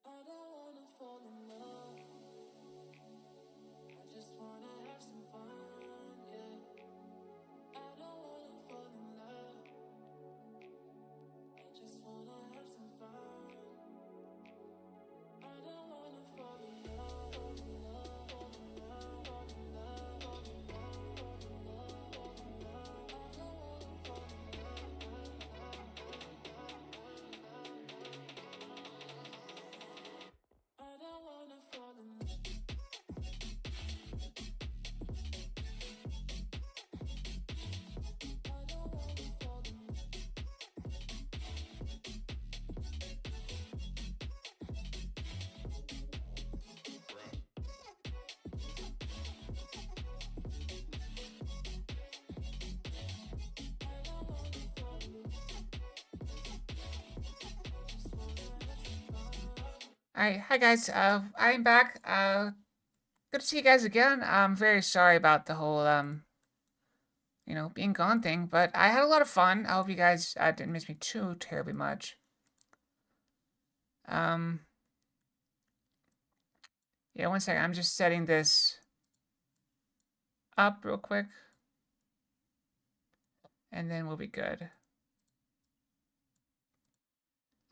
I don't wanna fall in love. I just wanna have some fun, yeah. I don't wanna fall in love. I just wanna have some fun. I don't wanna fall in love, fall in love, fall in love, fall in love, fall in love, fall in love, fall in love. I don't wanna fall in love. I don't wanna fall in love. Alright, hi guys. I'm back. Good to see you guys again. I'm very sorry about the whole being gone thing, but I had a lot of fun. I hope you guys didn't miss me too terribly much. Yeah, one second. I'm just setting this up real quick, and then we'll be good.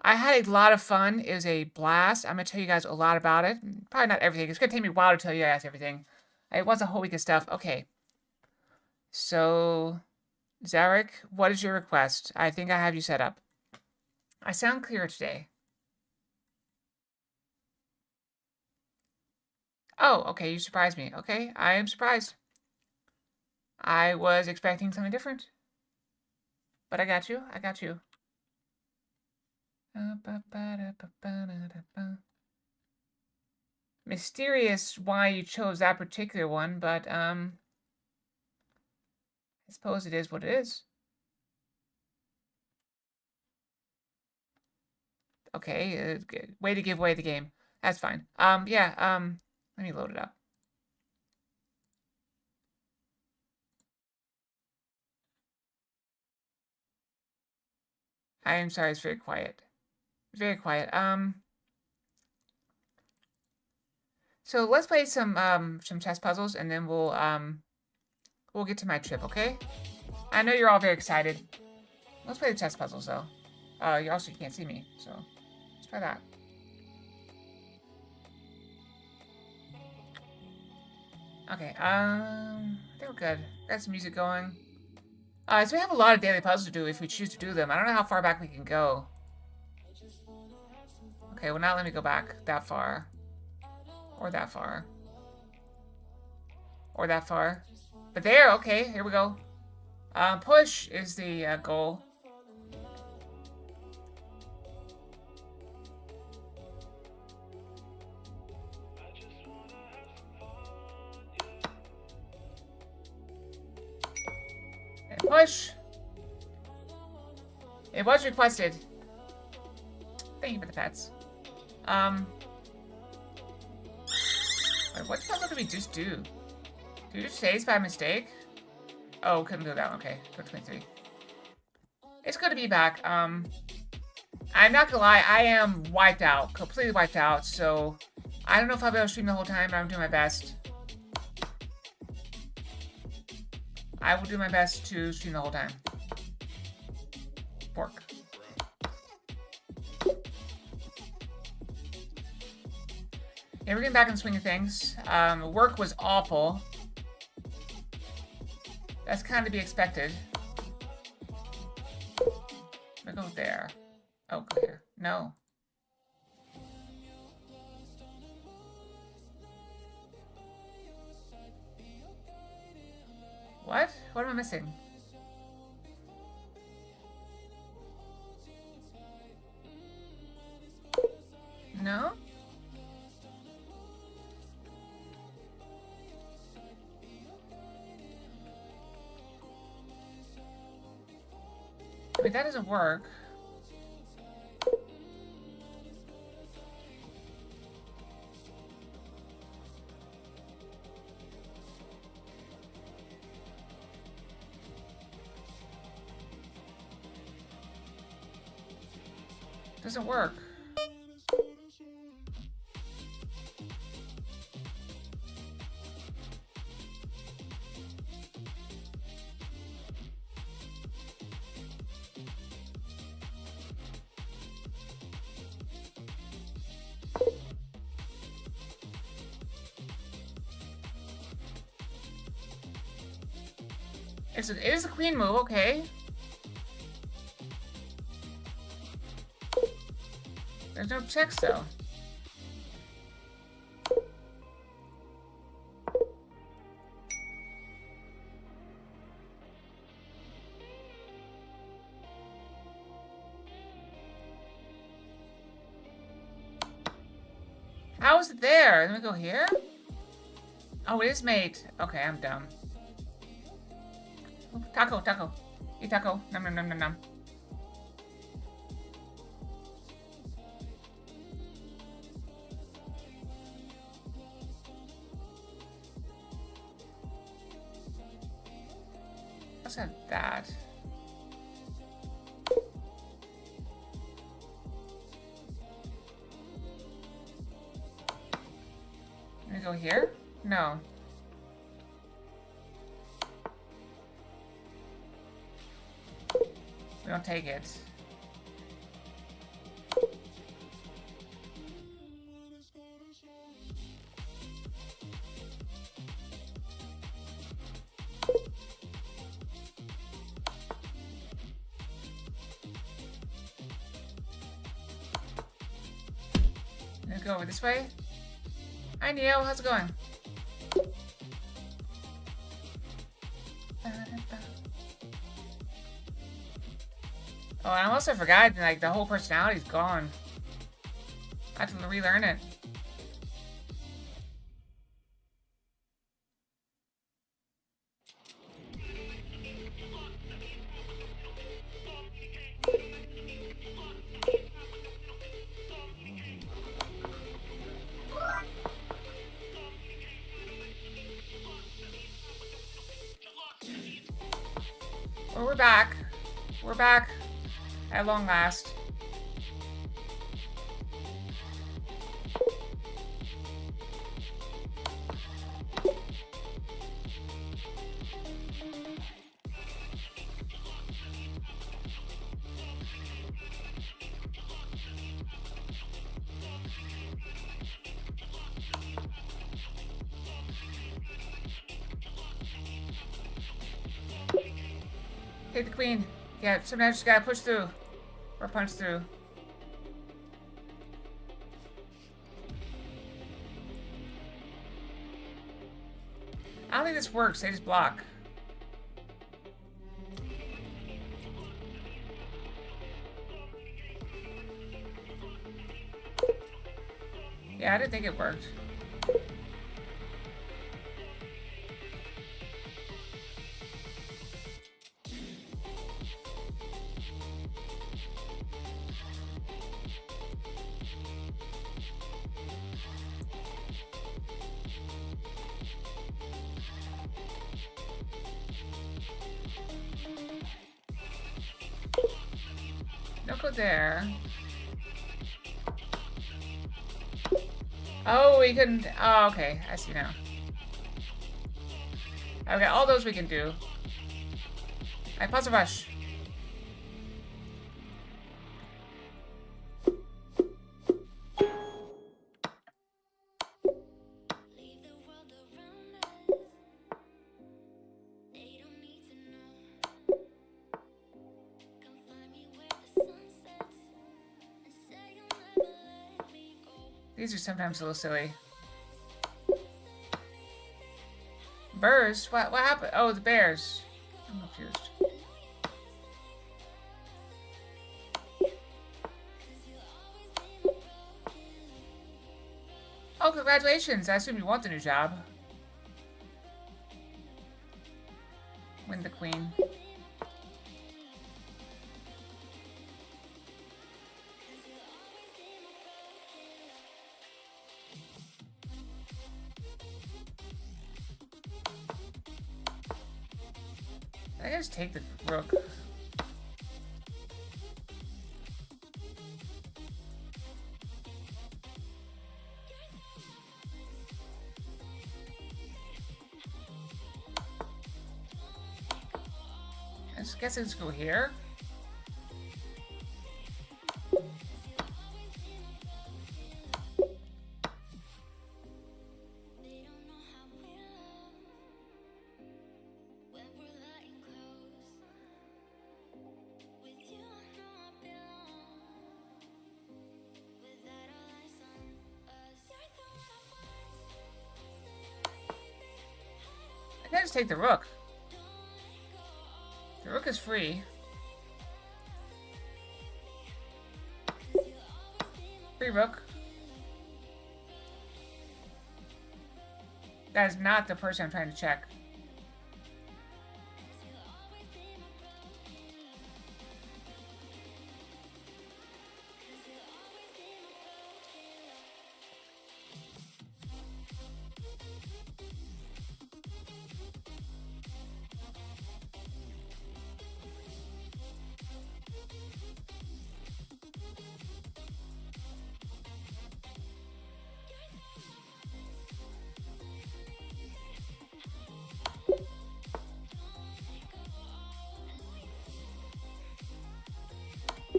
I had a lot of fun. It was a blast. I'm gonna tell you guys a lot about it. Probably not everything. It's gonna take me a while to tell you guys everything. It was a whole week of stuff. Okay. So, Zarek, what is your request? I think I have you set up. I sound clear today. Oh, okay, you surprised me. Okay, I am surprised. I was expecting something different. But I got you. I got you. Mysterious why you chose that particular one, but I suppose it is what it is. Okay, way to give away the game. That's fine. Yeah, let me load it up. I am sorry, it's very quiet. Very quiet. So let's play some chess puzzles, and then we'll get to my trip, okay? I know you're all very excited. Let's play the chess puzzles, though. You also can't see me, so let's try that. Okay, I think we're good. Got some music going. So we have a lot of daily puzzles to do if we choose to do them. I don't know how far back we can go. Okay, well, now let me go back that far. Or that far. or that far. But there, okay, here we go. Push is the goal. And push. It was requested. Thank you for the pets. Wait, what the hell did we just do? Did we just chase by mistake? Oh, couldn't do that one. Okay, go 23. It's good to be back. I'm not gonna lie, I am wiped out. Completely wiped out, so I don't know if I'll be able to stream the whole time, but I'm doing my best. I will do my best to stream the whole time. Pork. Yeah, we're getting back in the swing of things. Work was awful. That's kind of to be expected. I'm gonna go there. Oh, go here. No. What? What am I missing? No? Wait, that doesn't work. Doesn't work. It is a queen move, okay. There's no checks though. How is it there? Let me go here. Oh, it is mate. Okay, I'm dumb. Taco, taco. Eat taco. Nom nom nom nom nom. Let's have that. Let me go here? No. We don't take it. Let's go over this way. Hi Neo, how's it going? Oh, I also forgot, like, the whole personality's gone. I have to relearn it. Well, we're back. We're back. At long last. Take the queen. Yeah, sometimes you just gotta push through. Or punch through. I don't think this works. They just block. Yeah, I didn't think it worked. Don't go there. Oh, we couldn't. Oh, okay. I see now. Okay, all those we can do. Alright, pause the rush. These are sometimes a little silly. Birds? What happened? Oh, the bears. I'm confused. Oh, congratulations. I assume you want the new job. Win the queen. I can just take the rook. I just guess let's go here. I can just take the rook. The rook is free. Free rook. That is not the person I'm trying to check.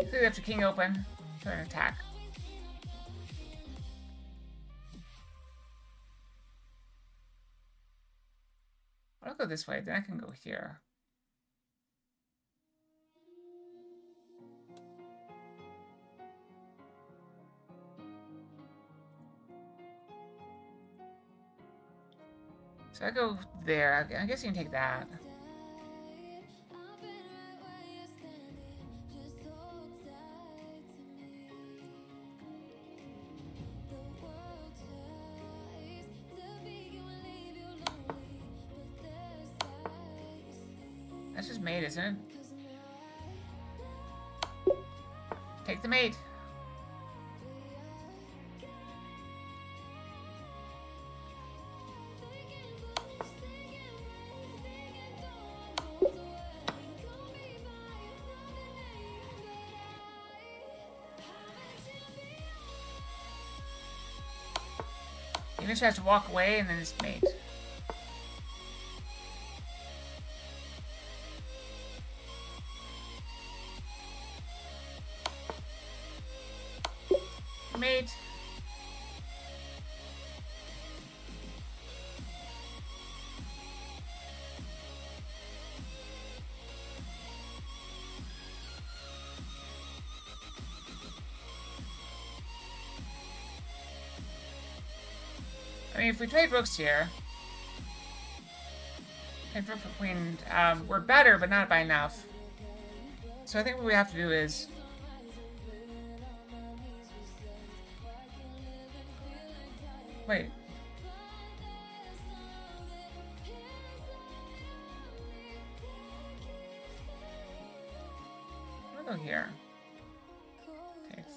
We have to king open for an attack. I'll go this way, then I can go here. So I go there. I guess you can take that. That's just mate, isn't it? Take the mate. You just have to walk away and then it's mate. Mate. I mean, if we trade rooks here, And rook for queen, we're better, but not by enough. So I think what we have to do is... Wait. I'm gonna go here. Takes.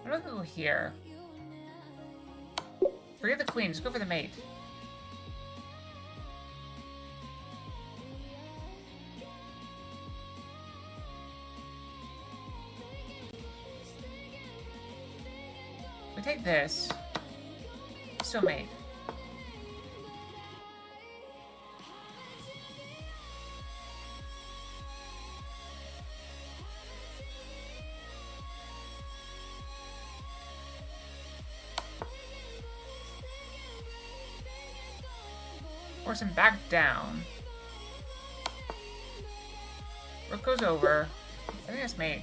I'm gonna go here. Forget the queen, just go for the mate. We take this. Still mate. Force him back down. Rook goes over. I think that's mate.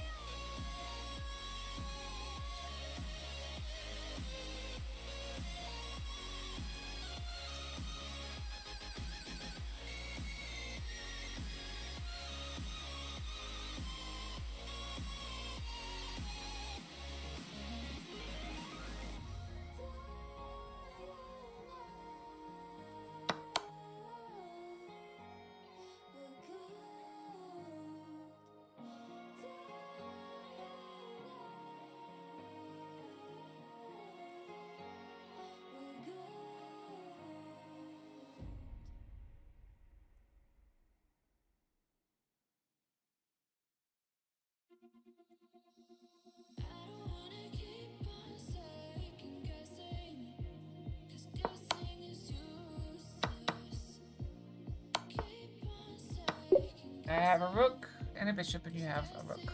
I have a rook and a bishop, and you have a rook.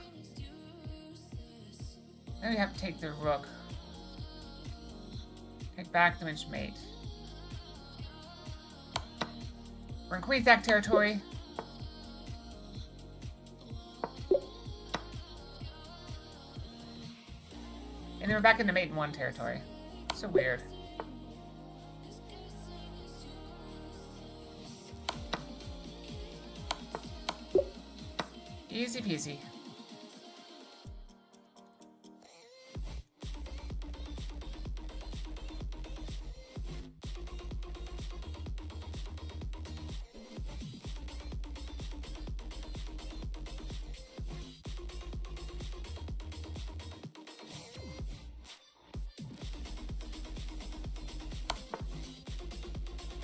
Then we have to take the rook. Take back the mince mate. We're in queen attack territory. And then we're back into mate in one territory. So weird. Easy peasy.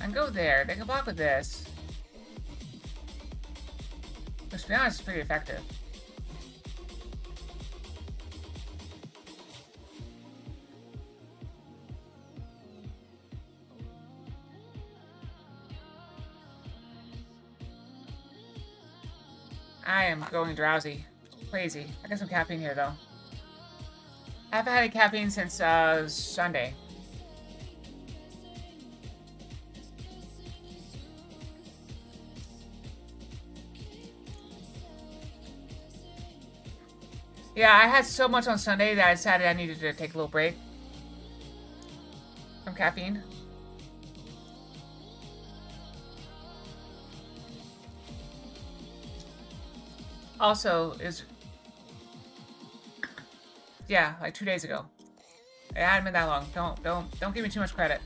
And go there. They can block with this. Which, to be honest, is pretty effective. I am going drowsy. Crazy. I got some caffeine here, though. I haven't had any caffeine since Sunday. Yeah, I had so much on Sunday that I decided I needed to take a little break from caffeine. Also, yeah, like 2 days ago. It hadn't been that long. Don't give me too much credit.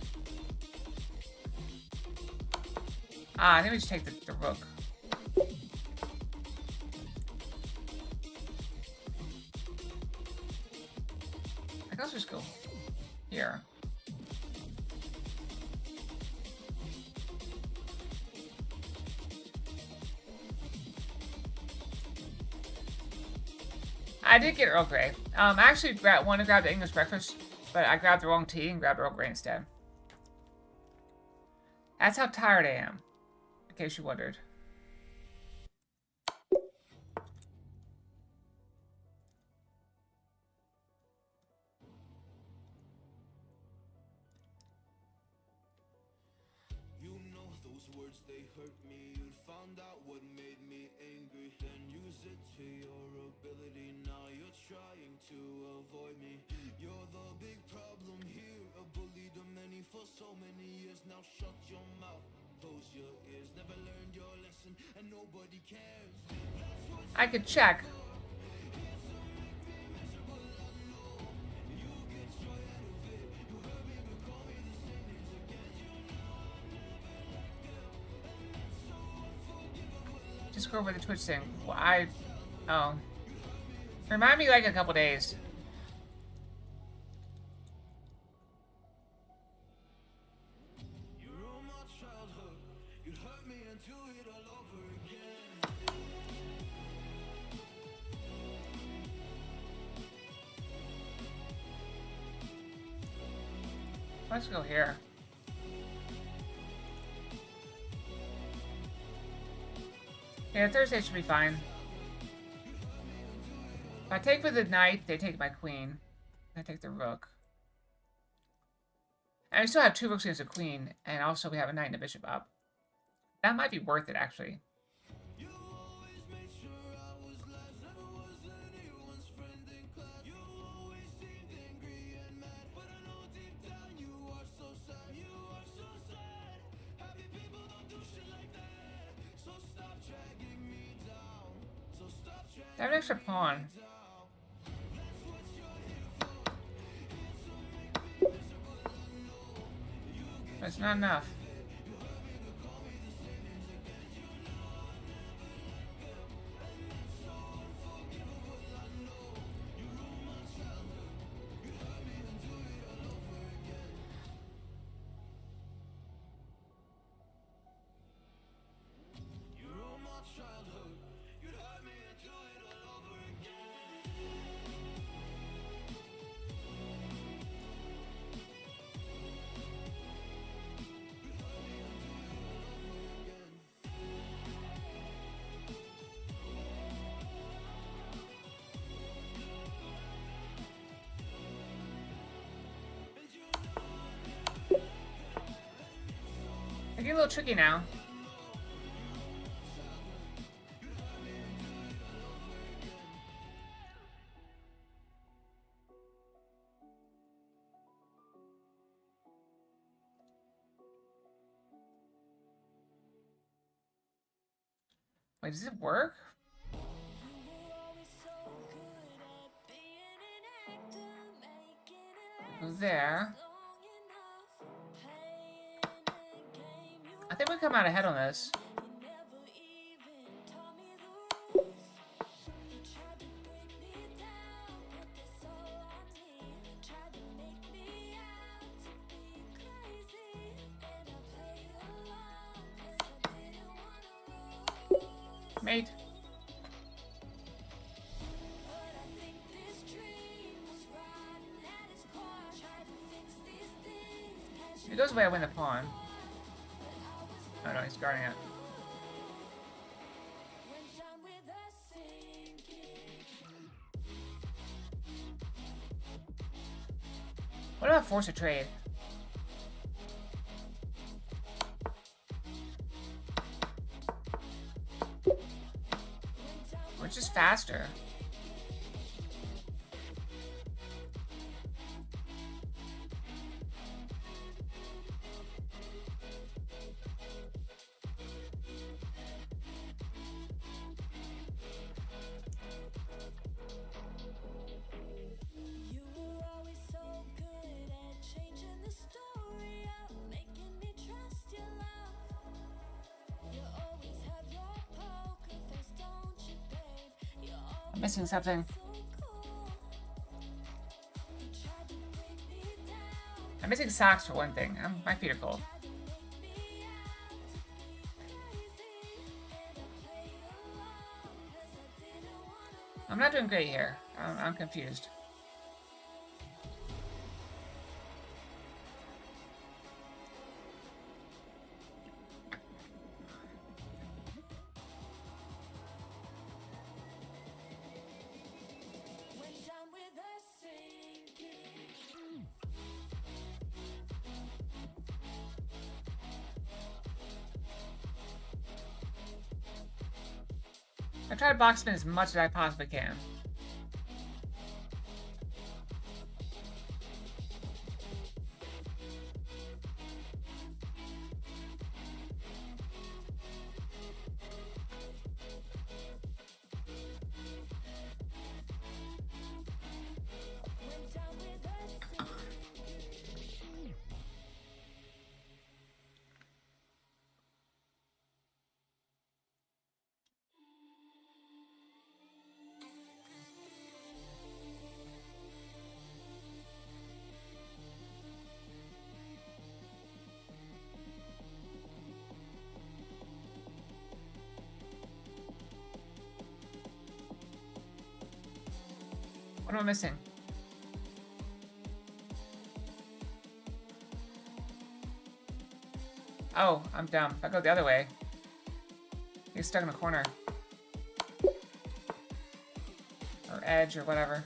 I think we should take the rook. Let's just go here. I did get Earl Grey. I actually wanted to grab the English breakfast, but I grabbed the wrong tea and grabbed Earl Grey instead. That's how tired I am, in case you wondered. You know those words, they hurt me. You found out what made me I could check. Just go over the Twitch thing. Well, oh. Remind me like a couple days. Let's go here. Yeah, Thursday should be fine. If I take with the knight, they take my queen. I take the rook. And we still have 2 rooks against a queen, and also we have a knight and a bishop up. That might be worth it, actually. I have an extra pawn. That's not enough. It's getting a little tricky now. Wait, does it work? Go there. I think we come out ahead on this. Mate. If it goes away, I win the pawn. Oh no, he's guarding it. What about force a trade? Which is faster? I'm missing something. I'm missing socks for one thing. My feet are cold. I'm not doing great here. I'm confused. I try to box spin as much as I possibly can. What am I missing? Oh, I'm dumb. If I go the other way, he's stuck in a corner. Or edge or whatever.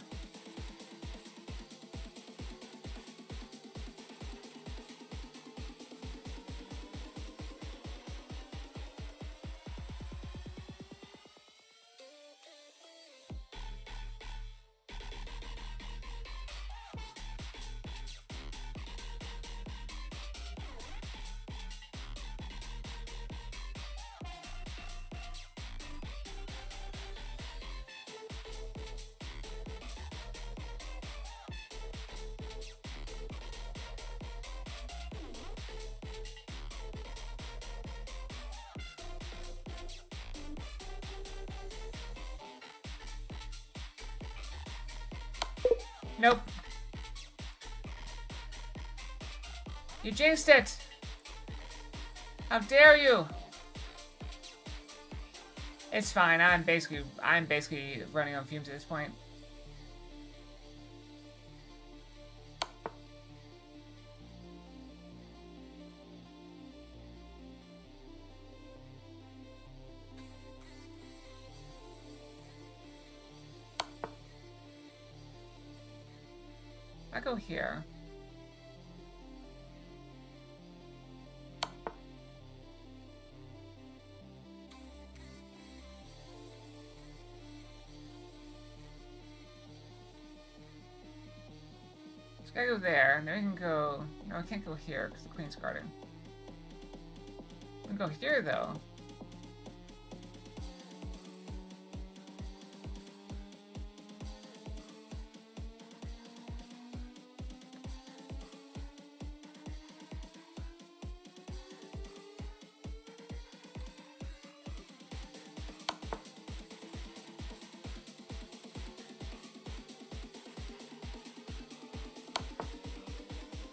Nope. You jinxed it! How dare you! It's fine. I'm basically running on fumes at this point. I go here. So I go there, and then we can go. No, I can't go here because the Queen's guarding. We can go here though.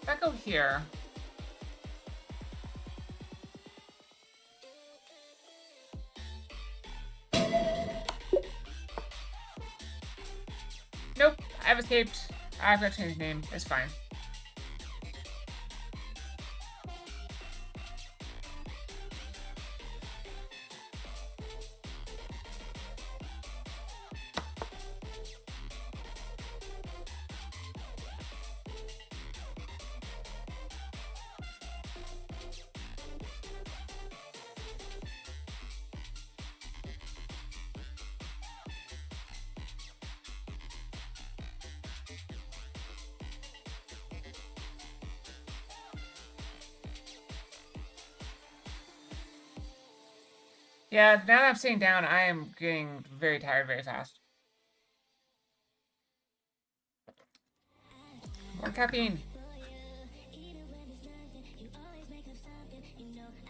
If I go here. Nope, I've escaped. I've got to change his name. It's fine. Yeah, now that I'm sitting down, I am getting very tired very fast. More caffeine.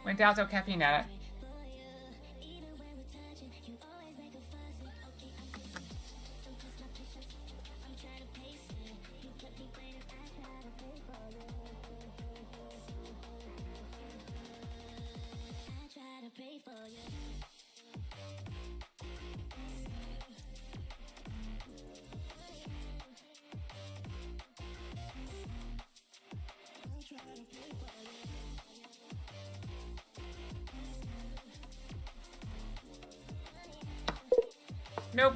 Went down so caffeine at it. Nope.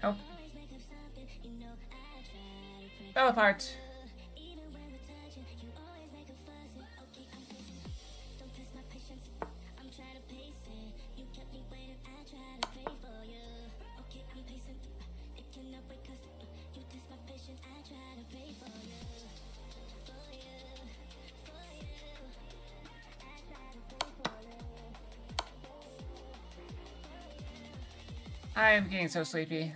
Nope. Fell apart. I am getting so sleepy.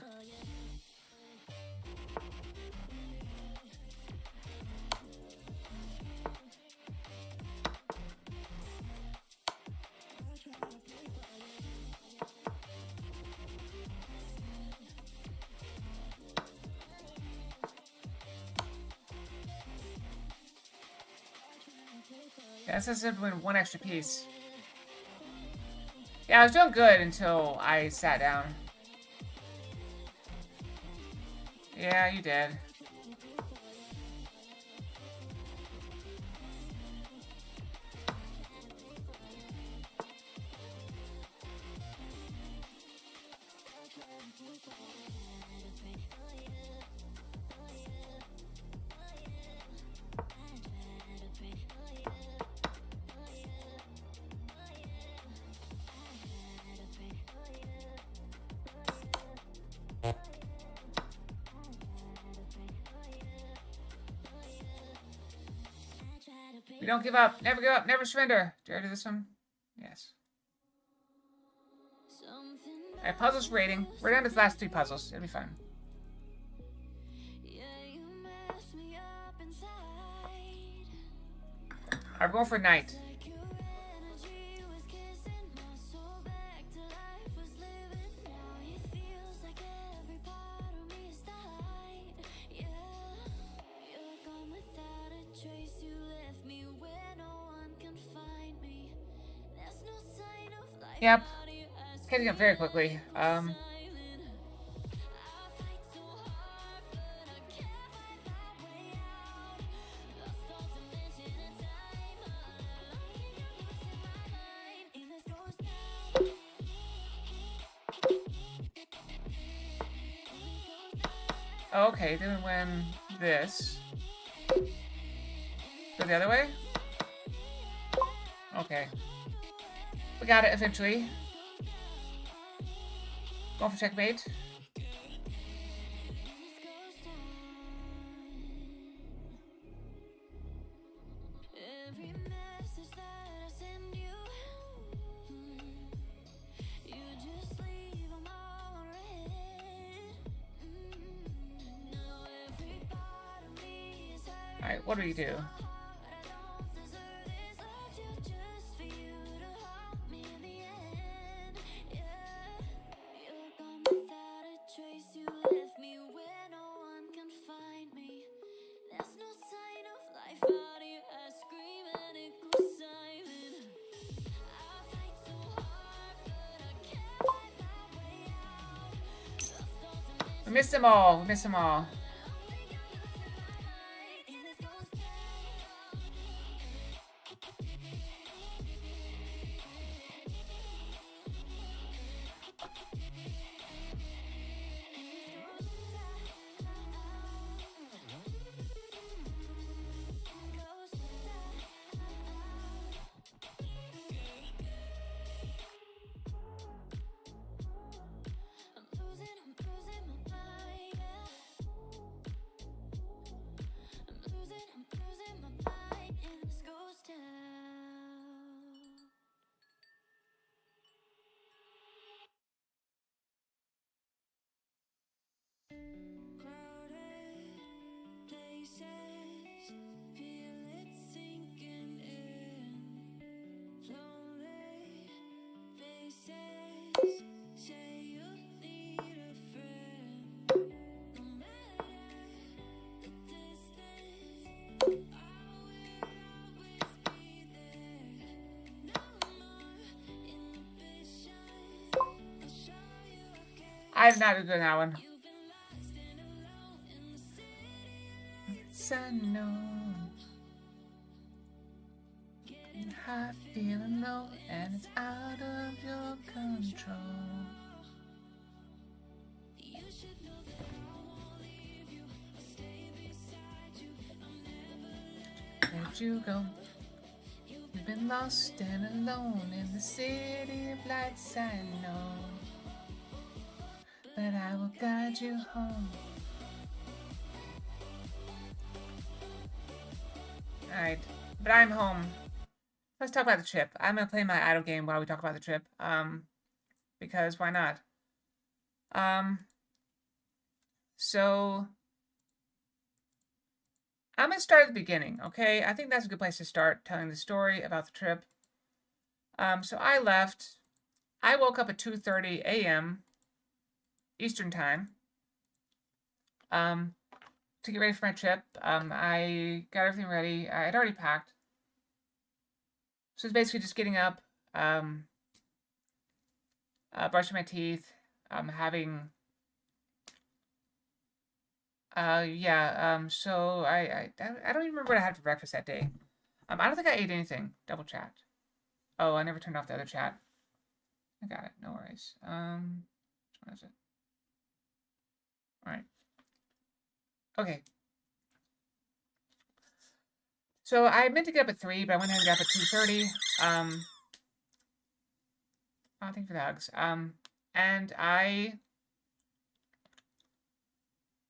Yeah, that says win 1 extra piece. Yeah, I was doing good until I sat down. Yeah, you did. We don't give up. Never give up. Never surrender. Dare I do this one? Yes. Alright, puzzles rating. We're down to the last 3 puzzles. It'll be fun. Alright, we're going for night. Yep. Catching up very quickly. Okay, then when this. Go the other way? Okay. We got it eventually. Going for checkmate. Alright, what do we do? We missed them all. We missed them all. I'm not good on that one. It's unknown. I feel low and it's out of your control. Where'd you go? You've been lost and alone in the city of lights, I know. But I will guide you home. Alright, but I'm home. Let's talk about the trip. I'm gonna play my idle game while we talk about the trip. Because why not? So I'm gonna start at the beginning, okay? I think that's a good place to start telling the story about the trip. So I left. I woke up at 2:30 a.m. Eastern time. To get ready for my trip. I got everything ready. I had already packed. So it's basically just getting up, brushing my teeth, having, so I don't even remember what I had for breakfast that day. I don't think I ate anything. Double chat. Oh, I never turned off the other chat. I got it. No worries. Which one is it? All right. Okay. So I meant to get up at 3, but I went ahead and got up at 2:30. Oh, thank you for the hugs. And I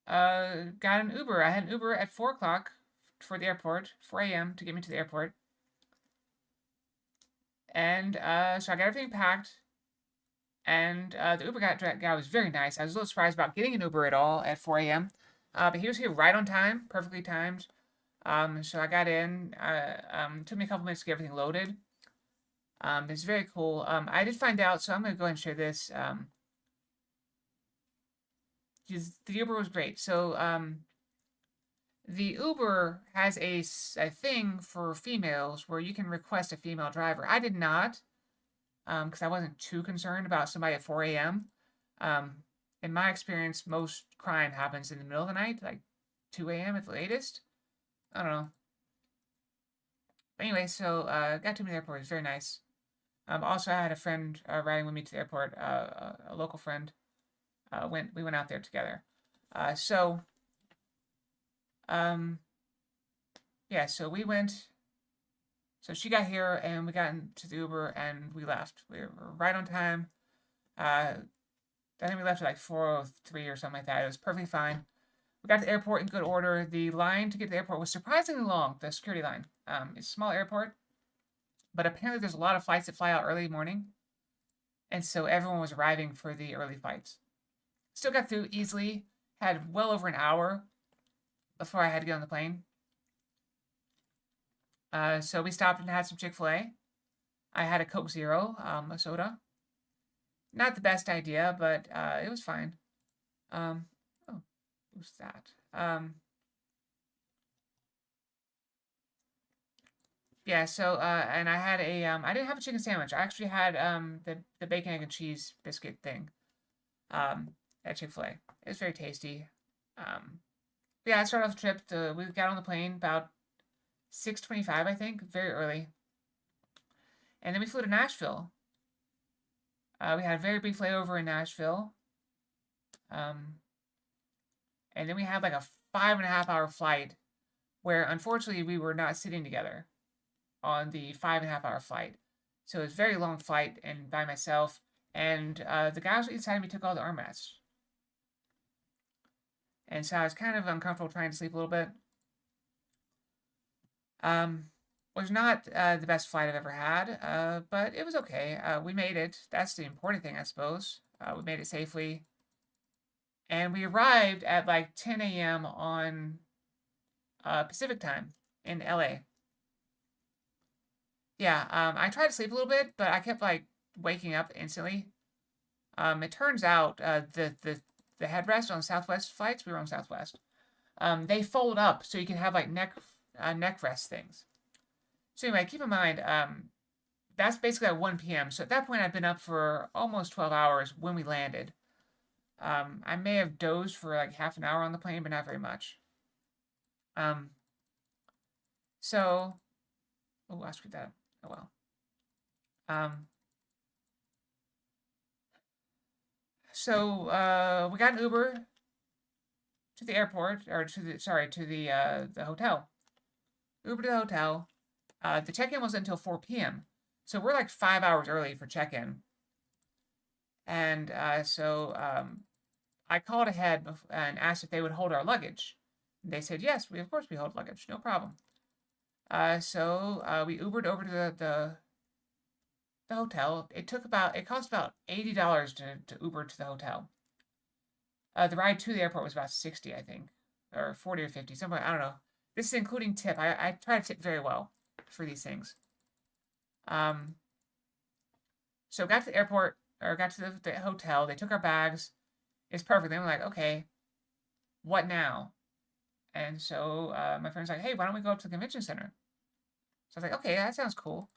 got an Uber. I had an Uber at 4 o'clock for the airport, 4 a.m. to get me to the airport. And so I got everything packed. And the Uber guy was very nice. I was a little surprised about getting an Uber at all at 4 a.m. But he was here right on time, perfectly timed. So I got in. Took me a couple minutes to get everything loaded. It's very cool. I did find out, so I'm going to go ahead and share this. The Uber was great. So the Uber has a thing for females where you can request a female driver. I did not, because I wasn't too concerned about somebody at 4 a.m. In my experience, most crime happens in the middle of the night, like 2 a.m. at the latest. I don't know. But anyway, so got to me to the airport. It was very nice. Also, I had a friend riding with me to the airport, a local friend. We went out there together. Yeah, so we went. So she got here, and we got into the Uber, and we left. We were right on time. I think we left at like 4:03 or something like that. It was perfectly fine. We got to the airport in good order. The line to get to the airport was surprisingly long, the security line. It's a small airport, but apparently there's a lot of flights that fly out early morning. And so everyone was arriving for the early flights. Still got through easily. Had well over an hour before I had to get on the plane. So we stopped and had some Chick-fil-A. I had a Coke Zero, a soda. Not the best idea, but it was fine. Oh, who's that? Yeah, so and I had a I didn't have a chicken sandwich. I actually had the bacon, egg, and cheese biscuit thing at Chick-fil-A. It was very tasty. Yeah, I started off the trip. We got on the plane about 6:25, I think, very early. And then we flew to Nashville. We had a very brief layover in Nashville. And then we had like a 5.5-hour flight where unfortunately we were not sitting together on the 5.5-hour flight. So it was a very long flight and by myself. And the guys inside me took all the armrests. And so I was kind of uncomfortable trying to sleep a little bit. Was not the best flight I've ever had, but it was okay. We made it. That's the important thing, I suppose. We made it safely. And we arrived at like 10 a.m. on Pacific time in LA. Yeah, I tried to sleep a little bit, but I kept like waking up instantly. It turns out the headrest on Southwest flights, we were on Southwest, they fold up so you can have like neck rest things. So anyway, keep in mind, that's basically at 1 p.m. So at that point, I'd been up for almost 12 hours when we landed. I may have dozed for like half an hour on the plane, but not very much. So, oh, I screwed that up. Oh well. So we got an Uber to the airport, or to the hotel. Uber to the hotel. The check-in wasn't until 4 p.m. So we're like 5 hours early for check-in. And so I called ahead and asked if they would hold our luggage. They said, yes, of course we hold luggage, no problem. So we Ubered over to the hotel. It cost about $80 to Uber to the hotel. The ride to the airport was about 60, I think, or 40 or 50, somewhere, I don't know. This is including tip. I try to tip very well for these things. So got to the airport, or got to the hotel. They took our bags. It's perfect. They were like, okay, what now? And so my friend's like, hey, why don't we go up to the convention center? So I was like, okay, that sounds cool.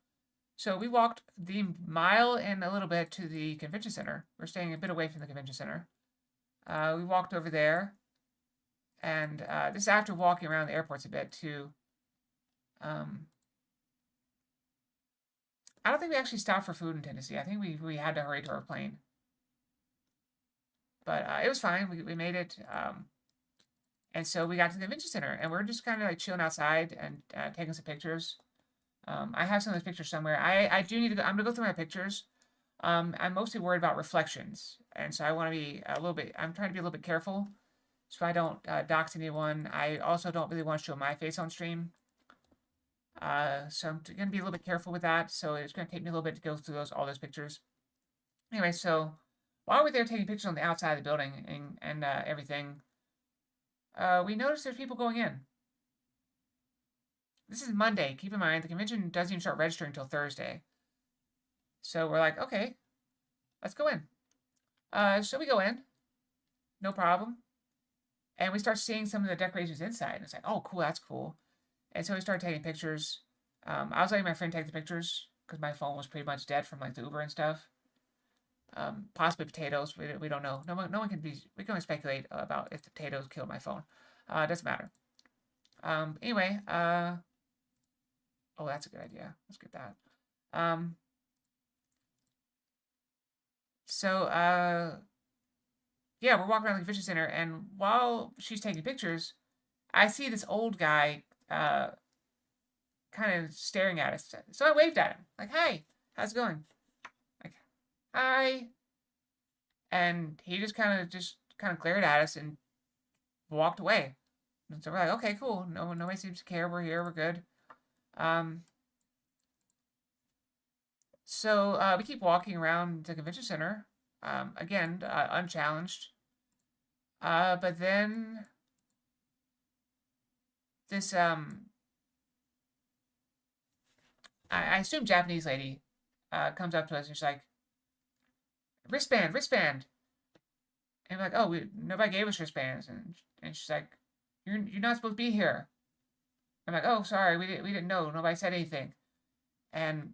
So we walked the mile and a little bit to the convention center. We're staying a bit away from the convention center. We walked over there, and this is after walking around the airports a bit too. I don't think we actually stopped for food in Tennessee. I think we had to hurry to our plane. But it was fine. We made it. And so we got to the convention center, and we're just kind of like chilling outside and taking some pictures. I have some of those pictures somewhere. I do need to go. I'm gonna go through my pictures. I'm mostly worried about reflections, and so I want to be a little bit. I'm trying to be a little bit careful, so I don't dox anyone. I also don't really want to show my face on stream. So I'm gonna be a little bit careful with that. So it's gonna take me a little bit to go through all those pictures. Anyway, so while we're there taking pictures on the outside of the building and everything, we noticed there's people going in. This is Monday. Keep in mind, the convention doesn't even start registering until Thursday. So we're like, okay, let's go in. So we go in, no problem. And we start seeing some of the decorations inside. And it's like, oh, cool, that's cool. And so we started taking pictures. I was letting my friend take the pictures because my phone was pretty much dead from like the Uber and stuff. Possibly potatoes. We don't know. No one can be. We can only speculate about if the potatoes killed my phone. Doesn't matter. Anyway. Oh, that's a good idea. Let's get that. Yeah, we're walking around the convention center, and while she's taking pictures, I see this old guy kind of staring at us. So I waved at him, like, "Hey, how's it going?" Like, "Hi," and he just kind of glared at us and walked away. And so we're like, "Okay, cool. Nobody seems to care. We're here. We're good." So we keep walking around the convention center, again, unchallenged. But then this, I assume Japanese lady, comes up to us and she's like, wristband, wristband. And we're like, oh, nobody gave us wristbands. And she's like, you're not supposed to be here. I'm like, oh, sorry, we didn't know. Nobody said anything. And,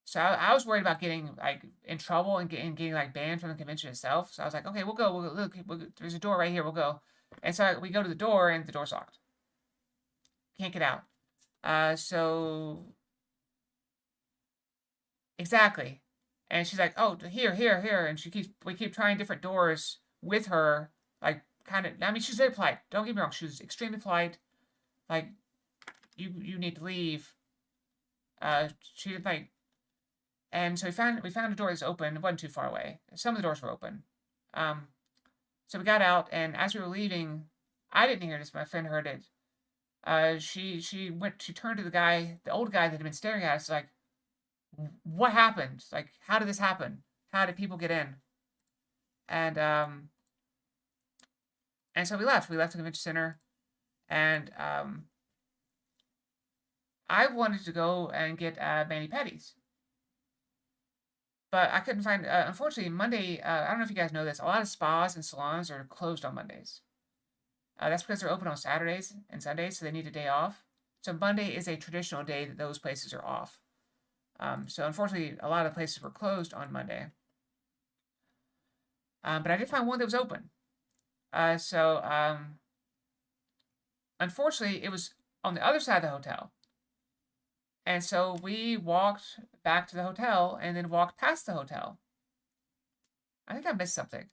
so I was worried about getting like in trouble and getting like banned from the convention itself. So I was like, okay, we'll go. Look, there's a door right here. We'll go. And so we go to the door, and the door's locked. Can't get out. So exactly. And she's like, oh, here, here, here. And we keep trying different doors with her. Like, kind of. I mean, she's very polite. Don't get me wrong. She was extremely polite. Like, you need to leave. She like. And so we found a door that's open. It wasn't too far away. Some of the doors were open. So we got out, and as we were leaving, I didn't hear this, but my friend heard it. She turned to the old guy that had been staring at us, like, what happened? Like, how did this happen? How did people get in? And so we left. We left the convention center, and I wanted to go and get mani pedis. But I couldn't find, unfortunately, Monday, I don't know if you guys know this, a lot of spas and salons are closed on Mondays. That's because they're open on Saturdays and Sundays, so they need a day off. So Monday is a traditional day that those places are off. So unfortunately, a lot of places were closed on Monday. But I did find one that was open. Unfortunately, it was on the other side of the hotel. And so we walked back to the hotel and then walked past the hotel. I think I missed something.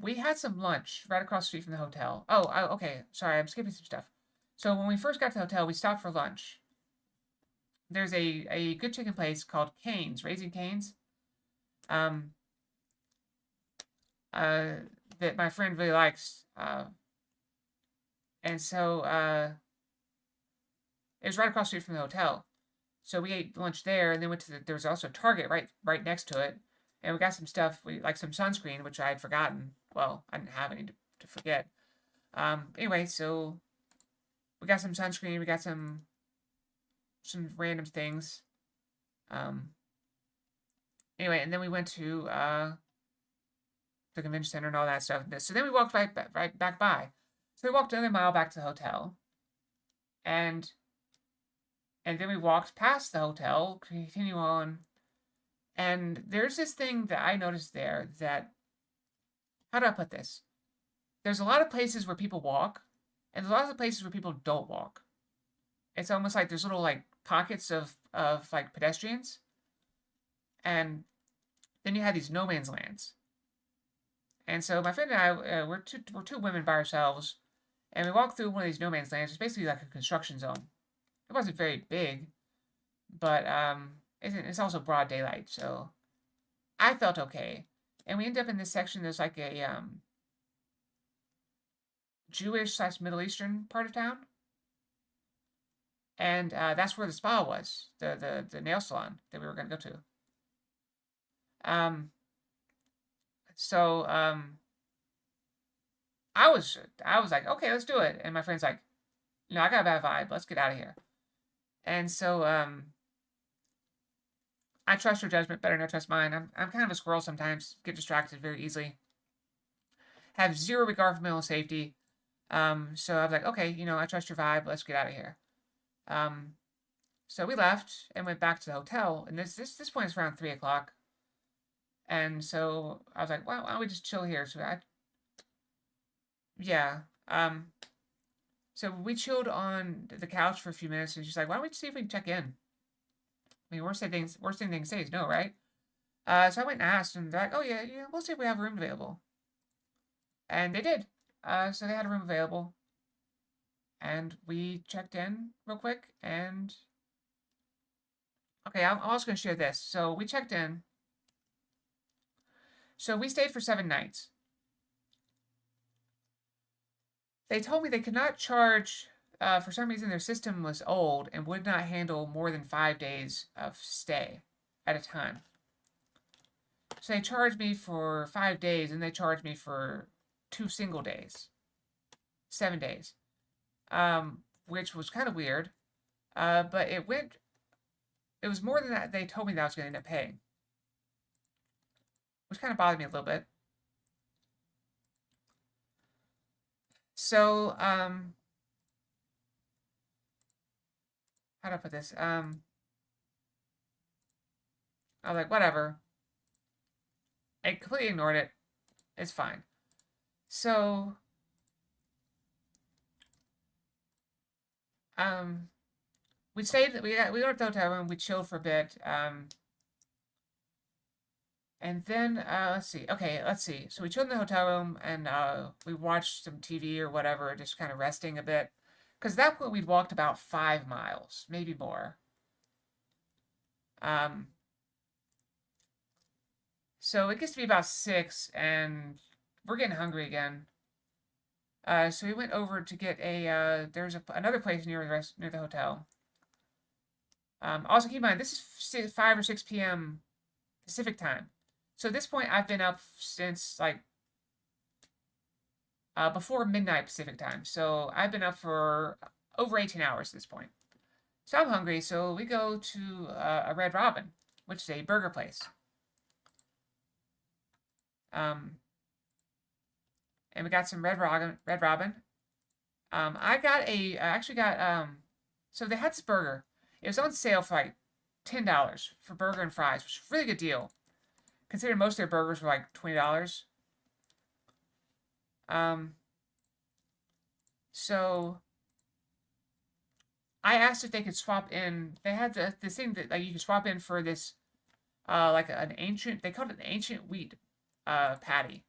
We had some lunch right across the street from the hotel. Oh, okay. Sorry, I'm skipping some stuff. So when we first got to the hotel, we stopped for lunch. There's a good chicken place called Cane's, Raising Cane's. That my friend really likes. And so, it was right across the street from the hotel. So we ate lunch there, and then went to there was also a Target right next to it. And we got some stuff, like some sunscreen, which I had forgotten. Well, I didn't have any to forget. Anyway, so we got some sunscreen, we got some random things. Anyway, and then we went to the convention center and all that stuff. So then we walked right back by. So we walked another mile back to the hotel. And And then we walked past the hotel, continue on. And there's this thing that I noticed there that, how do I put this? There's a lot of places where people walk, and there's lots of places where people don't walk. It's almost like there's little like pockets of like pedestrians, and then you have these no man's lands. And so my friend and I, we're two women by ourselves, and we walked through one of these no man's lands. It's basically like a construction zone. It wasn't very big, but it's also broad daylight, so I felt okay. And we ended up in this section. There's like a Jewish / Middle Eastern part of town, and that's where the spa was, the nail salon that we were going to go to. So I was like, okay, let's do it. And my friend's like, I got a bad vibe. Let's get out of here. And so I trust your judgment better than I trust mine. I'm kind of a squirrel sometimes. Get distracted very easily. Have zero regard for mental safety. So I was like, okay, I trust your vibe. Let's get out of here. So we left and went back to the hotel. And this point is around 3 o'clock. And so I was like, well, why don't we just chill here? Yeah. So we chilled on the couch for a few minutes, and she's like, why don't we see if we can check in? I mean, worst thing they can say is no, right? So I went and asked, and they're like, oh, yeah, we'll see if we have a room available. And they did. So they had a room available. And we checked in real quick, and... Okay, I'm also going to share this. So we checked in. So we stayed for 7 nights. They told me they could not charge, for some reason their system was old and would not handle more than 5 days of stay at a time. So they charged me for 5 days, and they charged me for 2 single days. 7 days. Which was kind of weird. But it was more than that they told me that I was going to end up paying. Which kind of bothered me a little bit. So, how do I put this? I was like, whatever. I completely ignored it. It's fine. So, we stayed, we went to the hotel room, we chilled for a bit, and then, let's see. Okay, let's see. So we chilled in the hotel room, and we watched some TV or whatever, just kind of resting a bit. Because at that point, we'd walked about 5 miles, maybe more. So it gets to be about 6, and we're getting hungry again. So we went over to get there's another place near the hotel. Also keep in mind, this is 5 or 6 p.m. Pacific time. So at this point, I've been up since, like, before midnight Pacific time. So I've been up for over 18 hours at this point. So I'm hungry, so we go to a Red Robin, which is a burger place. And we got some Red Robin. I actually got, so they had this burger. It was on sale for like $10 for burger and fries, which is a really good deal. Considering most of their burgers were like $20. So I asked if they could swap in. They had this thing that like you could swap in for this, like an ancient. They called it an ancient wheat, patty.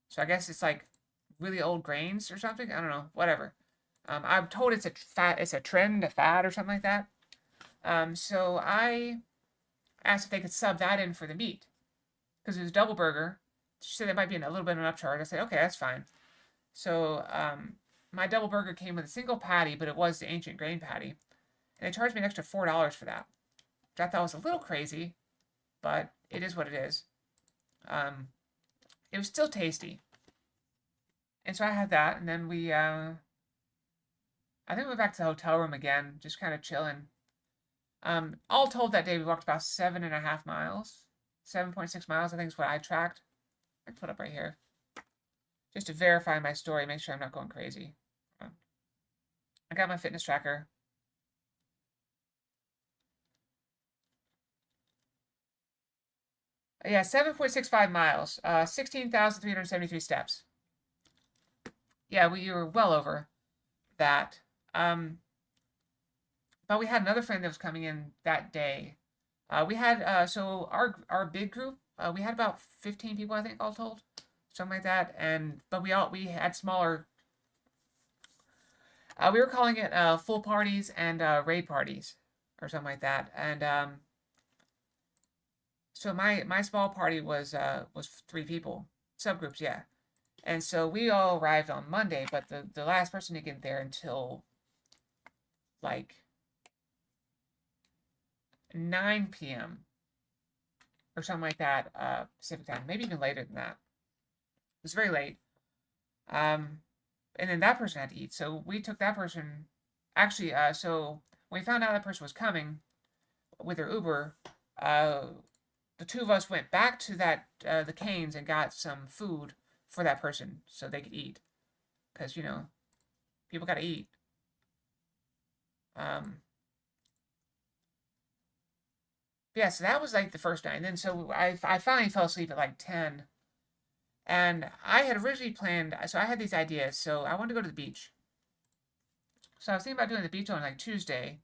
So I guess it's like really old grains or something. I don't know. Whatever. I'm told it's a trend, a fad, or something like that. So I asked if they could sub that in for the meat. Because it was a double burger. She said there might be a little bit of an upcharge. I said, okay, that's fine. So, my double burger came with a single patty, but it was the ancient grain patty. And they charged me an extra $4 for that. Which I thought was a little crazy, but it is what it is. It was still tasty. And so I had that, and then we, I think we went back to the hotel room again, just kind of chilling. All told that day we walked about 7.5 miles. 7.6 miles, I think is what I tracked. I put up right here. Just to verify my story, make sure I'm not going crazy. I got my fitness tracker. Yeah, 7.65 miles, 16,373 steps. Yeah, we were well over that. But we had another friend that was coming in that day. We had so our big group, we had about 15 people, I think, all told, something like that. And but we had smaller. We were calling it full parties and raid parties, or something like that. And so my small party was 3 people, subgroups, yeah. And so we all arrived on Monday, but the last person to get there until like 9 p.m. or something like that, Pacific time, maybe even later than that. It was very late. Um, and then that person had to eat, so we took that person. Actually, so when we found out that person was coming with their Uber, uh, the two of us went back to the Canes and got some food for that person so they could eat, because people gotta eat. Um, yeah, so that was like the first night. And then so I finally fell asleep at like 10. And I had originally planned, so I had these ideas. So I wanted to go to the beach. So I was thinking about doing the beach on like Tuesday.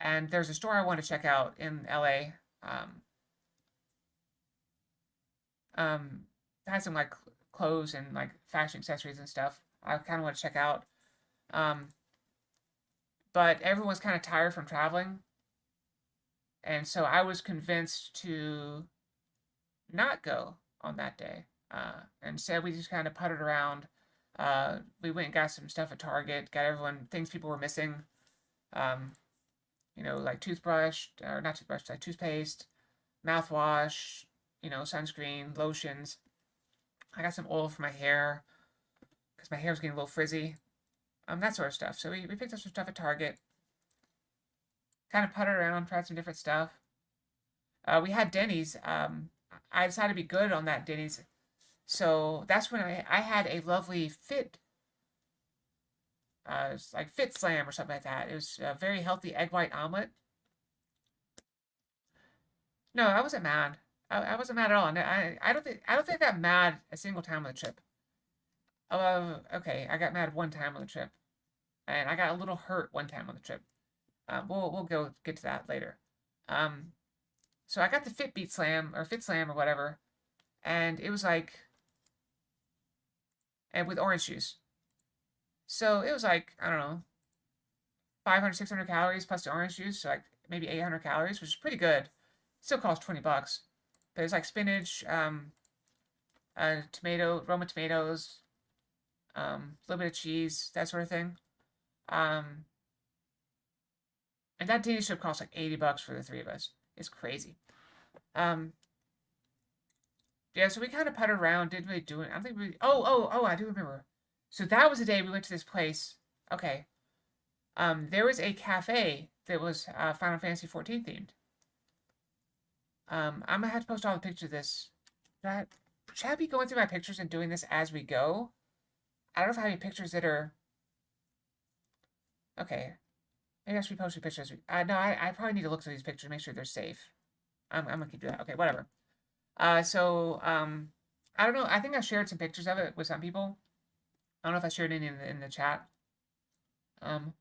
And there's a store I want to check out in LA. Um, it has some like clothes and like fashion accessories and stuff. I kind of want to check out. Um, but everyone's kind of tired from traveling. And so I was convinced to not go on that day. Instead, we just kind of puttered around. We went and got some stuff at Target, got everyone things people were missing. Um, like toothbrush, or not toothbrush, like toothpaste, mouthwash, sunscreen, lotions. I got some oil for my hair because my hair was getting a little frizzy. That sort of stuff. So we picked up some stuff at Target, kind of puttered around, tried some different stuff. We had Denny's. I decided to be good on that Denny's. So that's when I had a lovely it's like Fit Slam or something like that. It was a very healthy egg white omelet. No, I wasn't mad. I wasn't mad at all. And I don't think I got mad a single time on the trip. Okay, I got mad one time on the trip, and I got a little hurt one time on the trip. We'll get to that later. Um, so I got the Fit Slam or whatever, and it was like, and with orange juice. So it was like, I don't know, 500, 600 calories plus the orange juice, so like maybe 800 calories, which is pretty good. Still costs $20, but it's like spinach, Roma tomatoes, a little bit of cheese, that sort of thing. Um, and that Danish trip cost like $80 for the 3 of us. It's crazy. Um, yeah, so we kind of puttered around, didn't really do it. I don't think we. Oh, I do remember. So that was the day we went to this place. Okay. There was a cafe that was Final Fantasy 14 themed. I'm gonna have to post all the pictures of this. Should I be going through my pictures and doing this as we go? I don't know if I have any pictures that are. Okay. Maybe I should be posting pictures. No, I probably need to look through these pictures, make sure they're safe. I'm gonna keep doing that. Okay, whatever. I don't know. I think I shared some pictures of it with some people. I don't know if I shared any in the chat. Um,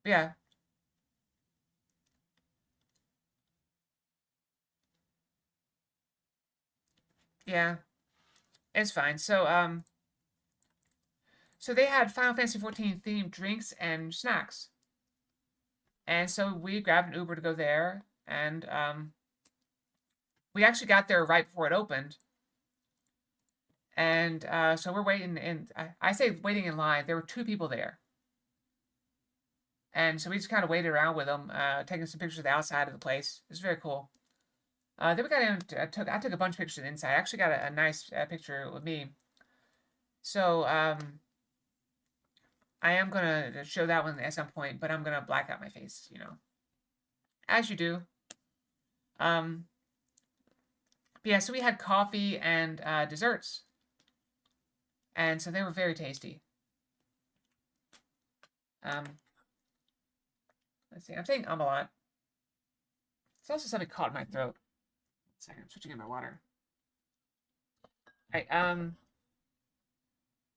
but yeah, yeah, it's fine. So they had Final Fantasy 14 themed drinks and snacks, and so we grabbed an Uber to go there, and we actually got there right before it opened, and so we're waiting, and I say waiting in line. There were 2 people there, and so we just kind of waited around with them, taking some pictures of the outside of the place. It was very cool. Then we got in. I took a bunch of pictures of the inside. I actually got a nice picture with me. So I am gonna show that one at some point, but I'm gonna black out my face, as you do. Um, but yeah, so we had coffee and desserts, and so they were very tasty. Let's see, I'm saying a lot. There's also something caught in my throat. 1 second, I'm switching in my water. All right,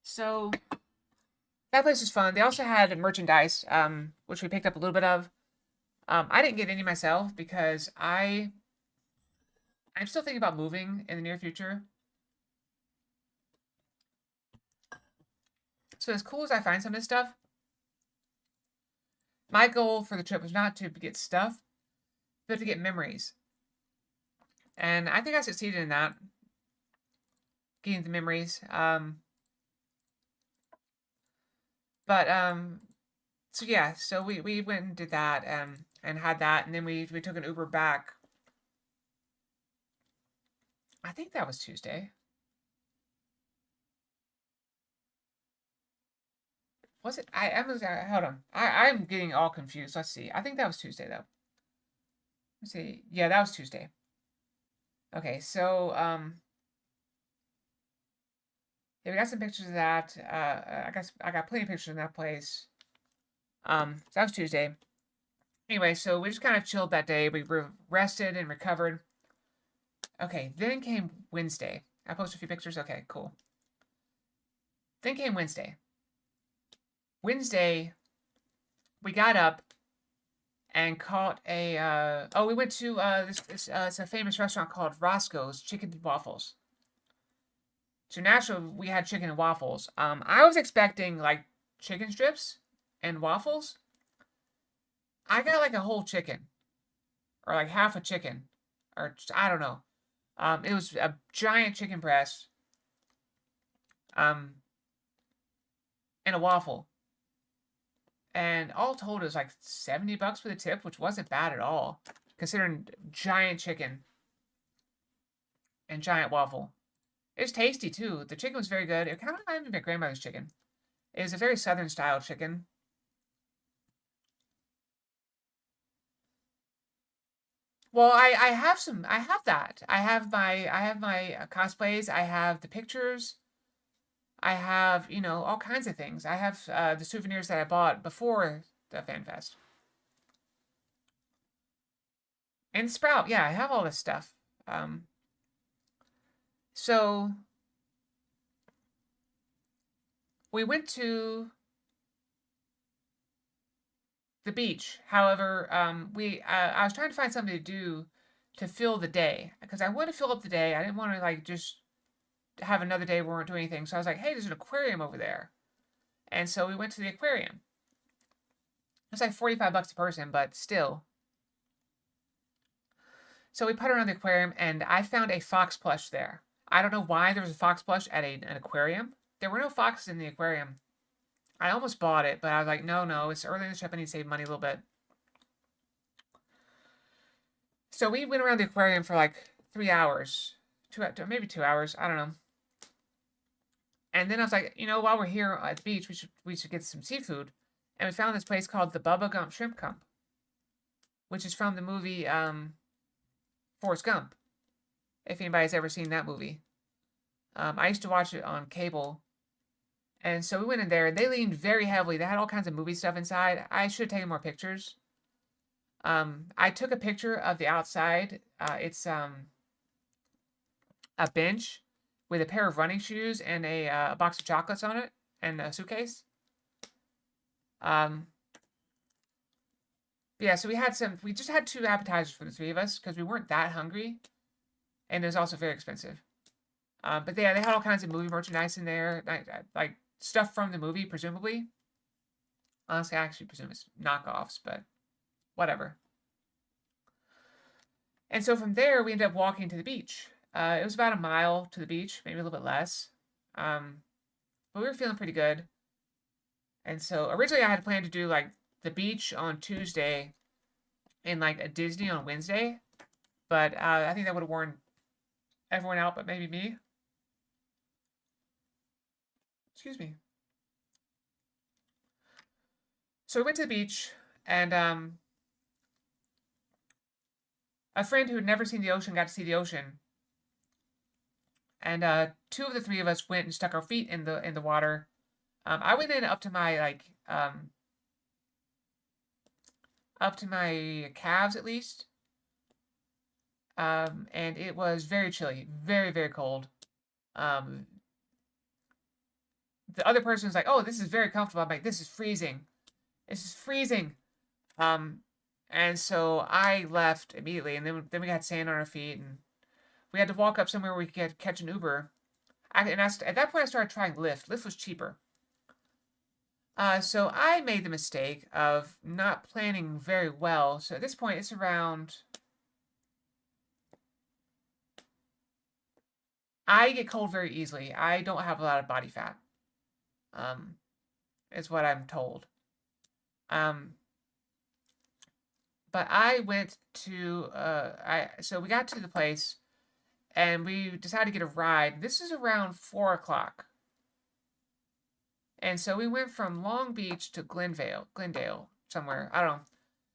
so that place was fun. They also had merchandise, which we picked up a little bit of. I didn't get any myself because I'm still thinking about moving in the near future. So as cool as I find some of this stuff, my goal for the trip was not to get stuff, but to get memories. And I think I succeeded in that, getting the memories. So yeah, so we went and did that and had that, and then we took an Uber back. I think that was Tuesday. Was it? Hold on. I'm getting all confused. Let's see. I think that was Tuesday though. Let's see. Yeah, that was Tuesday. Okay, so yeah, we got some pictures of that. I got plenty of pictures in that place. So that was Tuesday. Anyway, so we just kind of chilled that day. We were rested and recovered. Okay, then came Wednesday. I posted a few pictures. Okay, cool. Then came Wednesday. Wednesday, we got up and caught a. We went to it's a famous restaurant called Roscoe's Chicken and Waffles. So naturally, we had chicken and waffles. I was expecting like chicken strips and waffles. I got like a whole chicken, or like half a chicken, or I don't know. It was a giant chicken breast. And a waffle. And all told, it was like $70 for the tip, which wasn't bad at all, considering giant chicken and giant waffle. It was tasty too. The chicken was very good. It kind of reminded me of my grandmother's chicken. It was a very southern style chicken. Well, I have some. I have that. I have my cosplays. I have the pictures. I have, all kinds of things. I have the souvenirs that I bought before the Fan Fest. And Sprout, yeah, I have all this stuff. So we went to the beach. However, I was trying to find something to do to fill the day because I want to fill up the day. I didn't want to like just have another day where we weren't doing anything. So I was like, hey, there's an aquarium over there. And so we went to the aquarium. It's like $45 a person, but still. So we put around the aquarium, and I found a fox plush there. I don't know why there was a fox plush at an aquarium. There were no foxes in the aquarium. I almost bought it, but I was like, no, it's early in the trip. I need to save money a little bit. So we went around the aquarium for like 3 hours, maybe 2 hours. I don't know. And then I was like, while we're here at the beach, we should get some seafood. And we found this place called the Bubba Gump Shrimp Camp, which is from the movie Forrest Gump. If anybody's ever seen that movie, I used to watch it on cable. And so we went in there, and they leaned very heavily. They had all kinds of movie stuff inside. I should have taken more pictures. I took a picture of the outside. It's a bench with a pair of running shoes and a box of chocolates on it and a suitcase. Yeah, so we just had 2 appetizers for the 3 of us because we weren't that hungry. And it was also very expensive. But yeah, they had all kinds of movie merchandise in there, like stuff from the movie, presumably. Honestly, I actually presume it's knockoffs, but whatever. And so from there, we ended up walking to the beach. It was about a mile to the beach, maybe a little bit less. But we were feeling pretty good. And so originally I had planned to do like the beach on Tuesday and like a Disney on Wednesday. But I think that would have worn everyone out, but maybe me. Excuse me. So we went to the beach, and a friend who had never seen the ocean got to see the ocean. And 2 of the 3 of us went and stuck our feet in the water. I went in up to my up to my calves at least. And it was very chilly, very, very cold. The other person was like, "Oh, this is very comfortable." I'm like, "This is freezing. This is freezing." Um, and so I left immediately, and then we got sand on our feet, and we had to walk up somewhere where we could catch an Uber. At that point, I started trying Lyft. Lyft was cheaper. So I made the mistake of not planning very well. So at this point, it's around. I get cold very easily. I don't have a lot of body fat. Um, is what I'm told. Um, but I went to so we got to the place and we decided to get a ride. This is around 4 o'clock. And so we went from Long Beach to Glendale, somewhere. I don't know.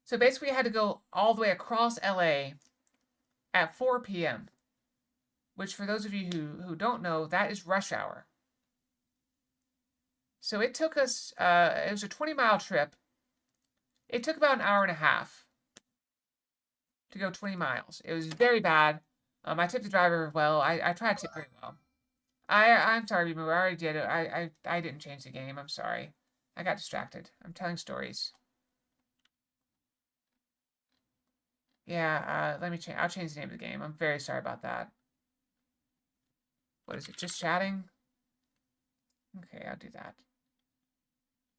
So basically, we had to go all the way across LA at 4 p.m., which for those of you who don't know, that is rush hour. So it took us, it was a 20-mile trip. It took about an hour and a half to go 20 miles. It was very bad. I tipped the driver well. I tried to tip very well. I'm sorry, Bimo. I already did it. I didn't change the game. I'm sorry. I got distracted. I'm telling stories. Yeah, let me change. I'll change the name of the game. I'm very sorry about that. What is it? Just chatting? Okay, I'll do that.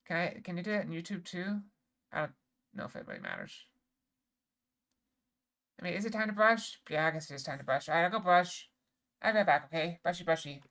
Can you do that in YouTube too? I don't know if it really matters. I mean, is it time to brush? Yeah, I guess it is time to brush. Alright, I'll go brush. I'll be right back, okay? Brushy, brushy.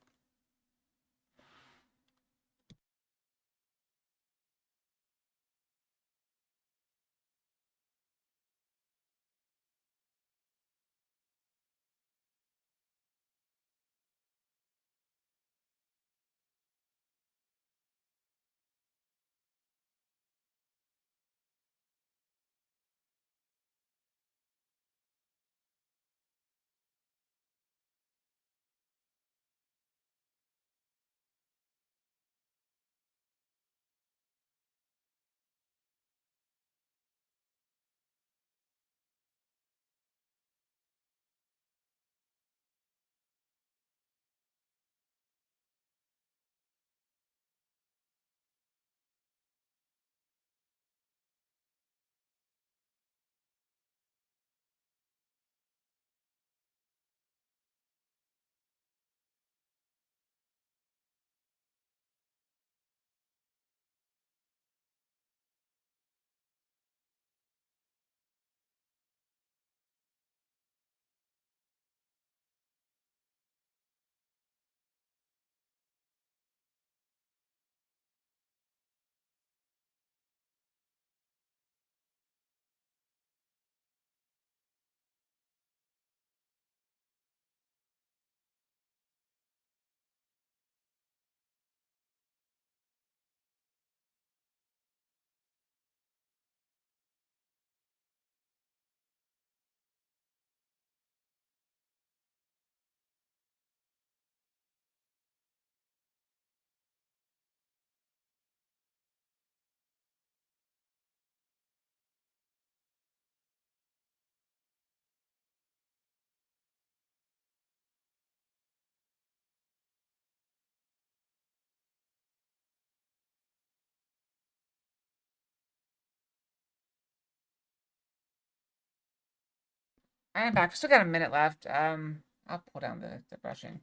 I am back. Still got a minute left. I'll pull down the brushing.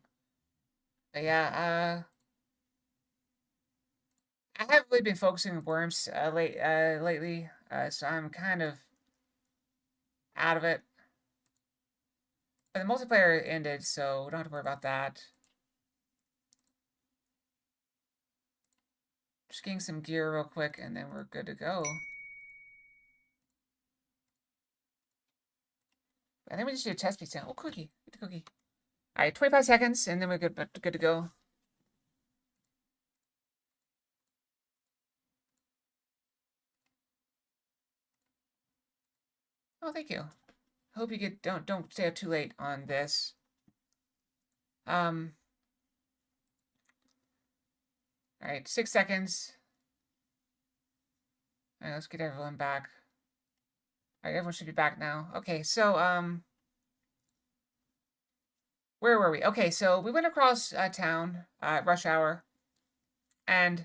But yeah, I haven't really been focusing on worms lately, so I'm kind of out of it. But the multiplayer ended, so we don't have to worry about that. Just getting some gear real quick, and then we're good to go. I think we just do a test piece now. Oh, cookie. Get the cookie. All right, 25 seconds, and then we're good to go. Oh, thank you. Hope you don't stay up too late on this. All right, 6 seconds. All right, let's get everyone back. All right, everyone should be back now. Okay, so Where were we? Okay, so we went across town, rush hour, and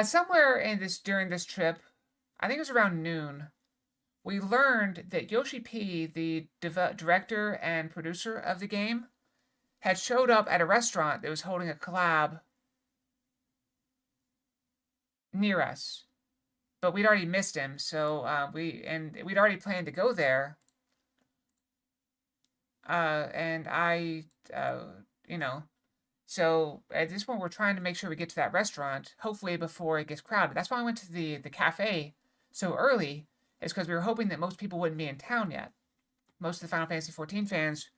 somewhere in this during this trip, I think it was around noon, we learned that Yoshi P, the director and producer of the game, had showed up at a restaurant that was holding a collab near us, but we'd already missed him, so we'd already planned to go there. And I, you know, so at this point we're trying to make sure we get to that restaurant, hopefully before it gets crowded. That's why I went to the cafe so early, is because we were hoping that most people wouldn't be in town yet. Most of the Final Fantasy XIV fans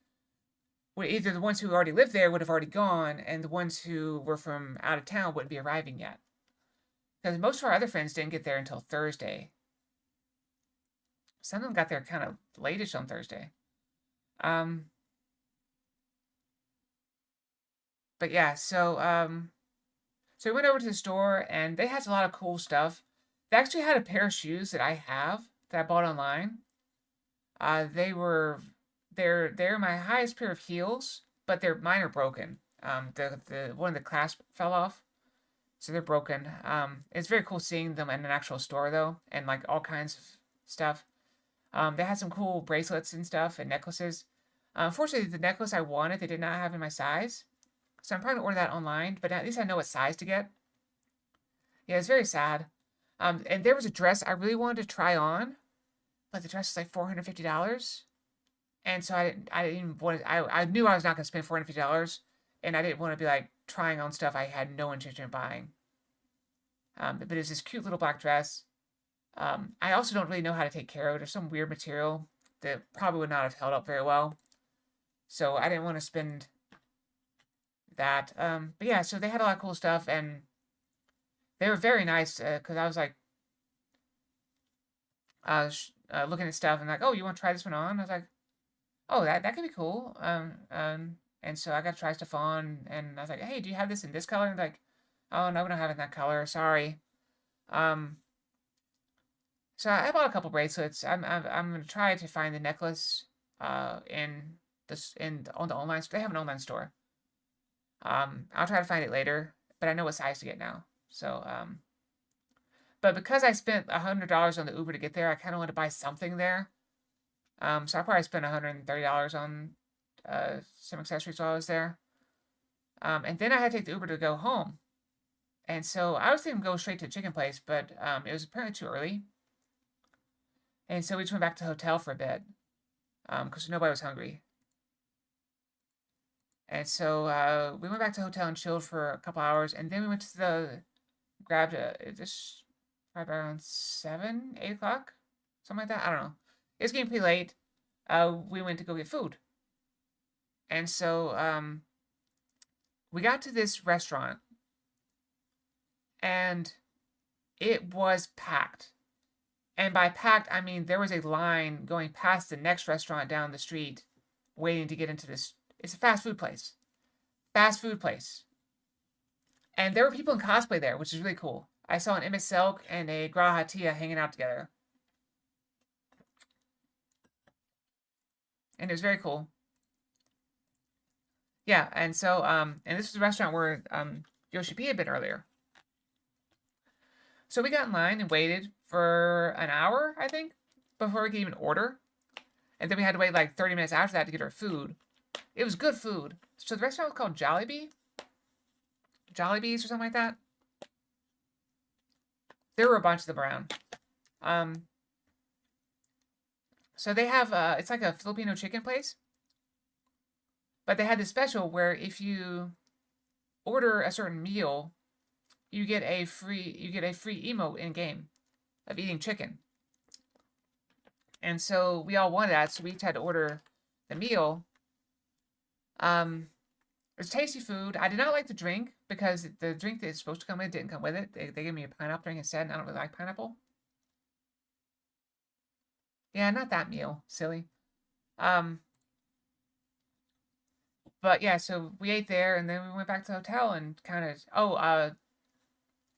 were either the ones who already lived there would have already gone, and the ones who were from out of town wouldn't be arriving yet. Because most of our other friends didn't get there until Thursday. Some of them got there kind of late-ish on Thursday. But yeah, so we went over to the store, and they had a lot of cool stuff. They actually had a pair of shoes that I have that I bought online. They're my highest pair of heels, but mine are broken. The one of the clasp fell off, so they're broken. It's very cool seeing them in an actual store though, and like all kinds of stuff. They had some cool bracelets and stuff and necklaces. Unfortunately, the necklace I wanted, they did not have in my size. So I'm probably going to order that online, but at least I know what size to get. Yeah, it's very sad. And there was a dress I really wanted to try on, but the dress was like $450. And so I didn't even want to, I knew I was not going to spend $450, and I didn't want to be like trying on stuff I had no intention of buying. But it was this cute little black dress. I also don't really know how to take care of it. There's some weird material that probably would not have held up very well. So I didn't want to spend that. But yeah, so they had a lot of cool stuff, and they were very nice, because I was like, looking at stuff and like, oh, you want to try this one on? I was like, oh, that could be cool. And so I got to try stuff on, and I was like, hey, do you have this in this color? And like, oh no, we don't have it in that color. Sorry. So I bought a couple bracelets. I'm gonna try to find the necklace in on the online store. They have an online store. I'll try to find it later, but I know what size to get now. So but because I spent $100 on the Uber to get there, I kind of want to buy something there. So I probably spent $130 on some accessories while I was there. And then I had to take the Uber to go home. And so I was thinking go straight to the chicken place, but it was apparently too early. And so we just went back to the hotel for a bit, because nobody was hungry. And so we went back to the hotel and chilled for a couple hours, and then we went to grabbed this probably around 7, 8 o'clock, something like that. I don't know. It was getting pretty late. We went to go get food. And so we got to this restaurant, and it was packed. And by packed, I mean there was a line going past the next restaurant down the street waiting to get into this. It's a fast food place. Fast food place. And there were people in cosplay there, which is really cool. I saw an Emmett Silk and a Grahatia hanging out together. And it was very cool. Yeah, and so, and this was a restaurant where Yoshi P had been earlier. So we got in line and waited for an hour, I think, before we could even order. And then we had to wait like 30 minutes after that to get our food. It was good food. So the restaurant was called Jollibee? Jollibees or something like that. There were a bunch of them around. So they have, it's like a Filipino chicken place. But they had this special where if you order a certain meal, you get a free emote in game of eating chicken. And so we all wanted that, so we each had to order the meal. It was tasty food. I did not like the drink because the drink that it's supposed to come with didn't come with it. They gave me a pineapple drink instead, and I don't really like pineapple. Yeah, not that meal. Silly. But yeah, so we ate there, and then we went back to the hotel and kind of...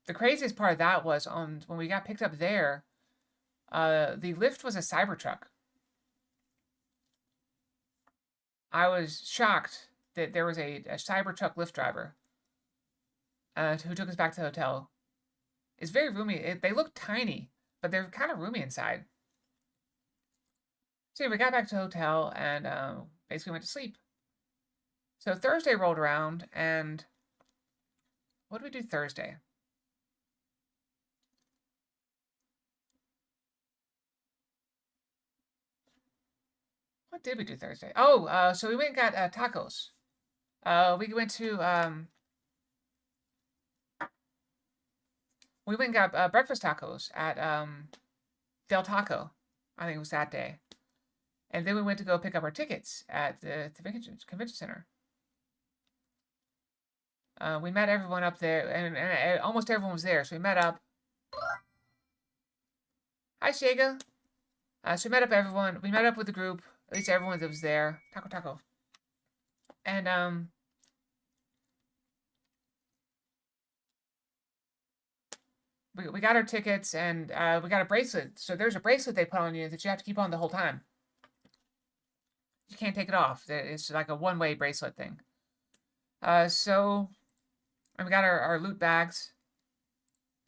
the craziest part of that was when we got picked up there, the lift was a Cybertruck. I was shocked that there was a Cybertruck Lyft driver who took us back to the hotel. It's very roomy. They look tiny, but they're kind of roomy inside. So we got back to the hotel and basically went to sleep. So Thursday rolled around, and what did we do Thursday? What did we do Thursday? Oh, so we went and got tacos. We went and got breakfast tacos at Del Taco. I think it was that day. And then we went to go pick up our tickets at the convention center. We met everyone up there, and almost everyone was there. So we met up. Hi, Shega. So we met up everyone. We met up with the group. At least everyone that was there. Taco. And we got our tickets, and we got a bracelet. So there's a bracelet they put on you that you have to keep on the whole time. You can't take it off. It's like a one-way bracelet thing. So and we got our loot bags.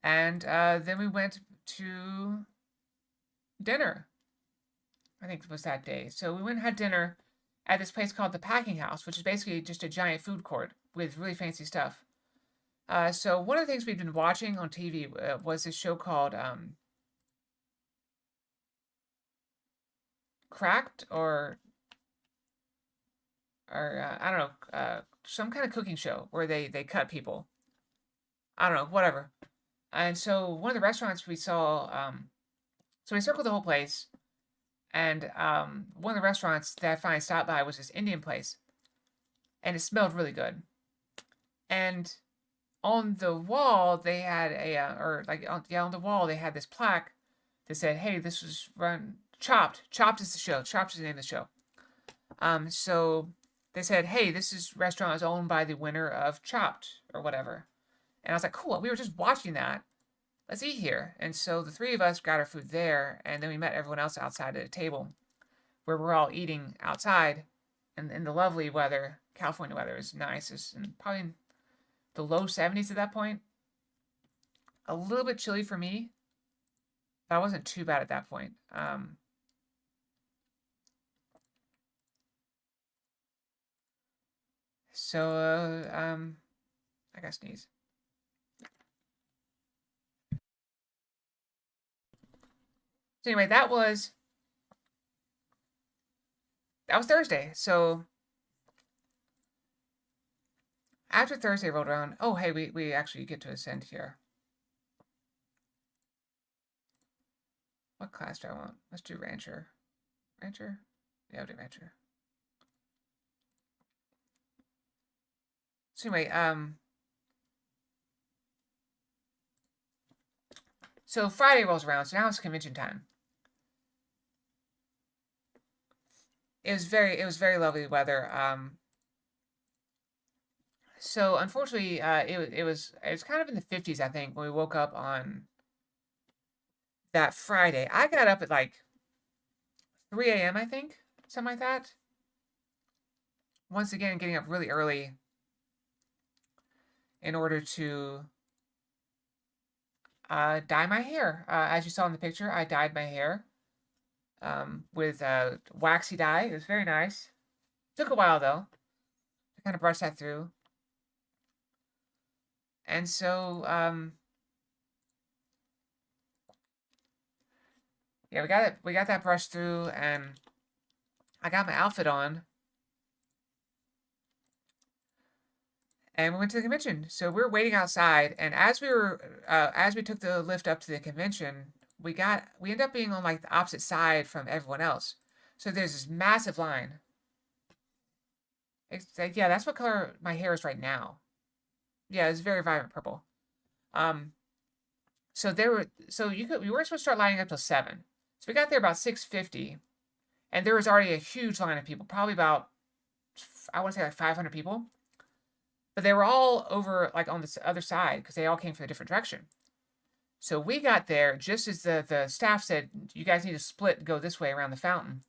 And then we went to dinner. I think it was that day. So we went and had dinner at this place called the Packing House, which is basically just a giant food court with really fancy stuff. So one of the things we've been watching on TV was this show called Cracked, or I don't know, some kind of cooking show where they cut people. I don't know, whatever. And so one of the restaurants we saw, so we circled the whole place. And one of the restaurants that I finally stopped by was this Indian place. And it smelled really good. And on the wall, they had on the wall, they had this plaque that said, hey, this was run, Chopped. Chopped is the show. Chopped is the name of the show. So they said, hey, this restaurant is owned by the winner of Chopped, or whatever. And I was like, cool, we were just watching that. Let's eat here. And so the three of us got our food there, and then we met everyone else outside at a table where we're all eating outside in the lovely weather. California weather is nice. It's probably in the low 70s at that point. A little bit chilly for me, but I wasn't too bad at that point. I gotta sneeze. So anyway, that was Thursday. So after Thursday rolled around, oh hey, we actually get to ascend here. What class do I want? Let's do Rancher. Rancher? Yeah, I'll do Rancher. So anyway, so Friday rolls around, so now it's convention time. It was very lovely weather. So unfortunately, it was kind of in the 50s, I think, when we woke up on that Friday. I got up at like 3 a.m., I think, something like that. Once again, getting up really early in order to dye my hair. As you saw in the picture, I dyed my hair with waxy dye. It was very nice. Took a while, though, to kind of brush that through. And so, yeah, we got that brush through, and I got my outfit on. And we went to the convention. So we were waiting outside, and as we took the lift up to the convention, we ended up being on like the opposite side from everyone else. So there's this massive line. It's like, yeah, that's what color my hair is right now. Yeah, it's very vibrant purple. So we weren't supposed to start lining up till 7. So we got there about 6:50, and there was already a huge line of people, probably about, I want to say like 500 people. But they were all over like on the other side because they all came from a different direction. So we got there just as the staff said, you guys need to split and go this way around the fountain.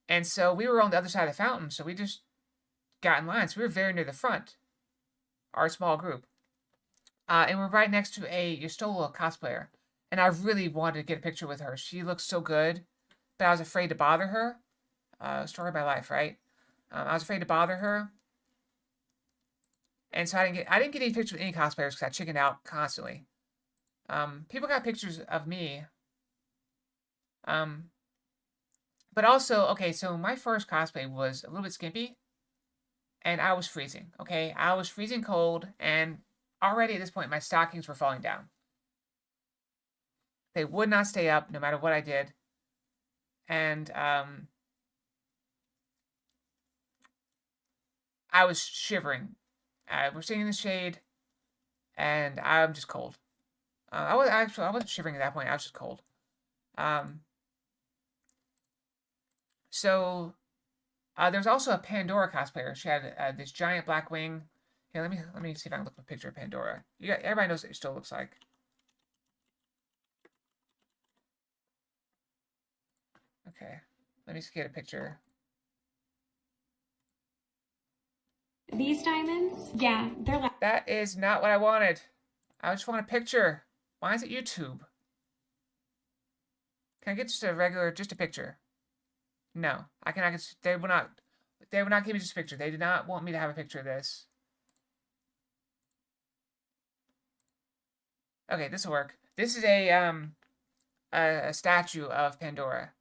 And so we were on the other side of the fountain, so we just got in line. So we were very near the front, our small group. And we're right next to a Yostola cosplayer. And I really wanted to get a picture with her. She looks so good, but I was afraid to bother her. Story of my life, right? I was afraid to bother her. And so I didn't get any pictures with any cosplayers because I chickened out constantly. People got pictures of me. But also, okay, so my first cosplay was a little bit skimpy. And I was freezing, okay? I was freezing cold, and already at this point, my stockings were falling down. They would not stay up no matter what I did. And I was shivering. We're sitting in the shade, and I'm just cold. I wasn't shivering at that point. I was just cold. So there's also a Pandora cosplayer. She had this giant black wing. Here, let me see if I can look at a picture of Pandora. Everybody knows what it still looks like. Okay, let me just get a picture. These diamonds, yeah, they're like... That is not what I wanted. I just want a picture. Why is it YouTube? Can I get just a picture? No, I cannot get, they will not give me just a picture. They did not want me to have a picture of this. Okay, this will work. This is a statue of Pandora.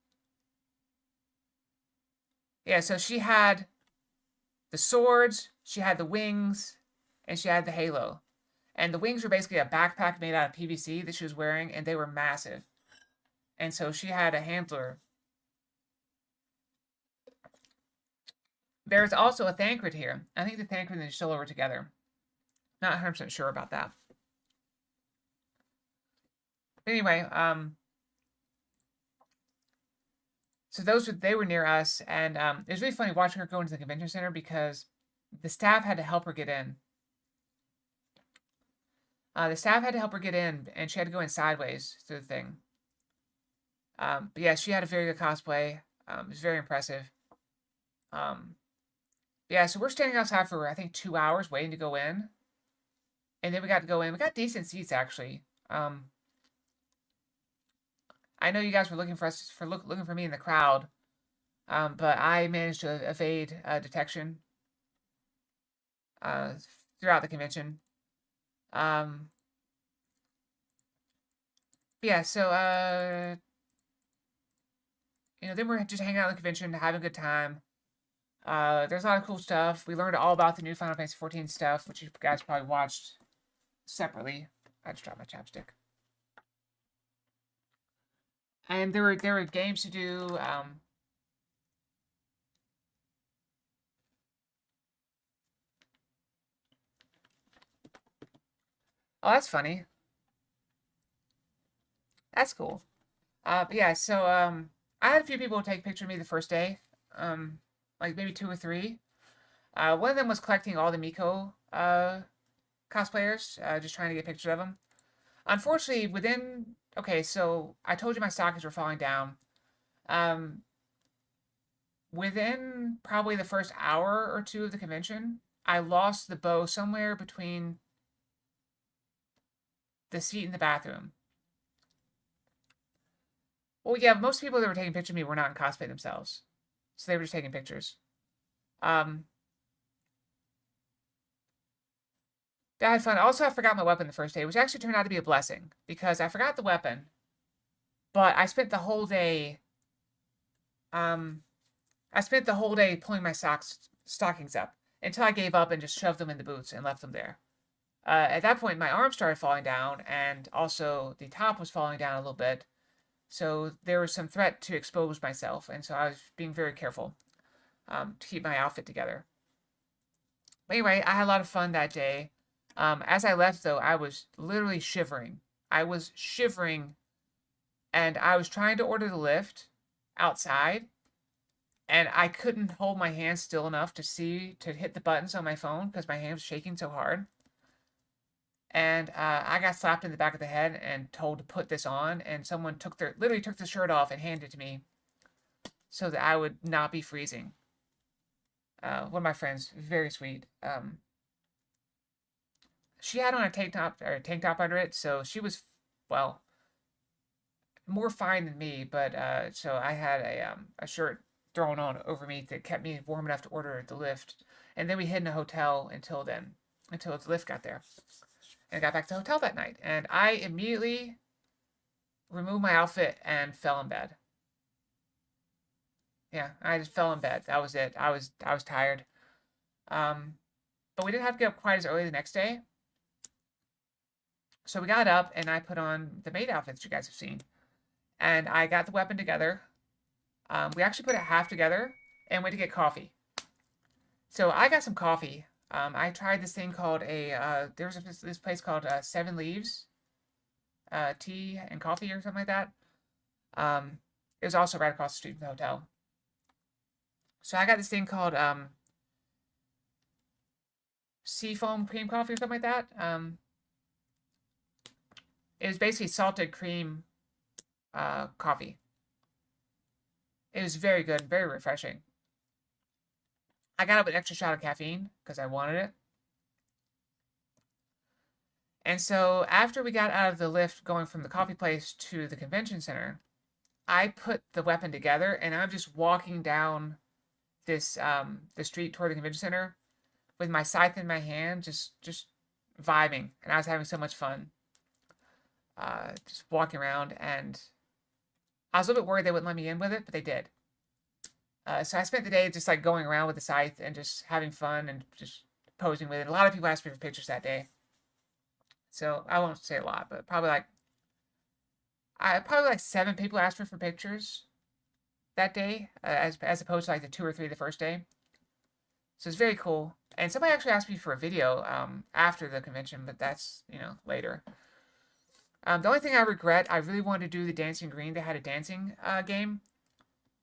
Yeah, so she had the swords, she had the wings, and she had the halo. And the wings were basically a backpack made out of PVC that she was wearing, and they were massive. And so she had a handler. There's also a Thancred here. I think the Thancred and the Scylla were together. Not 100% sure about that. But anyway, so they were near us, and it was really funny watching her go into the convention center because the staff had to help her get in. The staff had to help her get in, and she had to go in sideways through the thing. But yeah, she had a very good cosplay. It was very impressive. Yeah, so we're standing outside for, I think, 2 hours waiting to go in. And then we got to go in. We got decent seats, actually. I know you guys were looking for me in the crowd. But I managed to evade detection throughout the convention. Yeah, so, then we're just hanging out in the convention, having a good time. There's a lot of cool stuff. We learned all about the new Final Fantasy XIV stuff, which you guys probably watched separately. I just dropped my chapstick. And there were games to do. Oh, that's funny. That's cool. But yeah, so I had a few people take a picture of me the first day. Like maybe 2 or 3. One of them was collecting all the Miko cosplayers, just trying to get pictures of them. Unfortunately, okay, so I told you my stockings were falling down. Within probably the first hour or 2 of the convention, I lost the bow somewhere between the seat and the bathroom. Well, yeah, most people that were taking pictures of me were not in cosplay themselves. So they were just taking pictures. I had fun. Also, I forgot my weapon the first day, which actually turned out to be a blessing. Because I forgot the weapon. But I spent the whole day... I spent the whole day pulling my stockings up. Until I gave up and just shoved them in the boots and left them there. At that point, my arm started falling down. And also, the top was falling down a little bit. So there was some threat to expose myself, and so I was being very careful to keep my outfit together. But anyway, I had a lot of fun that day. As I left, though, I was literally shivering. I was shivering, and I was trying to order the lift outside, and I couldn't hold my hands still enough to hit the buttons on my phone because my hand was shaking so hard. And I got slapped in the back of the head and told to put this on. And someone literally took the shirt off and handed it to me so that I would not be freezing. One of my friends, very sweet. She had on a tank top under it, so she was, well, more fine than me. But so I had a shirt thrown on over me that kept me warm enough to order the lift, and then we hid in a hotel until then, until the lift got there, and I got back to the hotel that night, and I immediately removed my outfit and fell in bed. Yeah, I just fell in bed. That was it. I was tired. Um, but we didn't have to get up quite as early the next day. So we got up and I put on the maid outfits you guys have seen. And I got the weapon together. We actually put it half together and went to get coffee. So I got some coffee. I tried this thing called there's this place called 7 Leaves Tea and Coffee or something like that. It was also right across the street from the hotel. So I got this thing called Seafoam Cream Coffee or something like that. It was basically salted cream coffee. It was very good, very refreshing. I got up an extra shot of caffeine because I wanted it. And so after we got out of the lift going from the coffee place to the convention center, I put the weapon together and I'm just walking down this the street toward the convention center with my scythe in my hand, just vibing, and I was having so much fun. Just walking around, and I was a little bit worried they wouldn't let me in with it, but they did. So I spent the day just like going around with the scythe and just having fun and just posing with it. A lot of people asked me for pictures that day. So I won't say a lot, but probably like 7 people asked me for pictures that day, as opposed to like the 2 or 3 the first day. So it's very cool. And somebody actually asked me for a video after the convention, but that's, later. The only thing I regret, I really wanted to do the Dancing Green. They had a dancing game,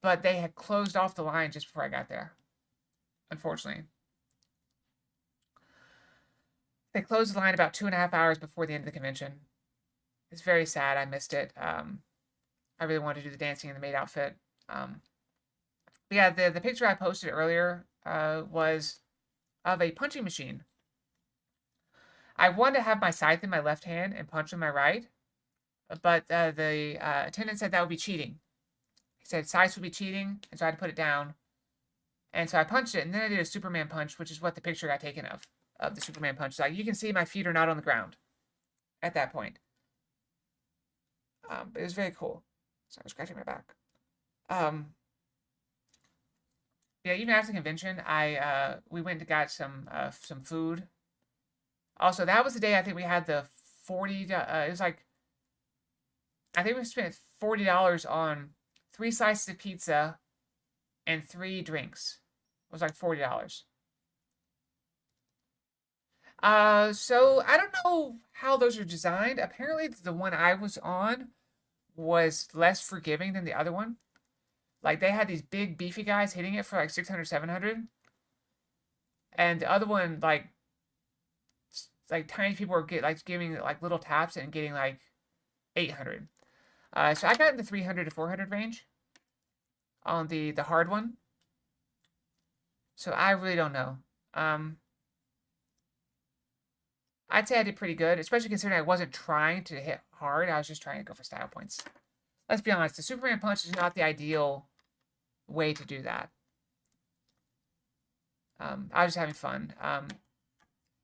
but they had closed off the line just before I got there, unfortunately. They closed the line about 2.5 hours before the end of the convention. It's very sad. I missed it. I really wanted to do the dancing in the maid outfit. But yeah, the picture I posted earlier was of a punching machine. I wanted to have my scythe in my left hand and punch in my right, but the attendant said that would be cheating. He said scythe would be cheating, and so I had to put it down. And so I punched it, and then I did a Superman punch, which is what the picture got taken of the Superman punch. So you can see my feet are not on the ground at that point. But it was very cool. So I was scratching my back. Yeah, even after the convention, we went and got some food. Also, that was the day I think we had the 40. It was like, I think we spent $40 on 3 slices of pizza and 3 drinks. It was like $40. So I don't know how those are designed. Apparently, the one I was on was less forgiving than the other one. Like, they had these big, beefy guys hitting it for like 600, 700. And the other one, like tiny people were giving like little taps and getting like 800. So I got in the 300 to 400 range on the hard one. So I really don't know. I'd say I did pretty good, especially considering I wasn't trying to hit hard. I was just trying to go for style points. Let's be honest, the Superman punch is not the ideal way to do that. I was just having fun.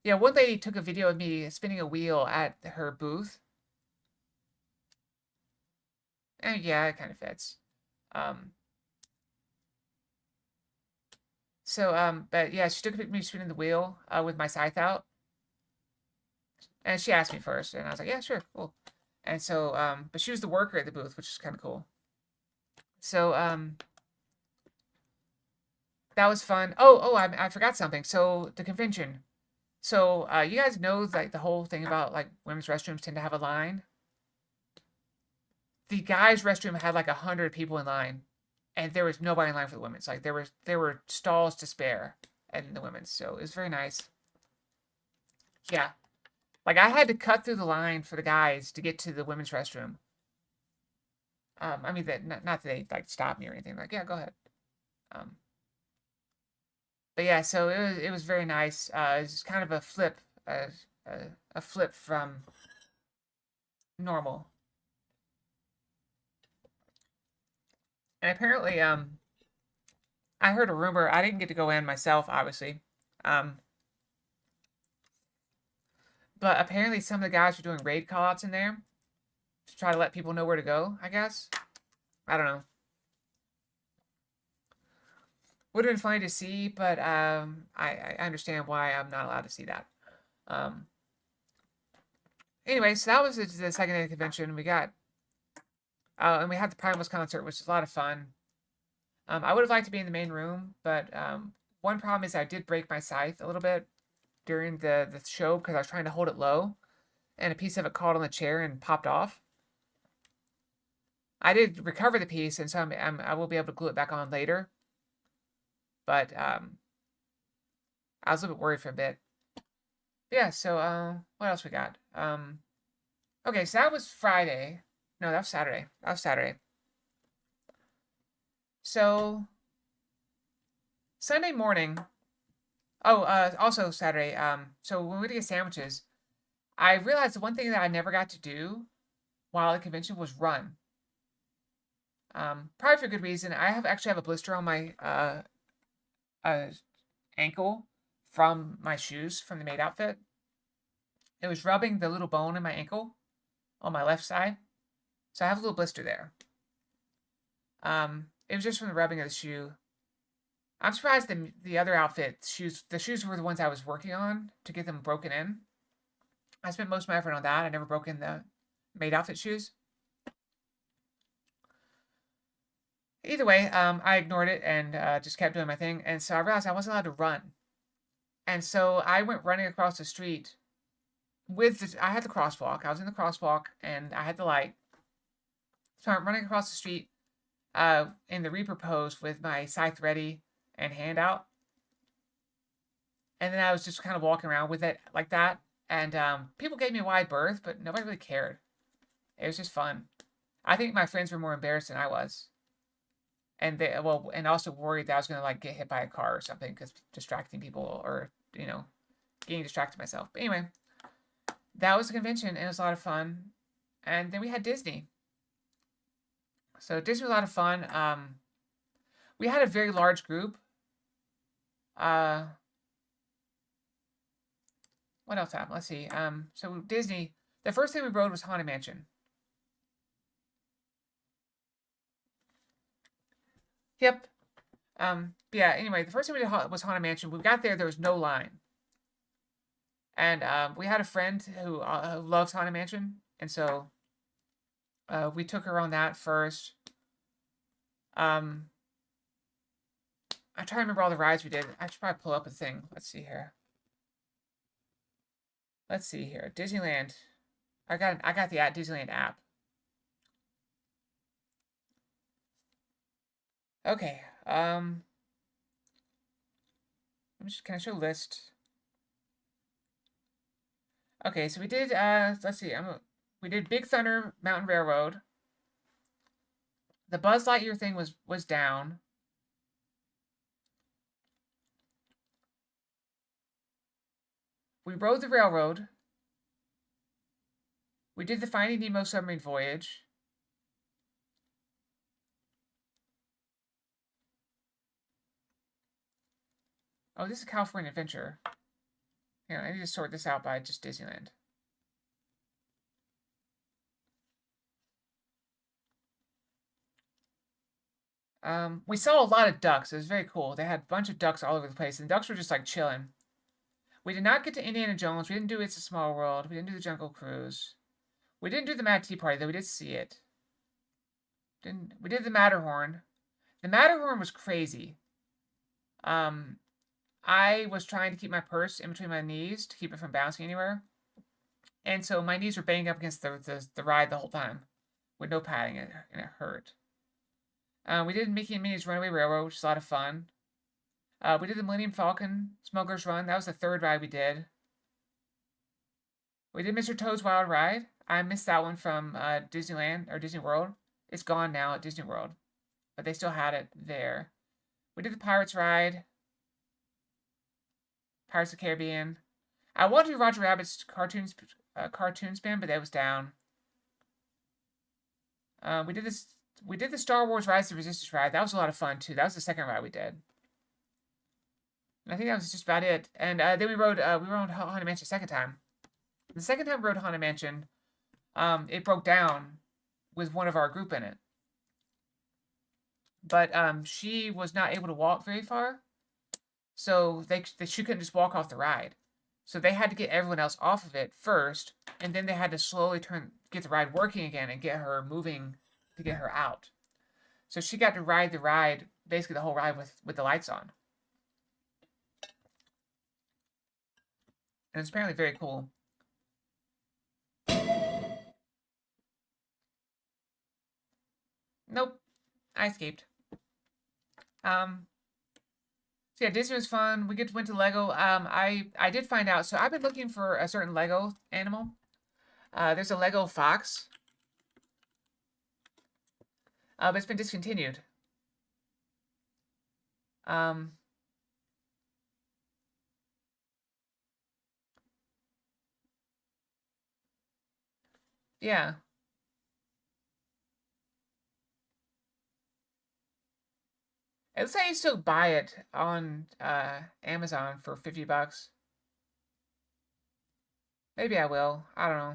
Yeah, one lady took a video of me spinning a wheel at her booth. And yeah, it kind of fits. But yeah, she took a picture of me spinning the wheel with my scythe out. And she asked me first, and I was like, yeah, sure, cool. And so, but she was the worker at the booth, which is kind of cool. So, that was fun. I forgot something. So, the convention. So, you guys know, like, the whole thing about, like, women's restrooms tend to have a line? The guys' restroom had, like, 100 people in line, and there was nobody in line for the women's. Like, there were stalls to spare in the women's, so it was very nice. Yeah. Like, I had to cut through the line for the guys to get to the women's restroom. I mean, not that they, like, stopped me or anything. Like, yeah, go ahead. But yeah, so it was very nice. It's kind of a flip, a flip from normal. And apparently, I heard a rumor. I didn't get to go in myself, obviously. Um, but apparently some of the guys were doing raid callouts in there to try to let people know where to go, I guess. I don't know. Would have been funny to see, but I understand why I'm not allowed to see that. Um, anyway, so that was the second day of the convention. We got, and we had the Primals concert, which was a lot of fun. I would have liked to be in the main room, but one problem is I did break my scythe a little bit during the show because I was trying to hold it low, and a piece of it caught on the chair and popped off. I did recover the piece, and so I will be able to glue it back on later. But I was a little bit worried for a bit. Yeah, so what else we got? Okay, so that was Friday. No, that was Saturday. That was Saturday. So Sunday morning. Oh, also Saturday. So when we went to get sandwiches, I realized the one thing that I never got to do while at the convention was run. Probably for good reason. I actually have a blister on my ankle from my shoes from the maid outfit. It was rubbing the little bone in my ankle on my left side, so I have a little blister there. It was just from the rubbing of the shoe. I'm surprised the other outfit the shoes were the ones I was working on to get them broken in. I spent most of my effort on that. I never broke in the maid outfit shoes. Either way, I ignored it and just kept doing my thing. And so I realized I wasn't allowed to run. And so I went running across the street I had the crosswalk. I was in the crosswalk and I had the light. So I'm running across the street in the Reaper pose with my scythe ready and hand out. And then I was just kind of walking around with it like that. And people gave me a wide berth, but nobody really cared. It was just fun. I think my friends were more embarrassed than I was. And and also worried that I was going to like get hit by a car or something because distracting people or, getting distracted myself. But anyway, that was the convention and it was a lot of fun. And then we had Disney. So Disney was a lot of fun. We had a very large group. What else happened? Let's see. So Disney, the first thing we rode was Haunted Mansion. Yep. Yeah, anyway, the first thing we did was Haunted Mansion. When we got there was no line. And we had a friend who loves Haunted Mansion. And so we took her on that first. I'm trying to remember all the rides we did. I should probably pull up a thing. Let's see here. Disneyland. I got the Disneyland app. Okay. Can I show a list? Okay, so we did let's see. We did Big Thunder Mountain Railroad. The Buzz Lightyear thing was down. We rode the railroad. We did the Finding Nemo submarine voyage. Oh, this is California Adventure. Hang on, I need to sort this out by just Disneyland. We saw a lot of ducks. It was very cool. They had a bunch of ducks all over the place, and the ducks were just like chilling. We did not get to Indiana Jones. We didn't do It's a Small World. We didn't do the Jungle Cruise. We didn't do the Mad Tea Party, though we did see it. We did the Matterhorn. The Matterhorn was crazy. I was trying to keep my purse in between my knees to keep it from bouncing anywhere. And so my knees were banging up against the ride the whole time with no padding, and it hurt. We did Mickey and Minnie's Runaway Railroad, which is a lot of fun. We did the Millennium Falcon Smuggler's Run. That was the third ride we did. We did Mr. Toad's Wild Ride. I missed that one from Disneyland or Disney World. It's gone now at Disney World, but they still had it there. We did the Pirates Ride. Pirates of the Caribbean. I wanted to do Roger Rabbit's cartoon spin, but that was down. We did this. We did the Star Wars Rise of the Resistance ride. That was a lot of fun too. That was the second ride we did. And I think that was just about it. And then we rode Haunted Mansion a second time. The second time we rode Haunted Mansion, it broke down with one of our group in it. But she was not able to walk very far, so she couldn't just walk off the ride. So they had to get everyone else off of it first, and then they had to slowly get the ride working again and get her moving to get her out. So she got to ride the ride, basically the whole ride with the lights on. And it's apparently very cool. Nope. I escaped. So yeah, Disney was fun. We went to Lego. I did find out. So I've been looking for a certain Lego animal. There's a Lego fox. But it's been discontinued. Yeah. It looks like you still buy it on Amazon for $50. Maybe I will. I don't know.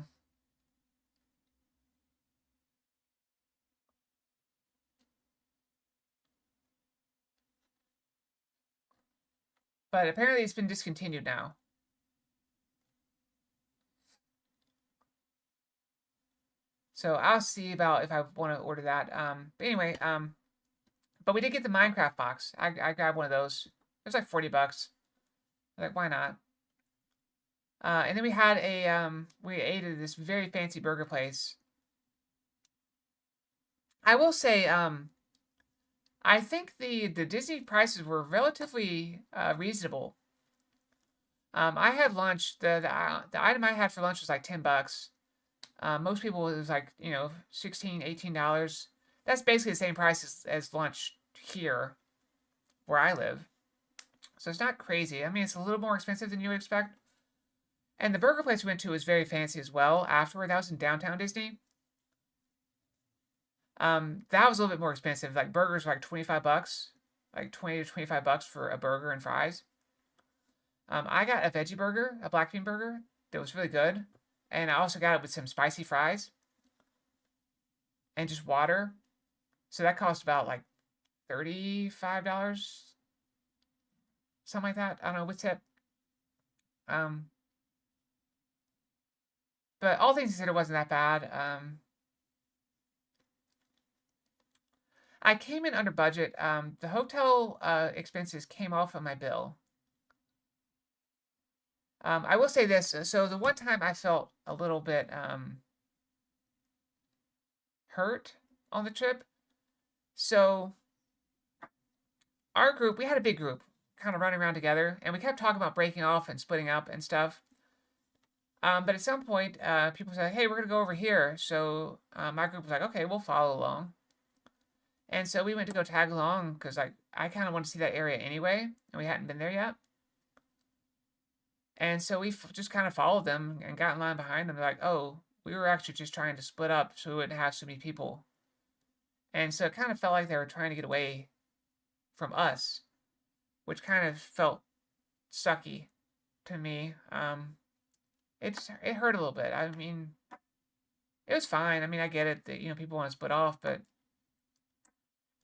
But apparently it's been discontinued now. So I'll see about if I want to order that. But anyway, but we did get the Minecraft box. I grabbed one of those. It was like $40. Like, why not? And then we had we ate at this very fancy burger place. I will say, I think the Disney prices were relatively reasonable. I had lunch. The item I had for lunch was like $10. Most people it was like, you know, $16, $18. That's basically the same price as lunch here, where I live. So it's not crazy. I mean, it's a little more expensive than you would expect. And the burger place we went to was very fancy as well. Afterward, that was in downtown Disney. That was a little bit more expensive. Like burgers were like $25, like $20 to $25 for a burger and fries. I got a veggie burger, a black bean burger that was really good, and I also got it with some spicy fries and just water. So that cost about like $35, something like that. I don't know with tip. But all things considered, it wasn't that bad. I came in under budget. The hotel expenses came off of my bill. I will say this. So the one time I felt a little bit hurt on the trip. So our group, we had a big group kind of running around together, and we kept talking about breaking off and splitting up and stuff. But at some point, people said, hey, we're going to go over here. So my group was like, okay, we'll follow along. And so we went to go tag along because I kind of wanted to see that area anyway, and we hadn't been there yet. And so we just kind of followed them and got in line behind them. They're like, oh, we were actually just trying to split up so we wouldn't have so many people. And so it kind of felt like they were trying to get away from us, which kind of felt sucky to me. It hurt a little bit. I mean, it was fine. I mean, I get it that, you know, people want to split off, but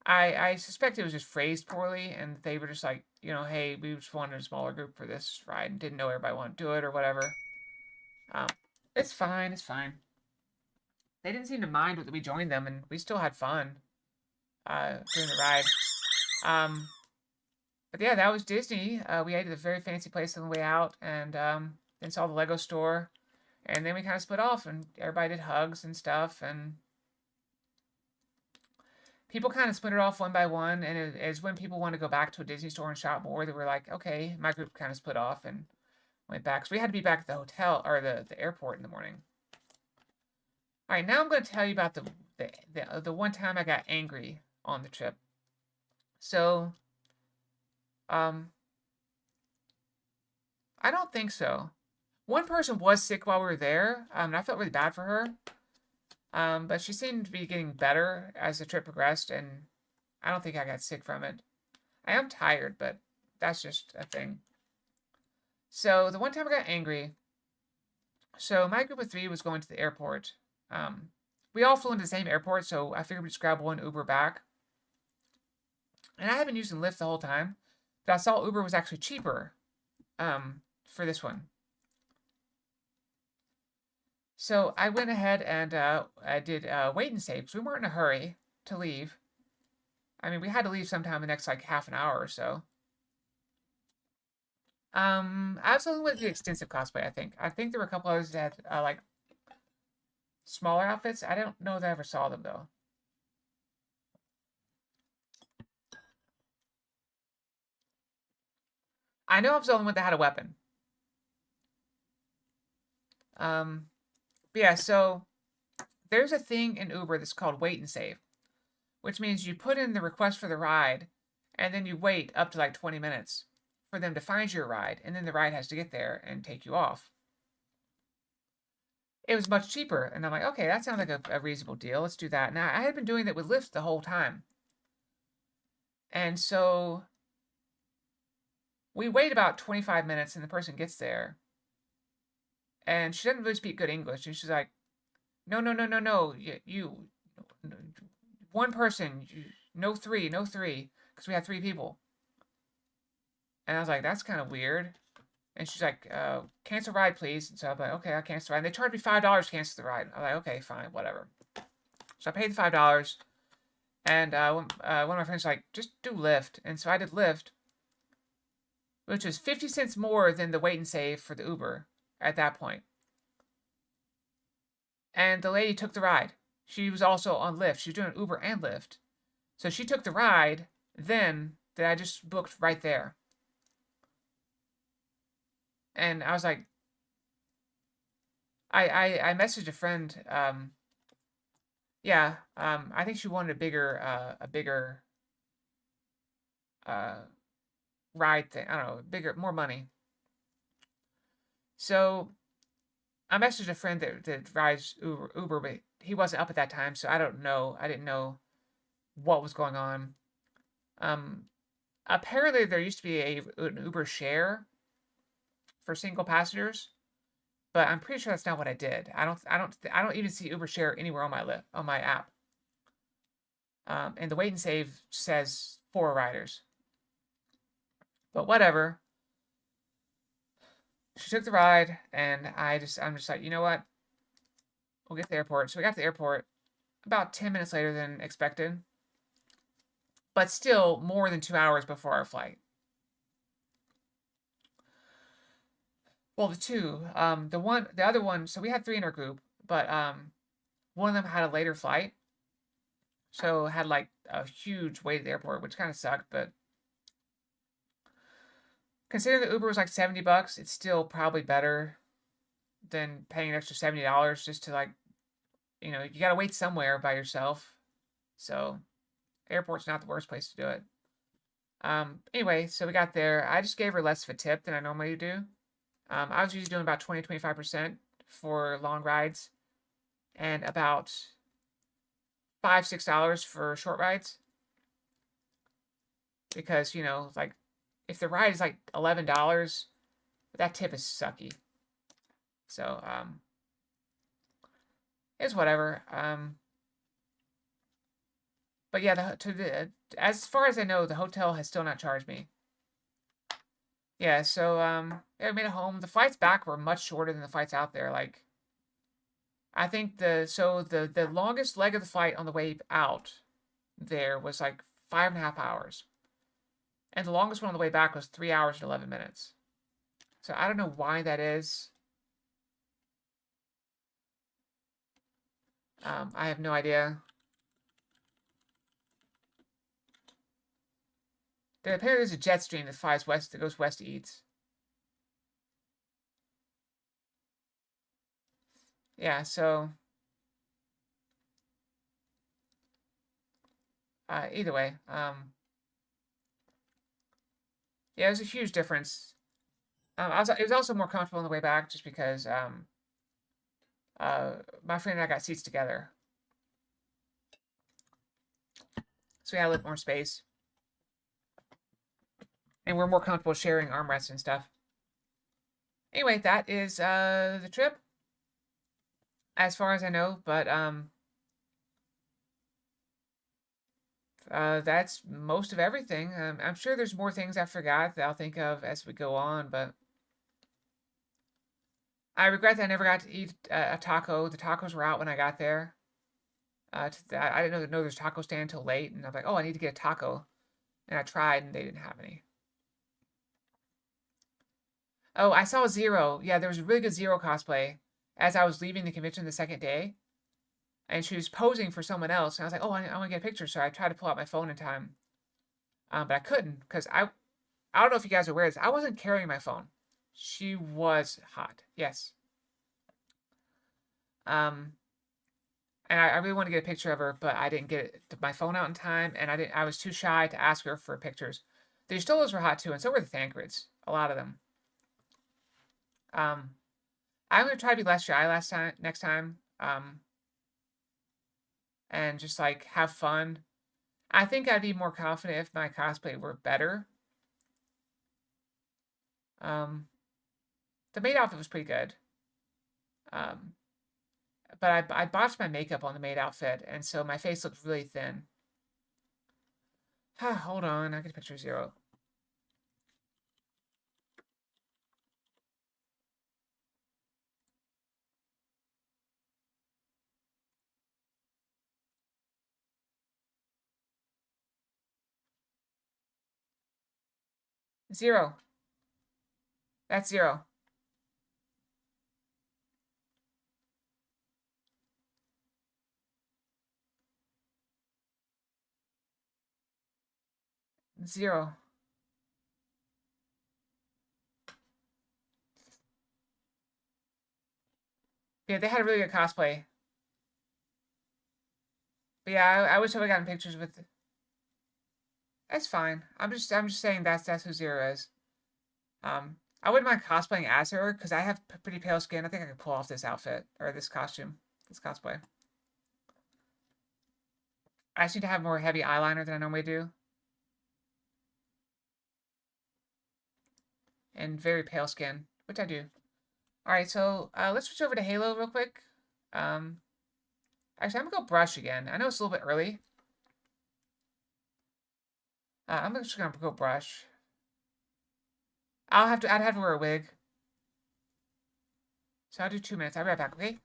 I suspect it was just phrased poorly, and they were just like, you know, hey, we just wanted a smaller group for this ride and didn't know everybody wanted to do it or whatever. It's fine. It's fine. They didn't seem to mind that we joined them, and we still had fun during the ride. But yeah, that was Disney. We ate at a very fancy place on the way out, and then saw the Lego store, and then we kind of split off, and everybody did hugs and stuff, and people kind of split it off one by one, and as when people wanted to go back to a Disney store and shop more, they were like, okay, my group kind of split off and went back. So we had to be back at the hotel, or the airport in the morning. All right, now I'm going to tell you about the one time I got angry on the trip. So, I don't think so. One person was sick while we were there, and I felt really bad for her. But she seemed to be getting better as the trip progressed, and I don't think I got sick from it. I am tired, but that's just a thing. So the one time I got angry, so my group of 3 was going to the airport. We all flew into the same airport, so I figured we'd just grab one Uber back. And I had been using Lyft the whole time, but I saw Uber was actually cheaper for this one. So I went ahead and I did wait and save because we weren't in a hurry to leave. I mean, we had to leave sometime in the next like half an hour or so. I also went to the extensive cosplay, I think. I think there were a couple others that had like smaller outfits. I don't know that I ever saw them though. I know I was the only one that had a weapon. But yeah, so there's a thing in Uber that's called wait and save, which means you put in the request for the ride and then you wait up to like 20 minutes for them to find your ride, and then the ride has to get there and take you off. It was much cheaper, and I'm like, okay, that sounds like a reasonable deal. Let's do that. Now, I had been doing that with Lyft the whole time. And so we wait about 25 minutes, and the person gets there. And she doesn't really speak good English. And she's like, no, no, no, no, no. You one person, no three, because we had 3 people. And I was like, that's kind of weird. And she's like, cancel ride, please. And so I'm like, okay, I'll cancel the ride. And they charged me $5 to cancel the ride. I'm like, okay, fine, whatever. So I paid the $5. And one of my friends was like, just do Lyft. And so I did Lyft, which was 50 cents more than the wait and save for the Uber at that point. And the lady took the ride. She was also on Lyft. She was doing Uber and Lyft. So she took the ride then that I just booked right there. And I was like, I messaged a friend. Yeah, I think she wanted a bigger ride thing. I don't know, more money. So I messaged a friend that rides Uber, but he wasn't up at that time, so I don't know. I didn't know what was going on. Apparently there used to be an Uber share for single passengers, but I'm pretty sure that's not what I did. I don't even see Uber share anywhere on my app. And the wait and save says 4 riders. But whatever. She took the ride, and I'm just like, you know what? We'll get to the airport. So we got to the airport about 10 minutes later than expected, but still more than 2 hours before our flight. Well, the other one, so we had 3 in our group, but one of them had a later flight, so had like a huge wait at the airport, which kind of sucked, but considering the Uber was like $70, it's still probably better than paying an extra $70 just to like, you gotta wait somewhere by yourself. So airport's not the worst place to do it. Anyway, so we got there. I just gave her less of a tip than I normally do. I was usually doing about 20-25% for long rides, and about $5-6 for short rides. Because, like, if the ride is like $11, that tip is sucky. So, it's whatever. But yeah, as far as I know, the hotel has still not charged me. Yeah, so yeah, I made it home. The flights back were much shorter than the flights out there. Like, I think the longest leg of the flight on the way out there was like 5.5 hours. And the longest one on the way back was 3 hours and 11 minutes. So I don't know why that is. I have no idea. Apparently there's a jet stream that flies west, that goes west to Eats. Yeah, so either way, yeah, there's a huge difference. It was also more comfortable on the way back just because my friend and I got seats together. So we had a little more space. And we're more comfortable sharing armrests and stuff. Anyway, that is the trip. As far as I know, but that's most of everything. I'm sure there's more things I forgot that I'll think of as we go on, but I regret that I never got to eat a taco. The tacos were out when I got there. I didn't know there's a taco stand until late, and I'm like, oh, I need to get a taco. And I tried, and they didn't have any. Oh, I saw Zero. Yeah, there was a really good Zero cosplay as I was leaving the convention the second day. And she was posing for someone else. And I was like, oh, I want to get a picture. So I tried to pull out my phone in time. But I couldn't because I don't know if you guys are aware of this. I wasn't carrying my phone. She was hot. Yes. And I really want to get a picture of her, but I didn't get my phone out in time, and I was too shy to ask her for pictures. The Stolas were hot too, and so were the Thancreds. A lot of them. I'm gonna try to be less shy next time. And just like have fun. I think I'd be more confident if my cosplay were better. The maid outfit was pretty good. But I botched my makeup on the maid outfit, and so my face looked really thin. Hold on, I get a picture of Zero. Zero. That's Zero. Zero. Yeah, they had a really good cosplay. But yeah, I wish I would have gotten pictures with. That's fine. I'm just saying that's who Zero is. I wouldn't mind cosplaying as her because I have pretty pale skin. I think I could pull off this outfit or this costume, this cosplay. I just need to have more heavy eyeliner than I normally do. And very pale skin, which I do. Alright, so let's switch over to Halo real quick. Actually, I'm gonna go brush again. I know it's a little bit early. I'm just gonna go brush. I'd have to wear a wig. So I'll do 2 minutes. I'll be right back, okay?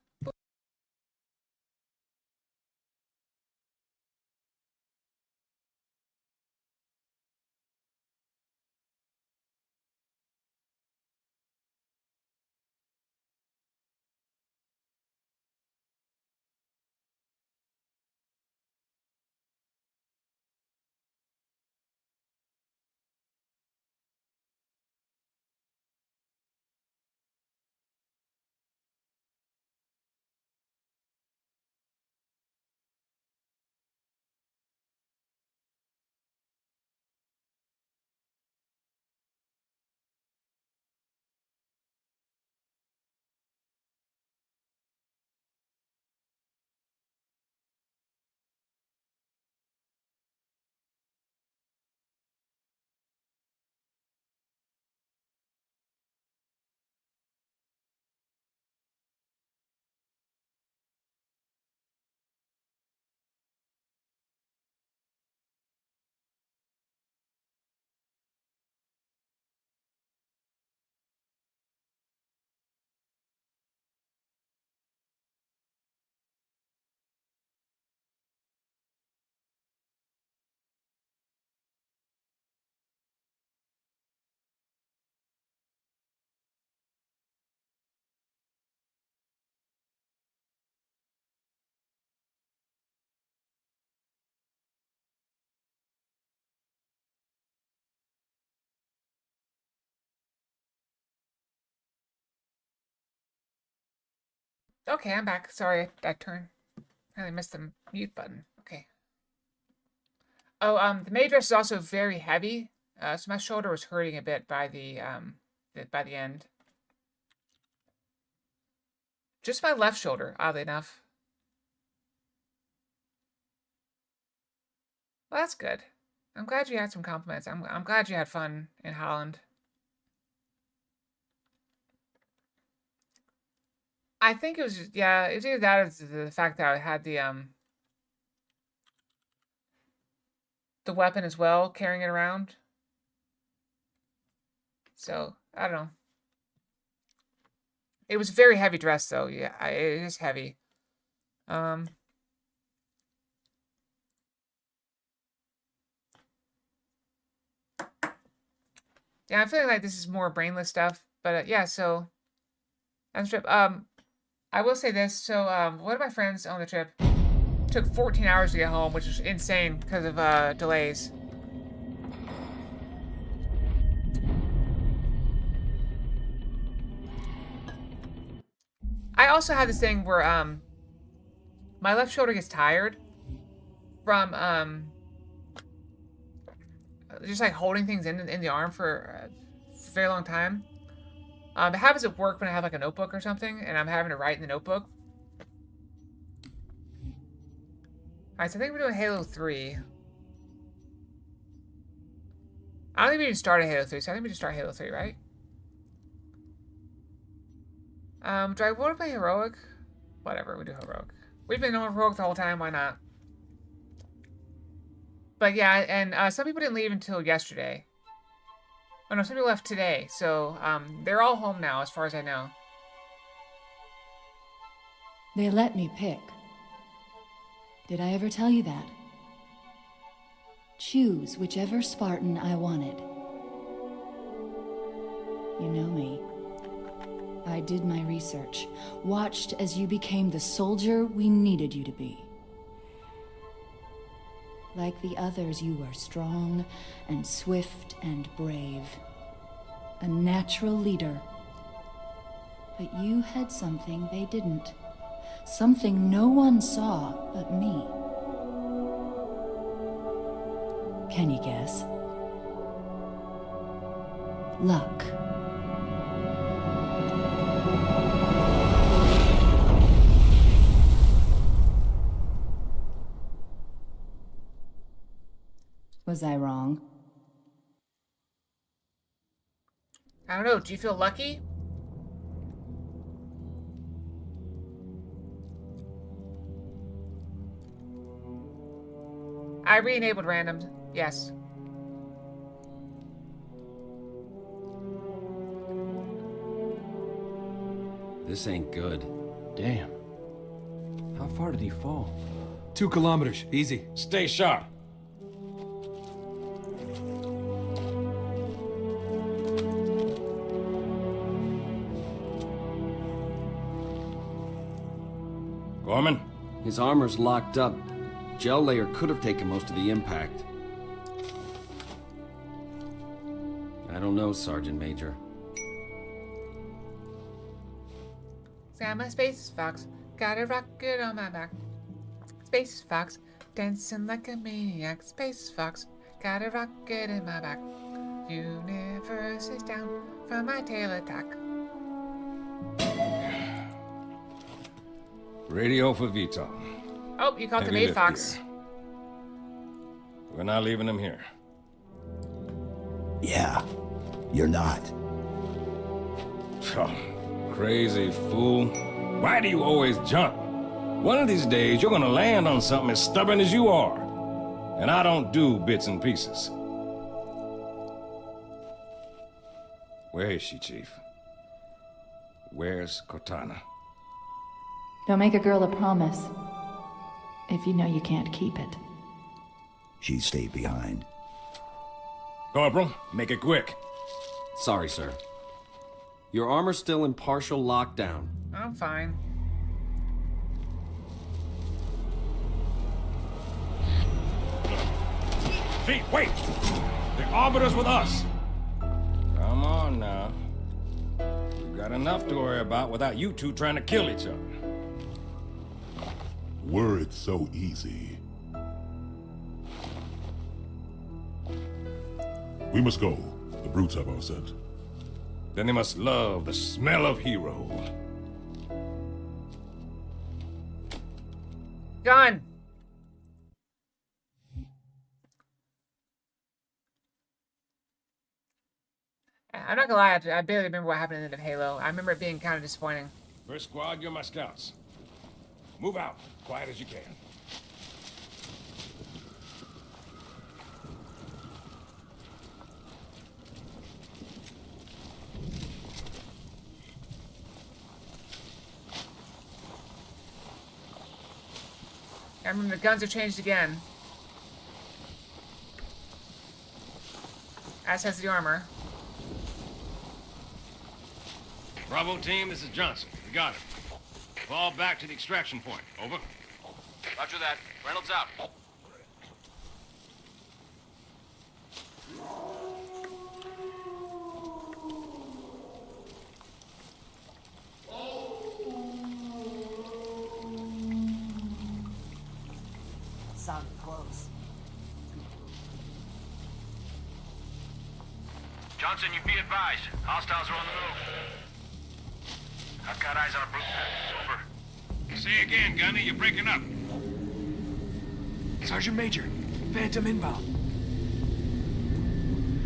Okay, I'm back. Sorry, I really missed the mute button. Okay. Oh, the maid dress is also very heavy. So my shoulder was hurting a bit by the by the end. Just my left shoulder, oddly enough. Well, that's good. I'm glad you had some compliments. I'm glad you had fun in Holland. I think it was just, yeah, it's either that or the fact that I had the weapon as well, carrying it around. So, I don't know. It was very heavy dress, though. Yeah, it is heavy. Yeah, I'm feeling like this is more brainless stuff. But, yeah, so... On the trip, I will say this. So, one of my friends on the trip took 14 hours to get home, which is insane because of, delays. I also have this thing where, my left shoulder gets tired from, just, like, holding things in the arm for a very long time. It happens at work when I have, like, a notebook or something, and I'm having to write in the notebook. Alright, so I think we're doing Halo 3. I don't think we even started Halo 3, so I think we just start Halo 3, right? Do I want to play Heroic? Whatever, we do Heroic. We've been on Heroic the whole time, why not? But yeah, and some people didn't leave until yesterday. Oh no, some people left today, so they're all home now, as far as I know. They let me pick. Did I ever tell you that? Choose whichever Spartan I wanted. You know me. I did my research, watched as you became the soldier we needed you to be. Like the others, you were strong and swift and brave. A natural leader. But you had something they didn't. Something no one saw but me. Can you guess? Luck. Was I wrong? I don't know, do you feel lucky? I re-enabled random, yes. This ain't good. Damn. How far did he fall? 2 kilometers, easy. Stay sharp. Gorman? His armor's locked up. Gel layer could have taken most of the impact. I don't know, Sergeant Major. I'm a space fox, got a rocket on my back. Space fox, dancing like a maniac. Space fox, got a rocket in my back. Universe is down from my tail attack. Radio for Vito. Oh, you called the Heavy maid lift fox. gear. We're not leaving him here. Yeah, you're not. Oh, crazy fool. Why do you always jump? One of these days, you're gonna land on something as stubborn as you are. And I don't do bits and pieces. Where is she, Chief? Where's Cortana? Don't make a girl a promise if you know you can't keep it. She stayed behind. Corporal, make it quick. Sorry, sir. Your armor's still in partial lockdown. I'm fine. Chief, wait! The Arbiter's with us! Come on now. We've got enough to worry about without you two trying to kill each other. Were it so easy. We must go. The brutes have our scent. then they must love the smell of hero. Gone. I'm not gonna lie, I barely remember what happened in the end of Halo. I remember it being kind of disappointing. First squad, you're my scouts. Move out, quiet as you can. I remember the guns have changed again. As has the armor. Bravo team, this is Johnson. We got him. Fall back to the extraction point. Over. Roger that. Reynolds out. Sounded close. Johnson, you be advised. Hostiles are on the move. I've got eyes on a brute. Over. Say again, Gunny, you're breaking up. Sergeant Major, Phantom inbound.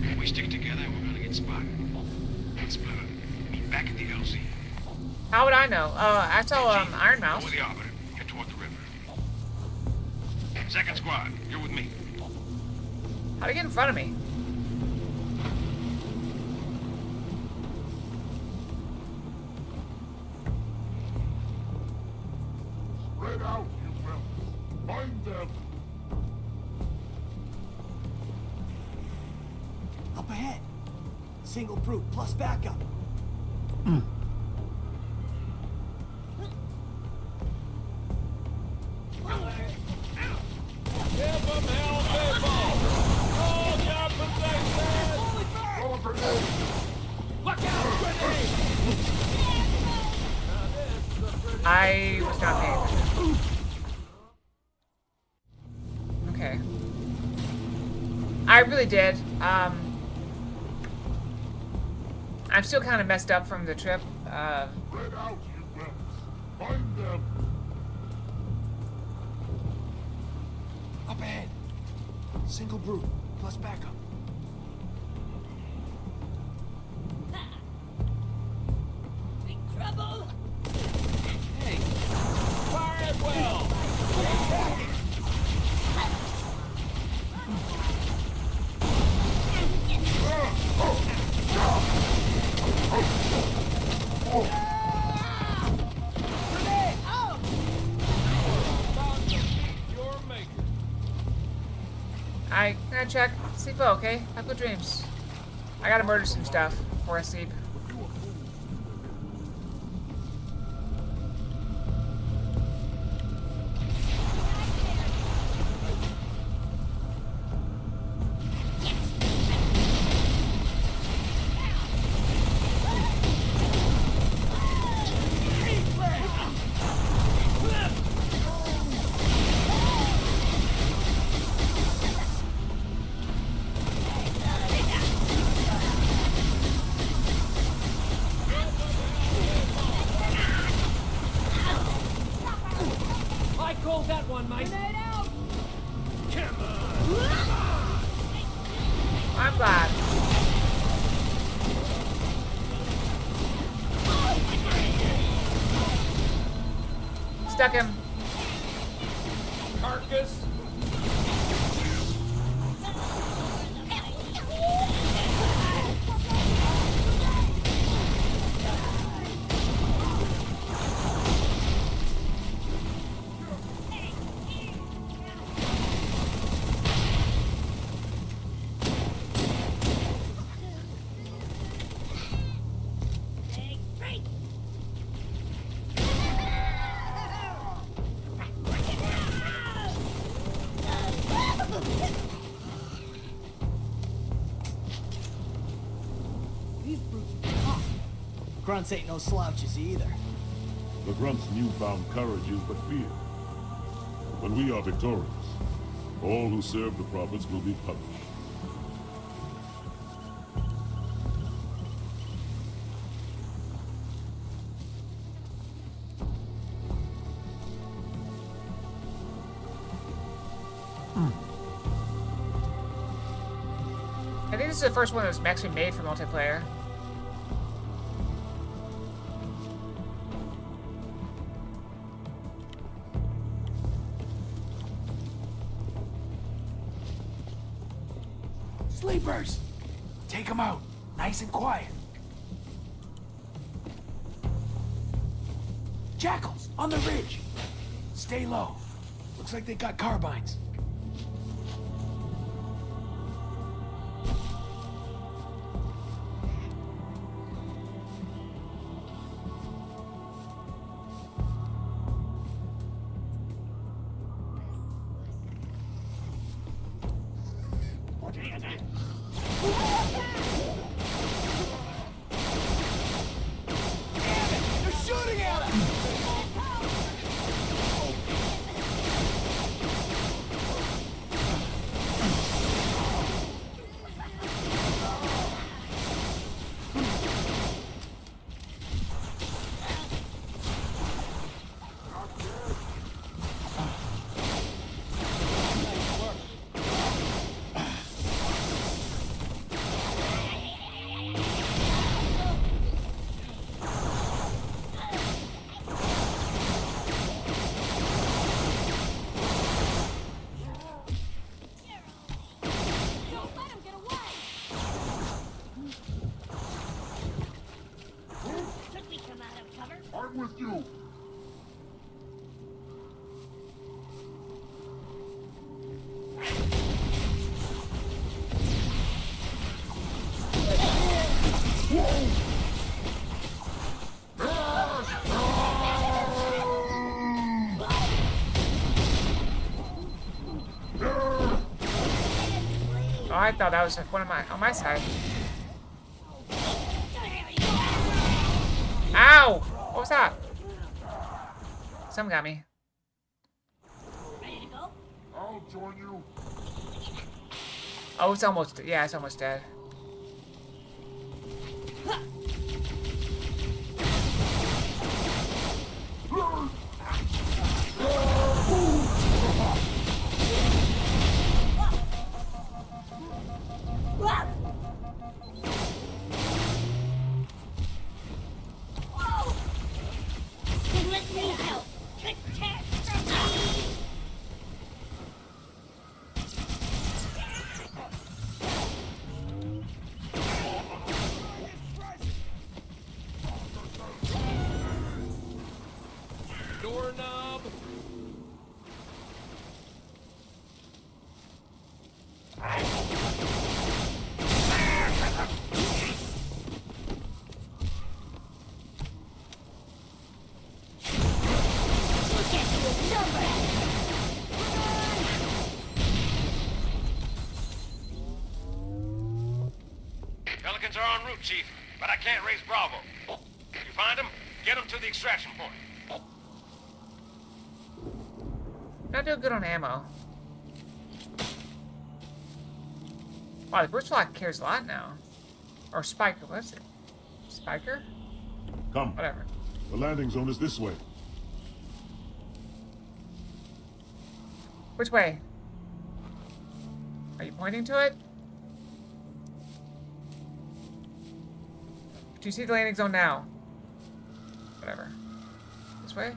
If we stick together, we're gonna get spotted. Let's split up. Meet back at the LZ. How would I know? I saw Iron Mouse. Over the arbiter. Head toward the river. Second squad, you're with me. How'd he get in front of me? Spread out, you will. Find them. Up ahead. Single brute plus backup. I was not paying attention. Okay. I really did. I'm still kind of messed up from the trip. Spread out, you will. Find them. Up ahead. Single brute plus backup. Big trouble. I gotta check. Sleep well, okay? Have good dreams. I gotta murder some stuff before I sleep. I'm glad. Stuck him. Carcass. Grunts ain't no slouches either. The Grunt's newfound courage is but fear. When we are victorious, all who serve the prophets will be punished. is the first one that's actually made for multiplayer. Sleepers! Take them out. Nice and quiet. Jackals, on the ridge. Stay low. Looks like they got carbines. With you. Oh, I thought that was one of on my side. Ow! What was that? Some got me. Ready to go? I'll join you. Oh, it's almost, yeah, it's almost dead. Let me help. Doorknob. Pelicans are en route, Chief, but I can't raise Bravo. You find them, get them to the extraction point. Not doing good on ammo. Wow, the burst block carries a lot now. Or Spiker, what's it? Spiker? Come. Whatever. The landing zone is this way. Which way? Are you pointing to it? Do you see the landing zone now? Whatever. This way?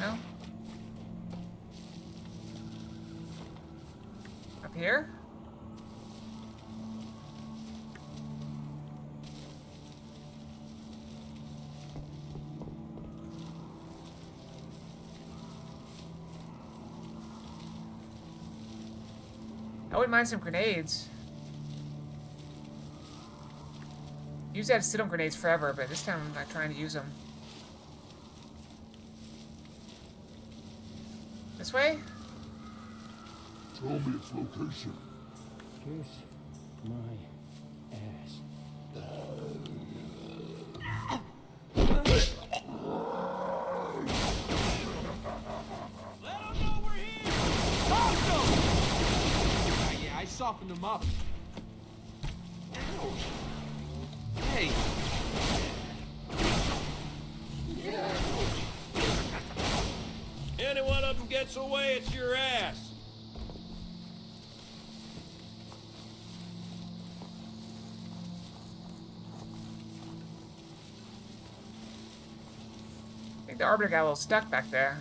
No? Up here? I wouldn't mind some grenades. Usually I sit on grenades forever, but this time I'm not trying to use them. This way? Show me its location. Kiss my ass. Yeah, I softened them up. Ow. Hey. Any one of them gets away, it's your ass. think the Arbiter got a little stuck back there.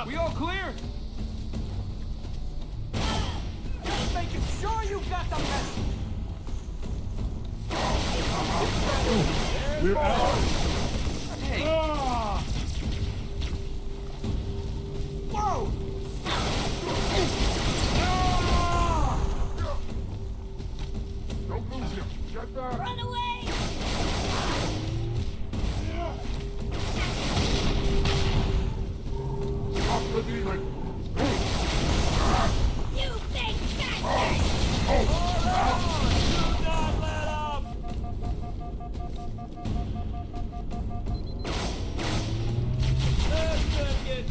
We all clear? Just making sure you got the message. We're out. Hey. Whoa! Don't lose him. Get back. Run away! Stop the demon. You big bastard!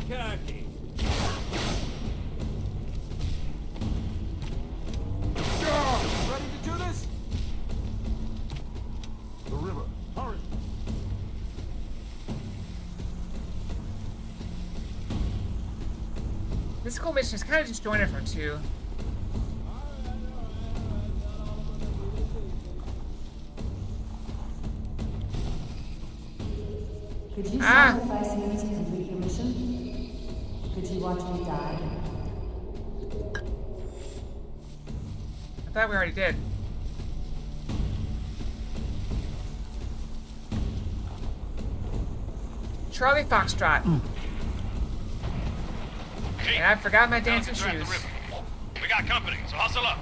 Cocky. Ready to do this? The river. Hurry. This cool mission is kind of disjointed from 2. Could you sacrifice me to complete your mission? Could you watch me die? I thought we already did. Charlie Foxtrot. And I forgot my dancing shoes. We got company, so hustle up.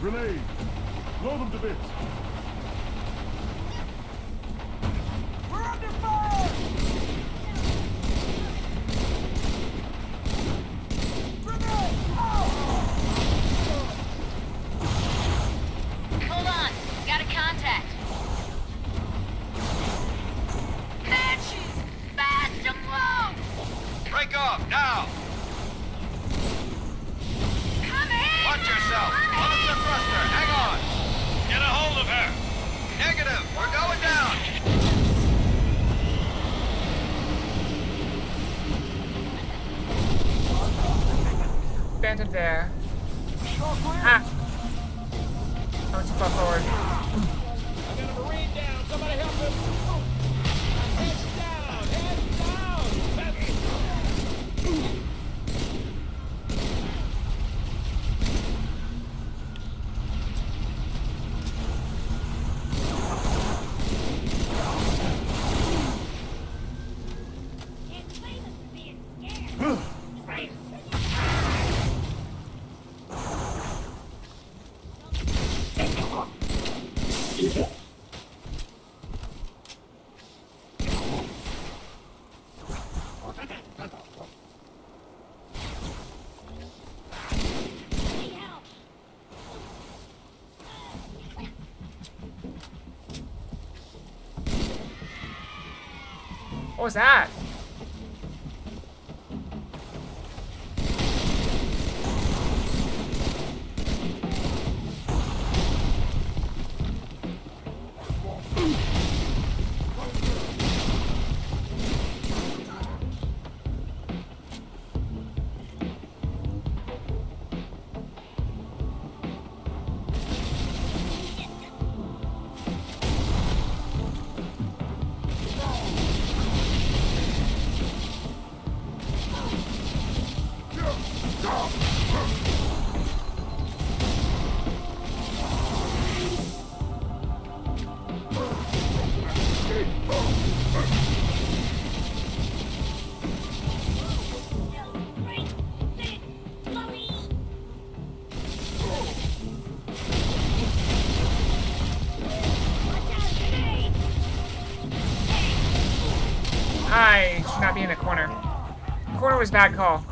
Grenade. Blow them to bits. We're under fire! Grenade! Hold on, got a contact. Matches, fast and low. Break off, now! Come in! Watch yourself! Close the thruster, hang on! Get a hold of her! Negative, we're going down! Bandit there. Ah! I went too far forward. I got a Marine down. Somebody help him. Head down. Head down. Can't blame us for being scared. Need help. What was that? Great, big, fluffy. Watch out, grenade. I should not be in the corner. Corner was a bad call.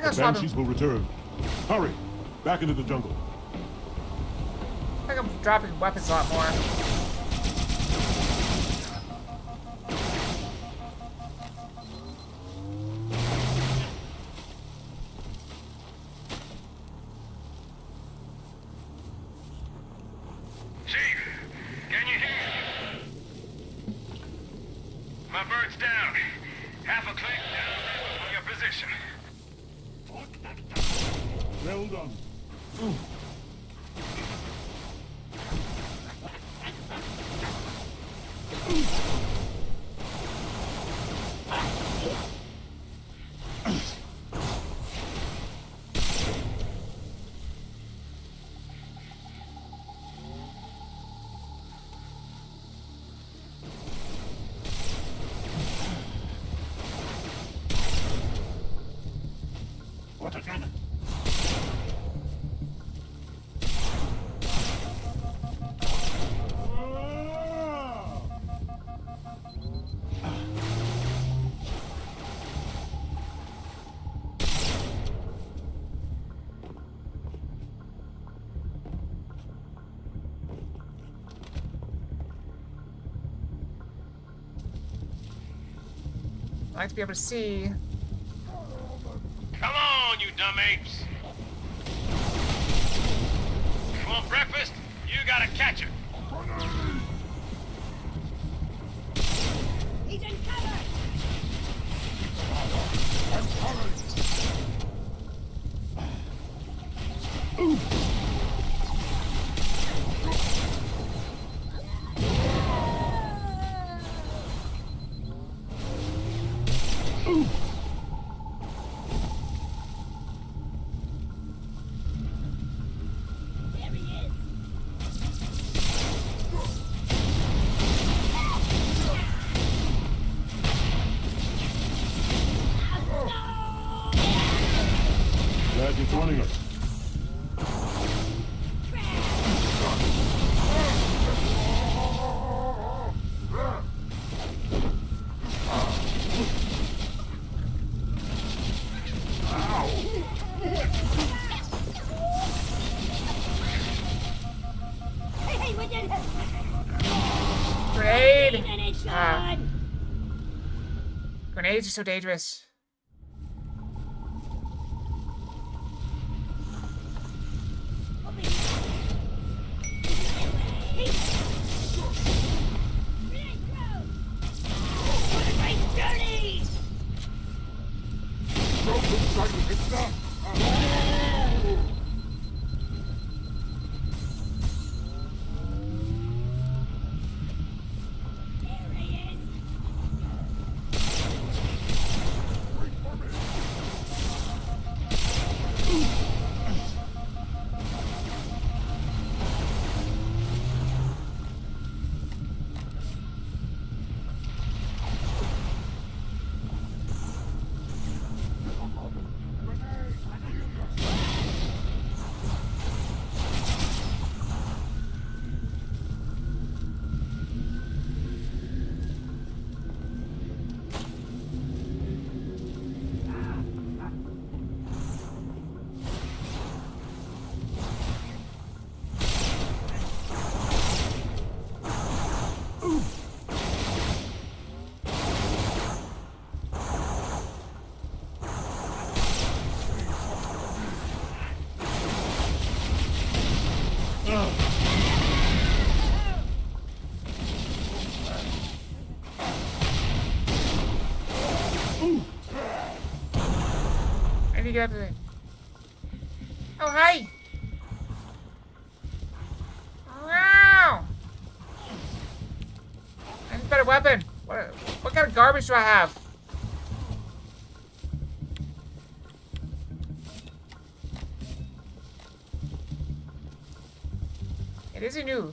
like how The swapping. banshees will return. Hurry! Back into the jungle. I think I'm dropping weapons a lot more. Chief, can you hear? My bird's down. Half a click from your position. Well done. What a cannon! I like to be able to see. Come on, you dumb apes. You want breakfast? You gotta catch it. He's in cover! There he is! Glad you're joining us. Hey, we did it! Grenade! Finish Ah. line! Grenades are so dangerous. I need to get up there. Oh, hi! Wow! I need a better weapon. What kind of garbage do I have? It is a new.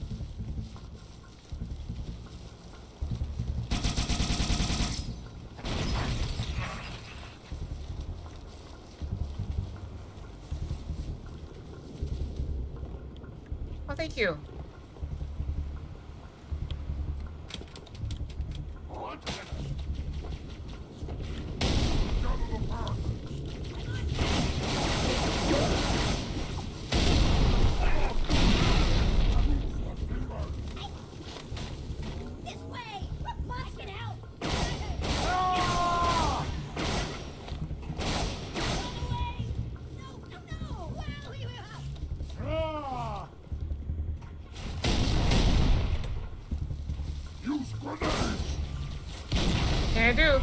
Oh, thank you. can I do?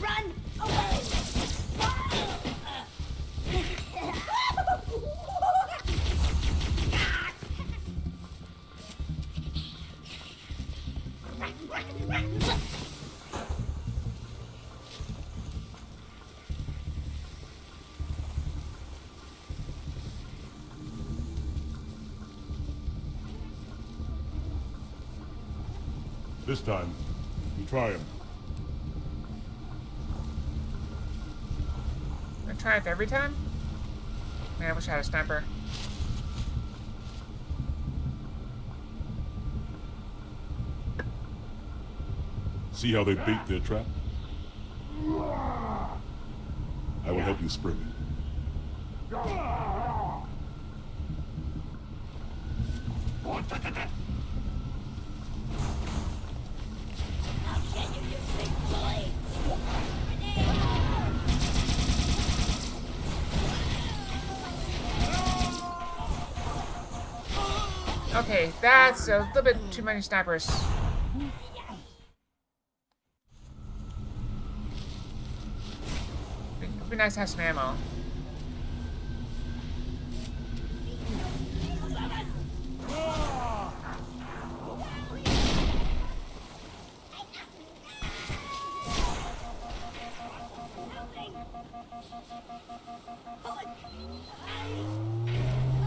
Run away! This time, you try him. I try it every time? Man, I wish I had a sniper. See how they bait their trap? I will help you spring it. Okay, that's a little bit too many snipers. It'd be nice to have some ammo.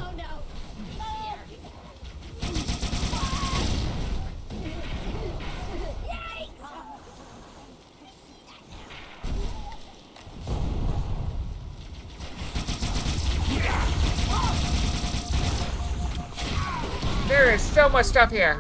Oh no! There is so much stuff here.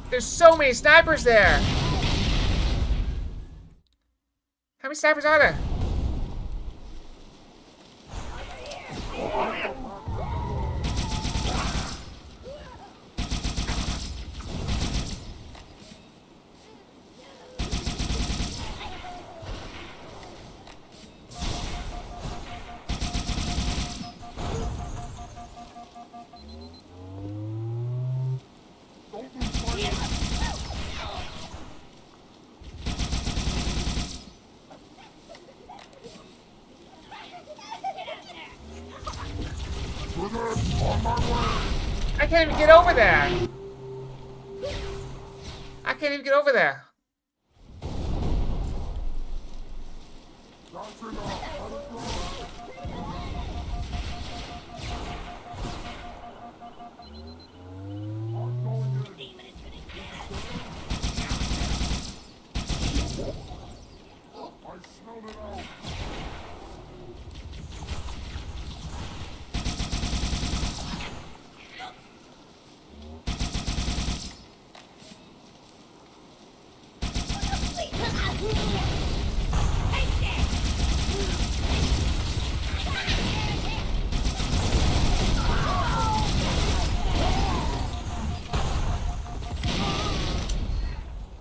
There's so many snipers there. How many snipers are there? I can't even get over there. I can't even get over there.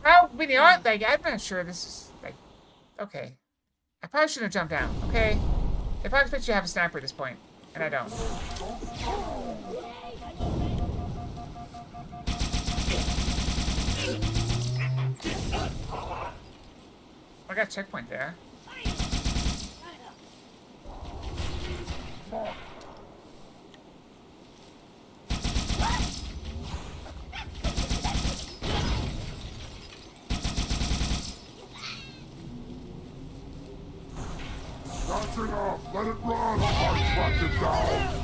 How many aren't they? I'm not sure this is like. Okay. I probably shouldn't have jumped down, okay? They probably expect you to have a sniper at this point, and I don't. I got a checkpoint there. That's enough! Let it run! I tracked it down!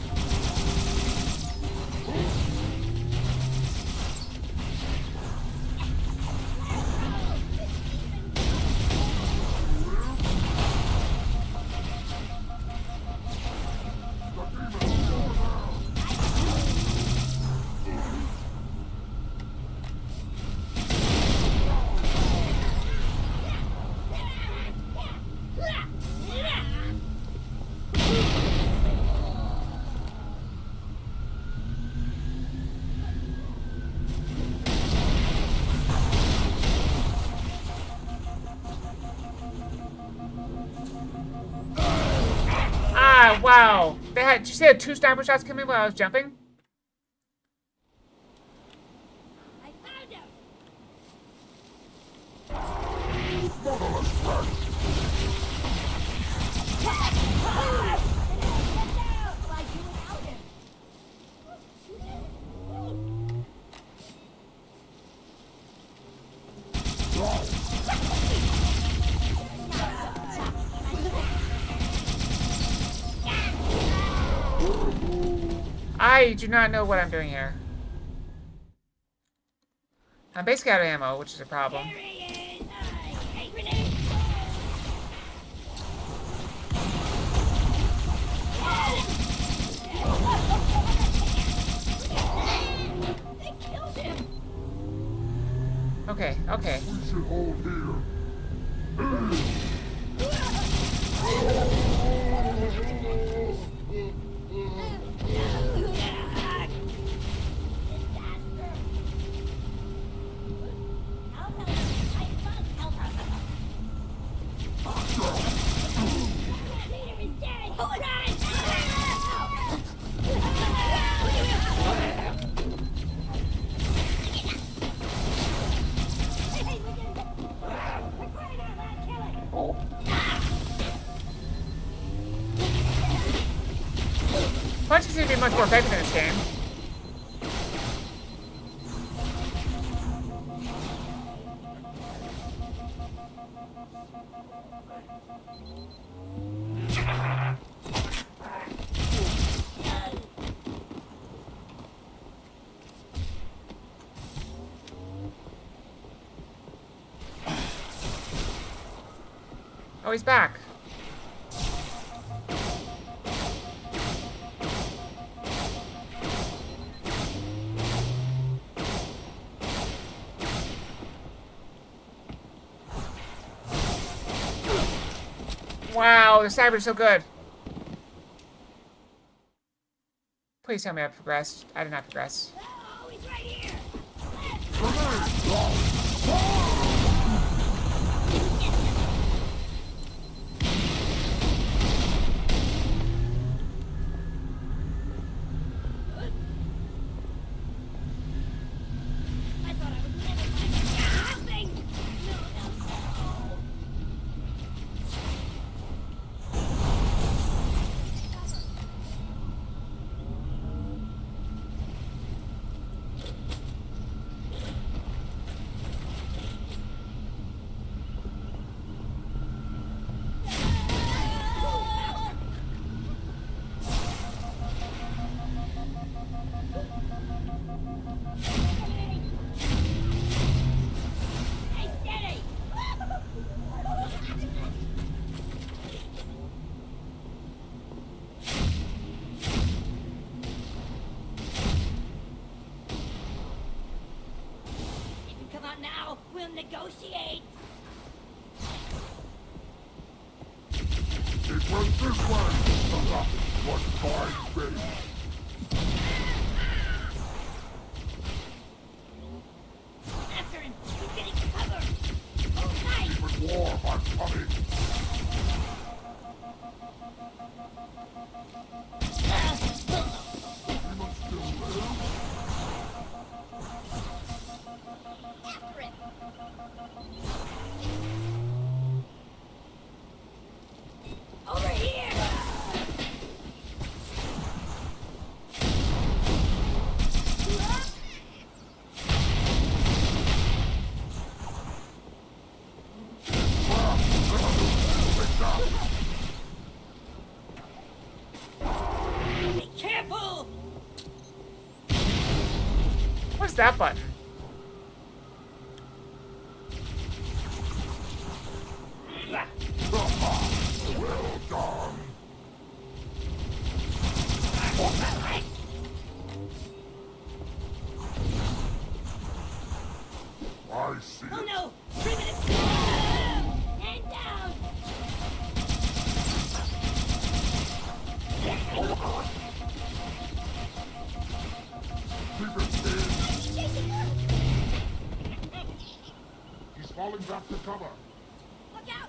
Ah, wow. They had, did you see the 2 sniper shots coming while I was jumping? I found him. I do not know what I'm doing here. I'm basically out of ammo, which is a problem. They killed him. Okay, okay. We should hold here. Punches seem to be much more effective in this game. Oh, he's back. Wow, the cyber's so good. Please tell me I progressed. I did not progress. Oh, he's right here. I thought I would never find nothing. Hey, steady. If you come out now, we'll negotiate. It went this way! What fine face! After him. He's getting cover. Hold tight. Keep it warm, I'm coming! Anyone still there? After him. Over here. What's that button? I see. Oh no! Primitive! Hand down! He's falling back to cover. Look out!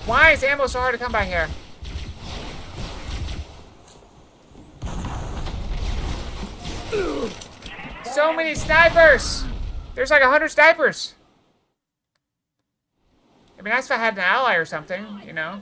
Why is ammo so hard to come by here? So many snipers! There's like 100 snipers! It'd be nice if I had an ally or something, you know?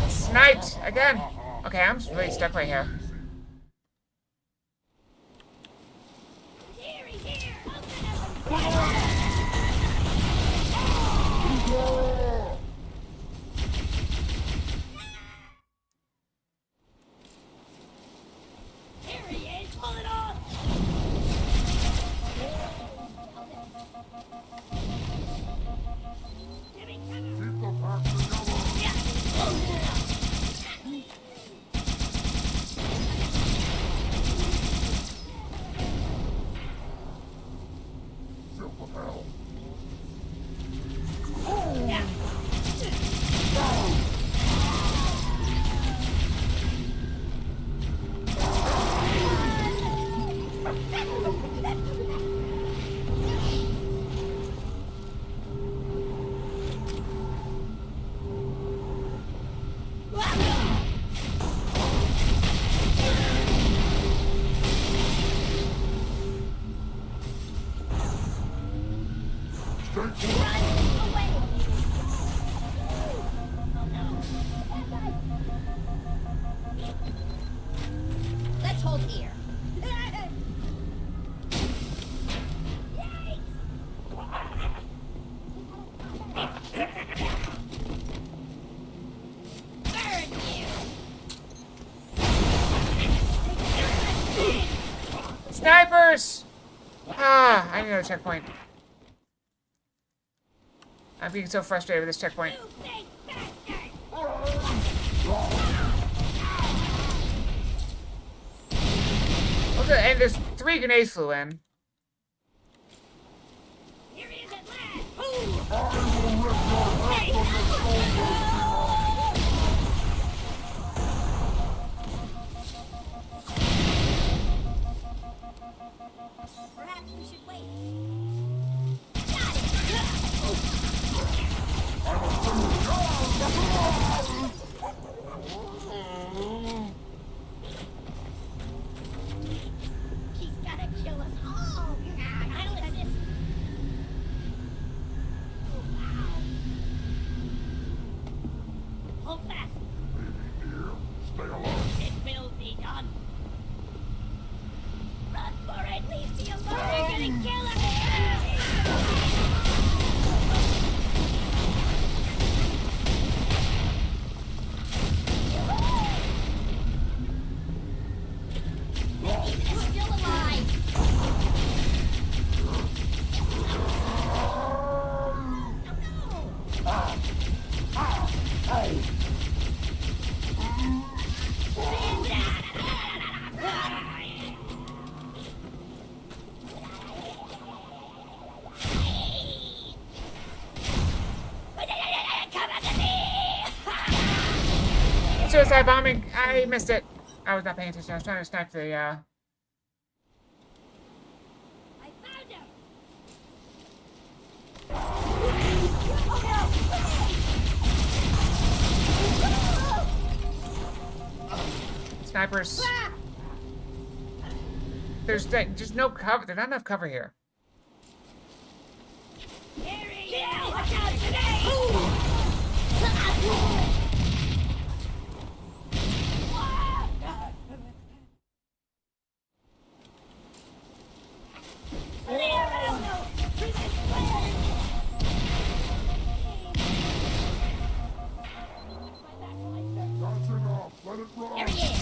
Sniped! Again! Okay, I'm just really stuck right here. Here he is! Pull it off! Give me cover! Keep the pack together. Feel the hell. Let's hold here. Burn you! Snipers! Ah, I need another checkpoint. I'm being so frustrated with this checkpoint. Okay, and there's 3 grenades flew in. Here he is at last! Perhaps we should wait. Got He's gotta kill us all. I'll assist. Hold fast. Stay alive. It will be done. Run for it. Leave me alone. You're gonna kill him. He's still alive. Suicide bombing! I missed it. I was not paying attention. I was trying to snipe the, I found him. Snipers. There's just no cover. There's not enough cover here. Watch out today! Let it run! There he is!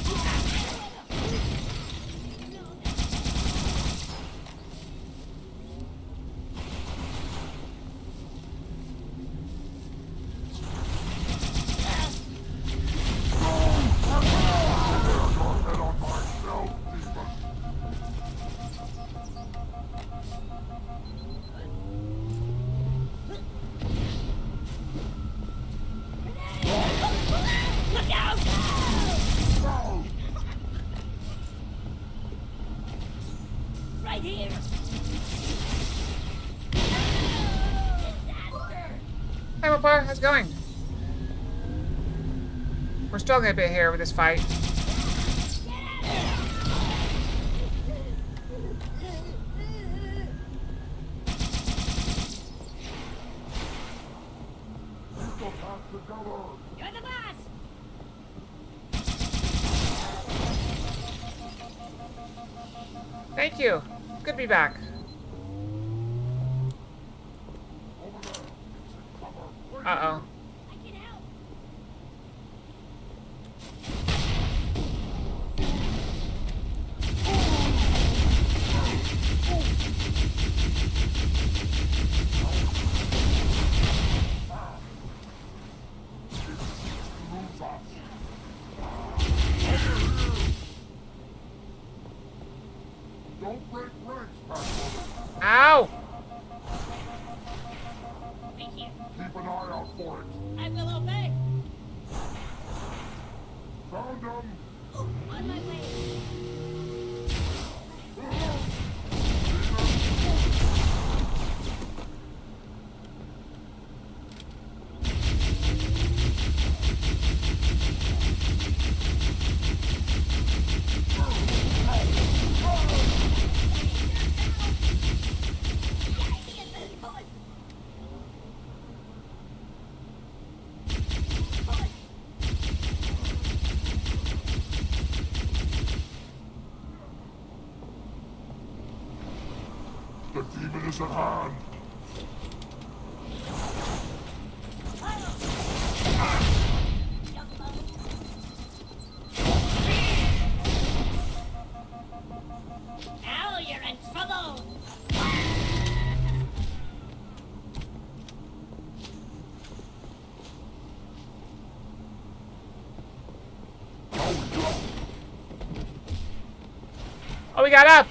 Look out! Right here! Hey, Mopar, how's it going? We're struggling a bit here with this fight. You're the boss! Thank you. Good to be back. Uh-oh. I can help! Don't break ranks, Pathfinder. Ow! Right here. Keep an eye out for it. I will obey! Found him! On my way! The demon is at hand. Now you're in trouble! Oh, we got up!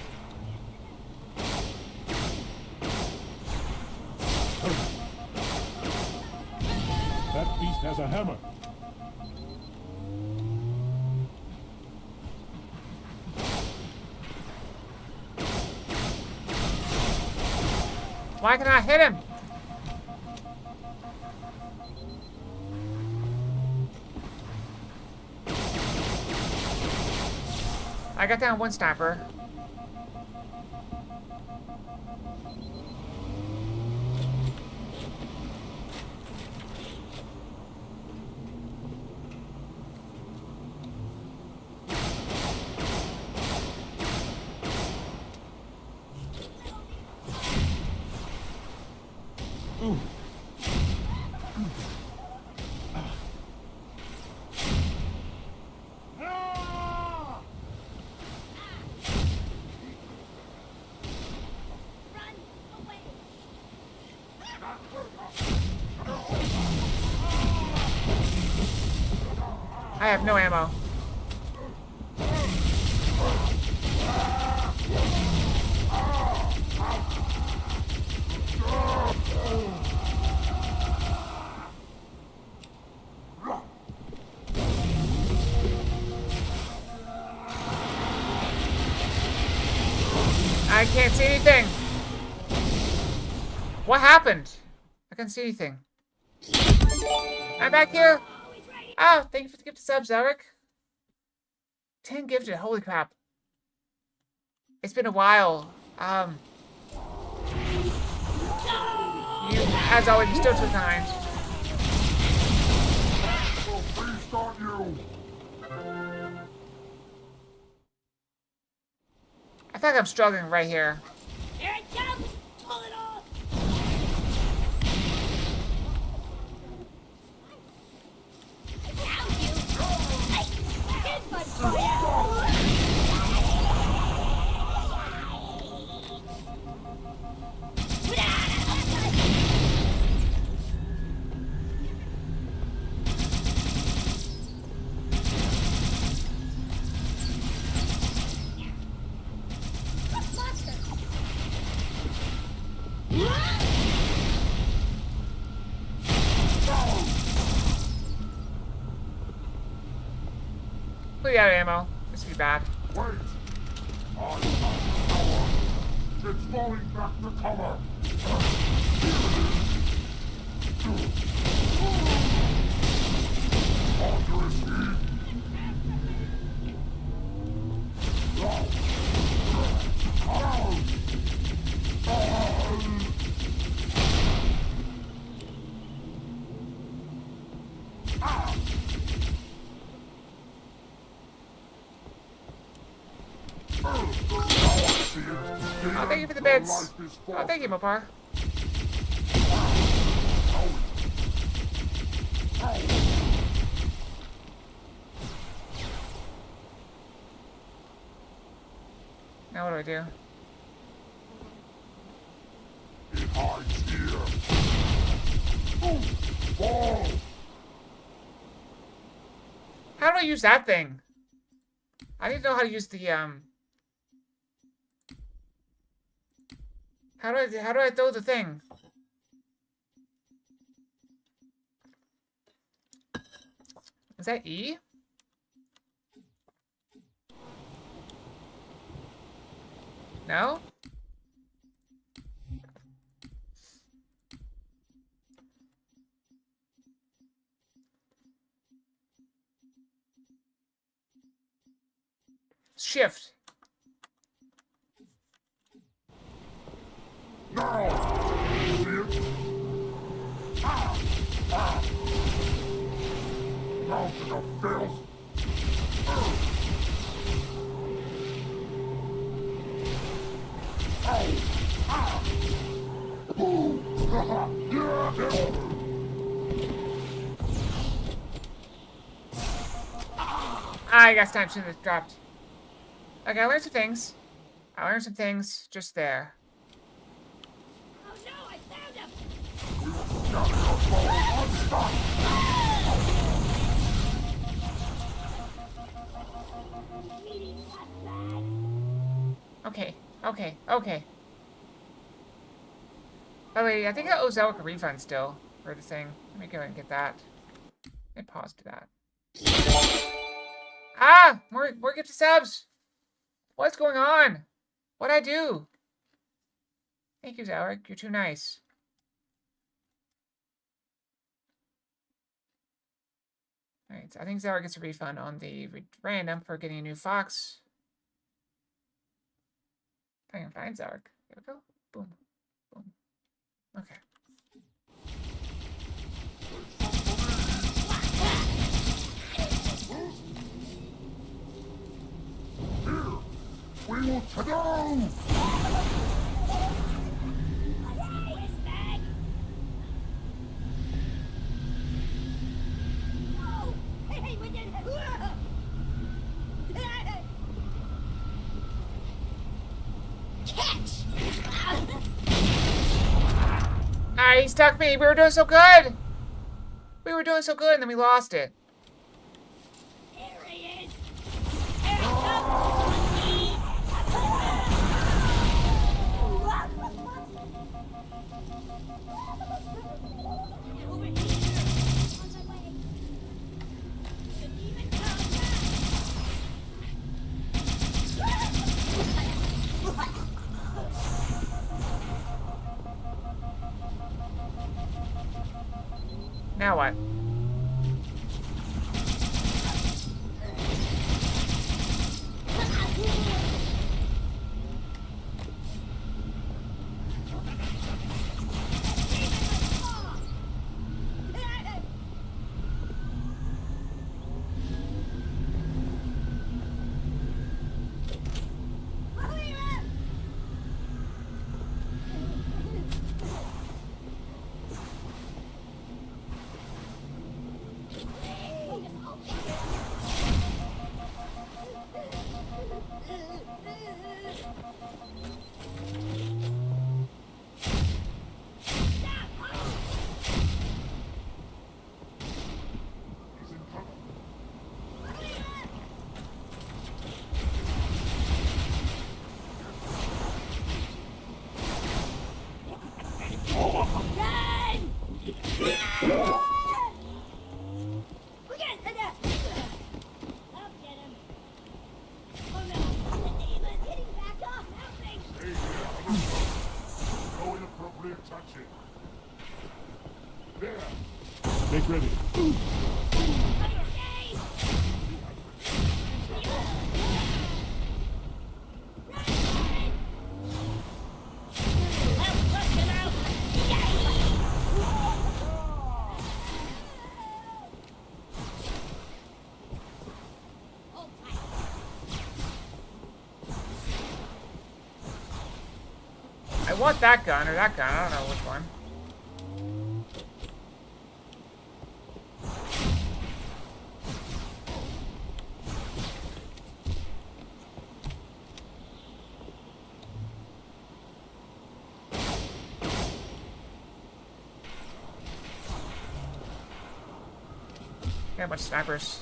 That beast has a hammer. Why can I hit him? I got down one sniper. I have no ammo. I can't see anything. What happened? I can't see anything. I'm back here. Oh, thank you for the gift of subs, Eric. 10 gifted. Holy crap. It's been a while. You, as always, you're still too kind. I feel like I'm struggling right here. Here it comes! Pull it off! Found you! Here's one for you! Completely out of ammo. This would be bad. Wait! It's falling back to cover! Oh, thank you for the bits. Oh, thank you, Mopar. Now what do I do? It hides here. Boom! Fall! How do I use that thing? I need to know how to use the How do I throw the thing? Is that E? No? Shift. Now! See it? Ah! Ah! Mountain of filth! Oh! Ah! Boom! I guess time soon have dropped. Okay, I learned some things. I learned some things just there. Oh no, I found him! Okay, okay, okay. By the way, I think I owe Zelk a refund still for the thing. Let me go and get that. Let me pause to that. Ah! More gifted subs! What's going on? What'd I do? Thank you, Zalric. You're too nice. Alright, so I think Zalric gets a refund on the random for getting a new fox. If I can find Zalric. There we go. Boom. Boom. Okay. We will go! Ah, he stuck me. We were doing so good. We were doing so good, and then we lost it. Here he is! Here he comes! Over here! On my way! The demon comes Now what? Barely touch it. There. Make ready. I want that gun or that gun. I don't know which one. Got a bunch of snipers.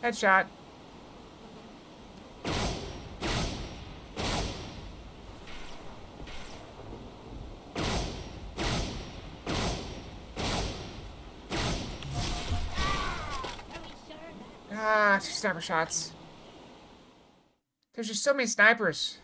Headshot. Ah, 2 sniper shots. There's just so many snipers.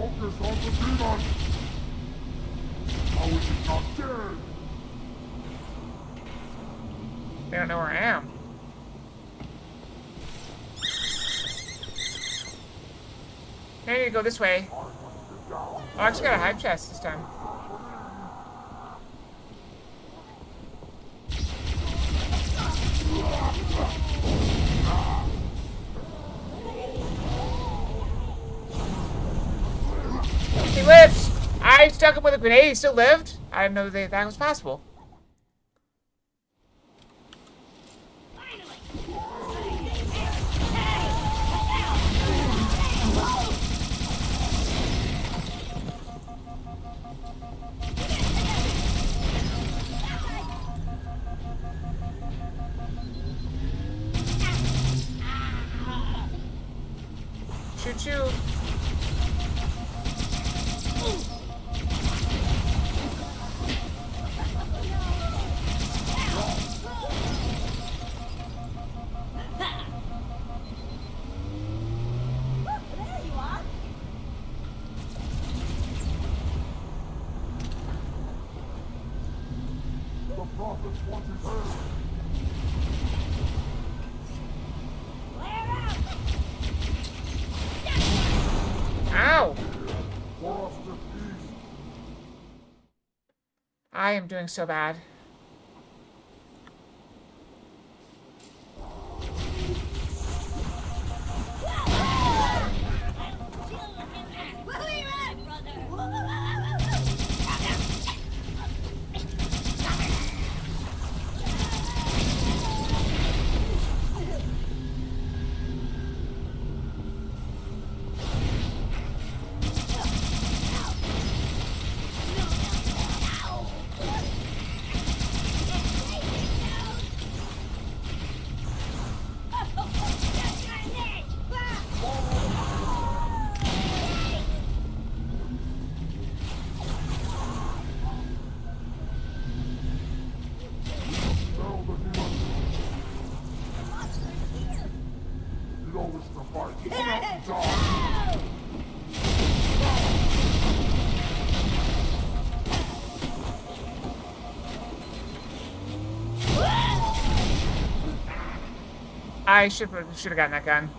Focus on the demon! How is he not dead? They don't know where I am. I need to go this way. Oh, I actually got a hype chest this time. He lives! I stuck him with a grenade. He still lived? I didn't know that was possible. Shoot you. Ow! I am doing so bad. I should have gotten that gun.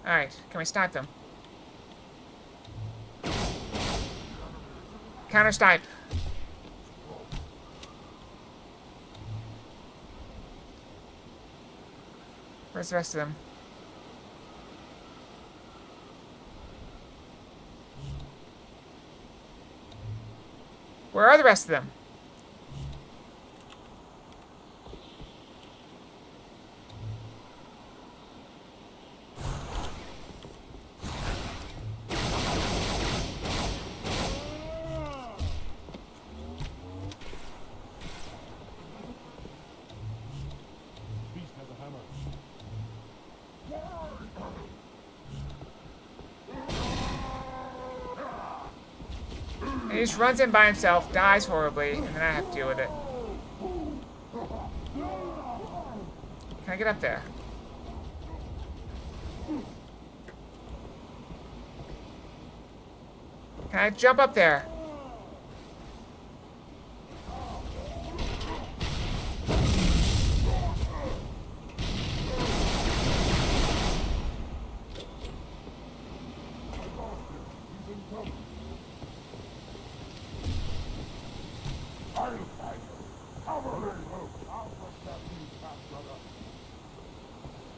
Alright, can we snipe them? Counter snipe. Where's the rest of them? Where are the rest of them? He just runs in by himself, dies horribly, and then I have to deal with it. Can I get up there? Can I jump up there?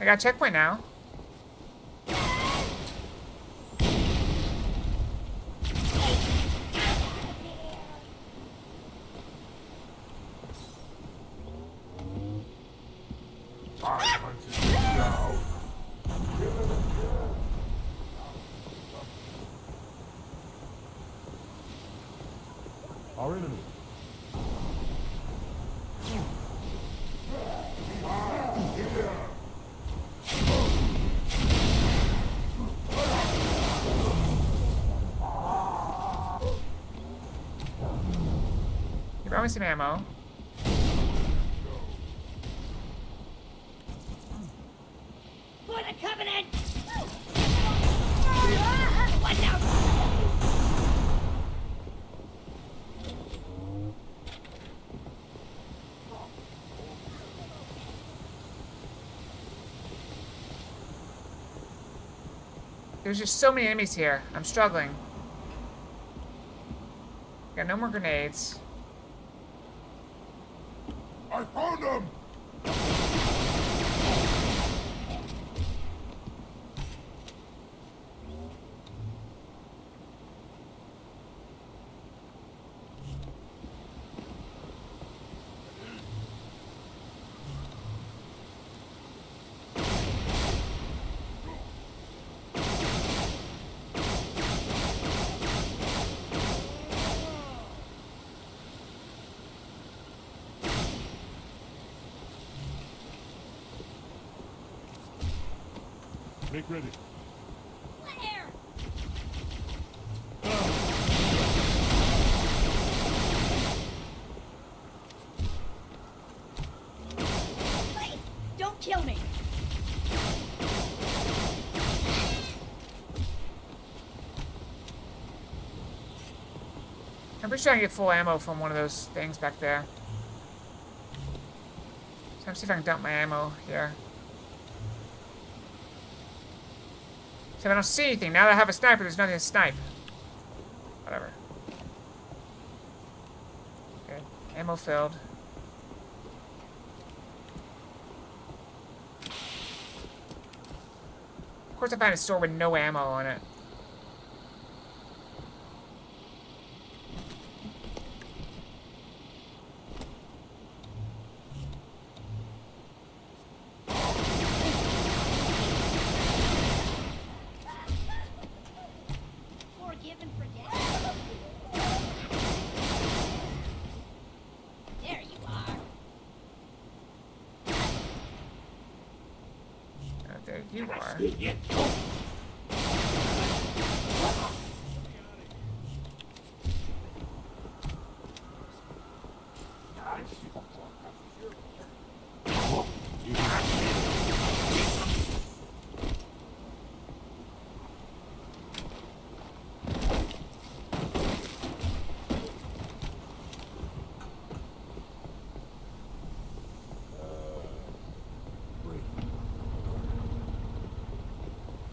I got a checkpoint now. Our enemy. You brought me some ammo. For the Covenant! Watch out! There's just so many enemies here. I'm struggling. Got no more grenades. I found him! Make ready. Where? Please, don't kill me. I'm pretty sure I can get full ammo from one of those things back there. So I'm see if I can dump my ammo here. So if I don't see anything, now that I have a sniper, there's nothing to snipe. Whatever. Okay, ammo filled. Of course I find a store with no ammo on it. Forgive and forget. There you are. There you are.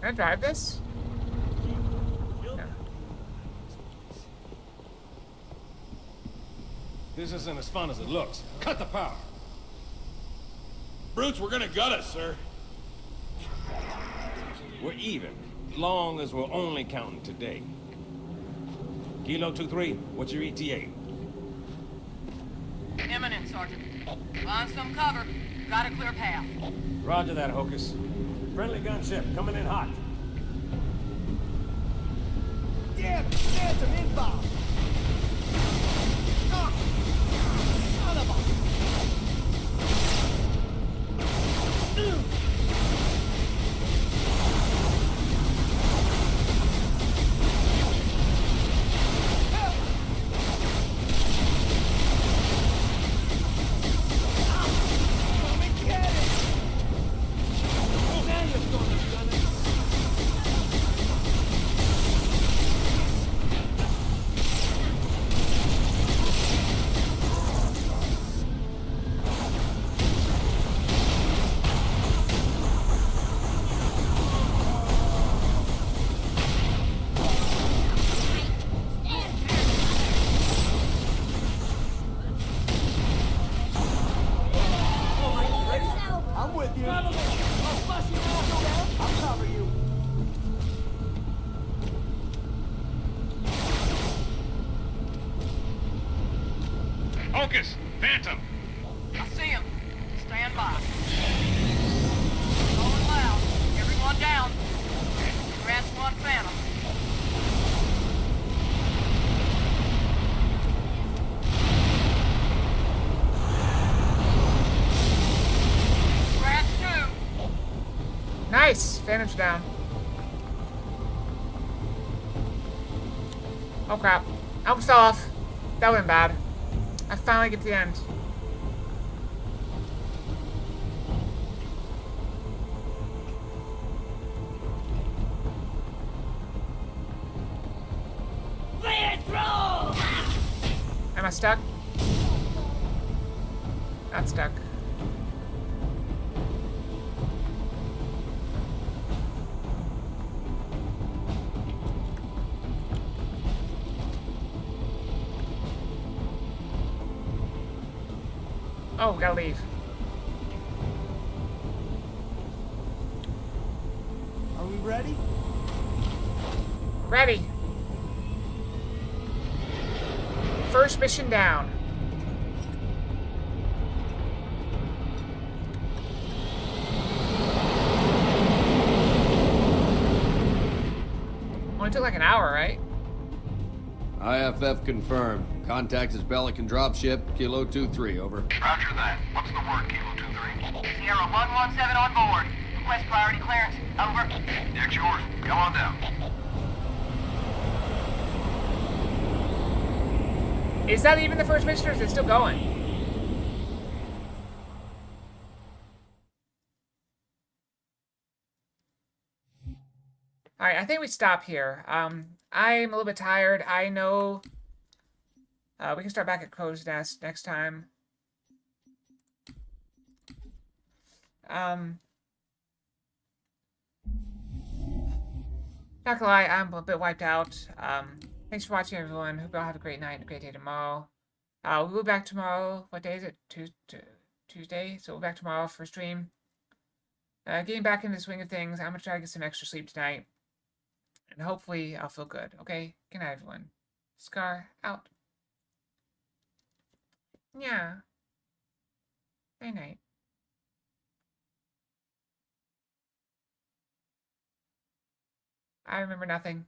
I drive this? No. This isn't as fun as it looks. Cut the power. Brutes, we're gonna gut us, sir. We're even, long as we're only counting today. Kilo 2-3, what's your ETA? Imminent, Sergeant. Find some cover. Got a clear path. Roger that, Hocus. Friendly gunship coming in hot. Damn it! Phantom inbound! Ah! Son of a... I'm with you. I'll flush you out. I'll cover you. Hocus! Phantom! I see him. Stand by. Going loud. Everyone down. Rats 1 Phantom. Rats 2. Nice! Phantom's down. Oh crap. I almost fell off. That went bad. I finally get to the end. Am I stuck? Not stuck. Oh, we gotta leave. Are we ready? Ready. First mission down. Only took like an hour, right? IFF confirmed. Contact is Pelican dropship, Kilo 2-3, over. Roger that. What's the word, Kilo 2-3? Sierra 117 on board. Request priority clearance. Over. Deck's yours. Come on down. Is that even the first mission, or is it still going? Alright, I think we stop here. I'm a little bit tired. I know we can start back at Crow's Nest next time. Not gonna lie, I'm a bit wiped out. Thanks for watching, everyone. Hope you all have a great night and a great day tomorrow. We'll be back tomorrow. What day is it? Tuesday. So we'll be back tomorrow for stream. Getting back in the swing of things. I'm gonna try to get some extra sleep tonight. And hopefully I'll feel good. Okay? Good night, everyone. Scar out. Yeah. Night night. I remember nothing.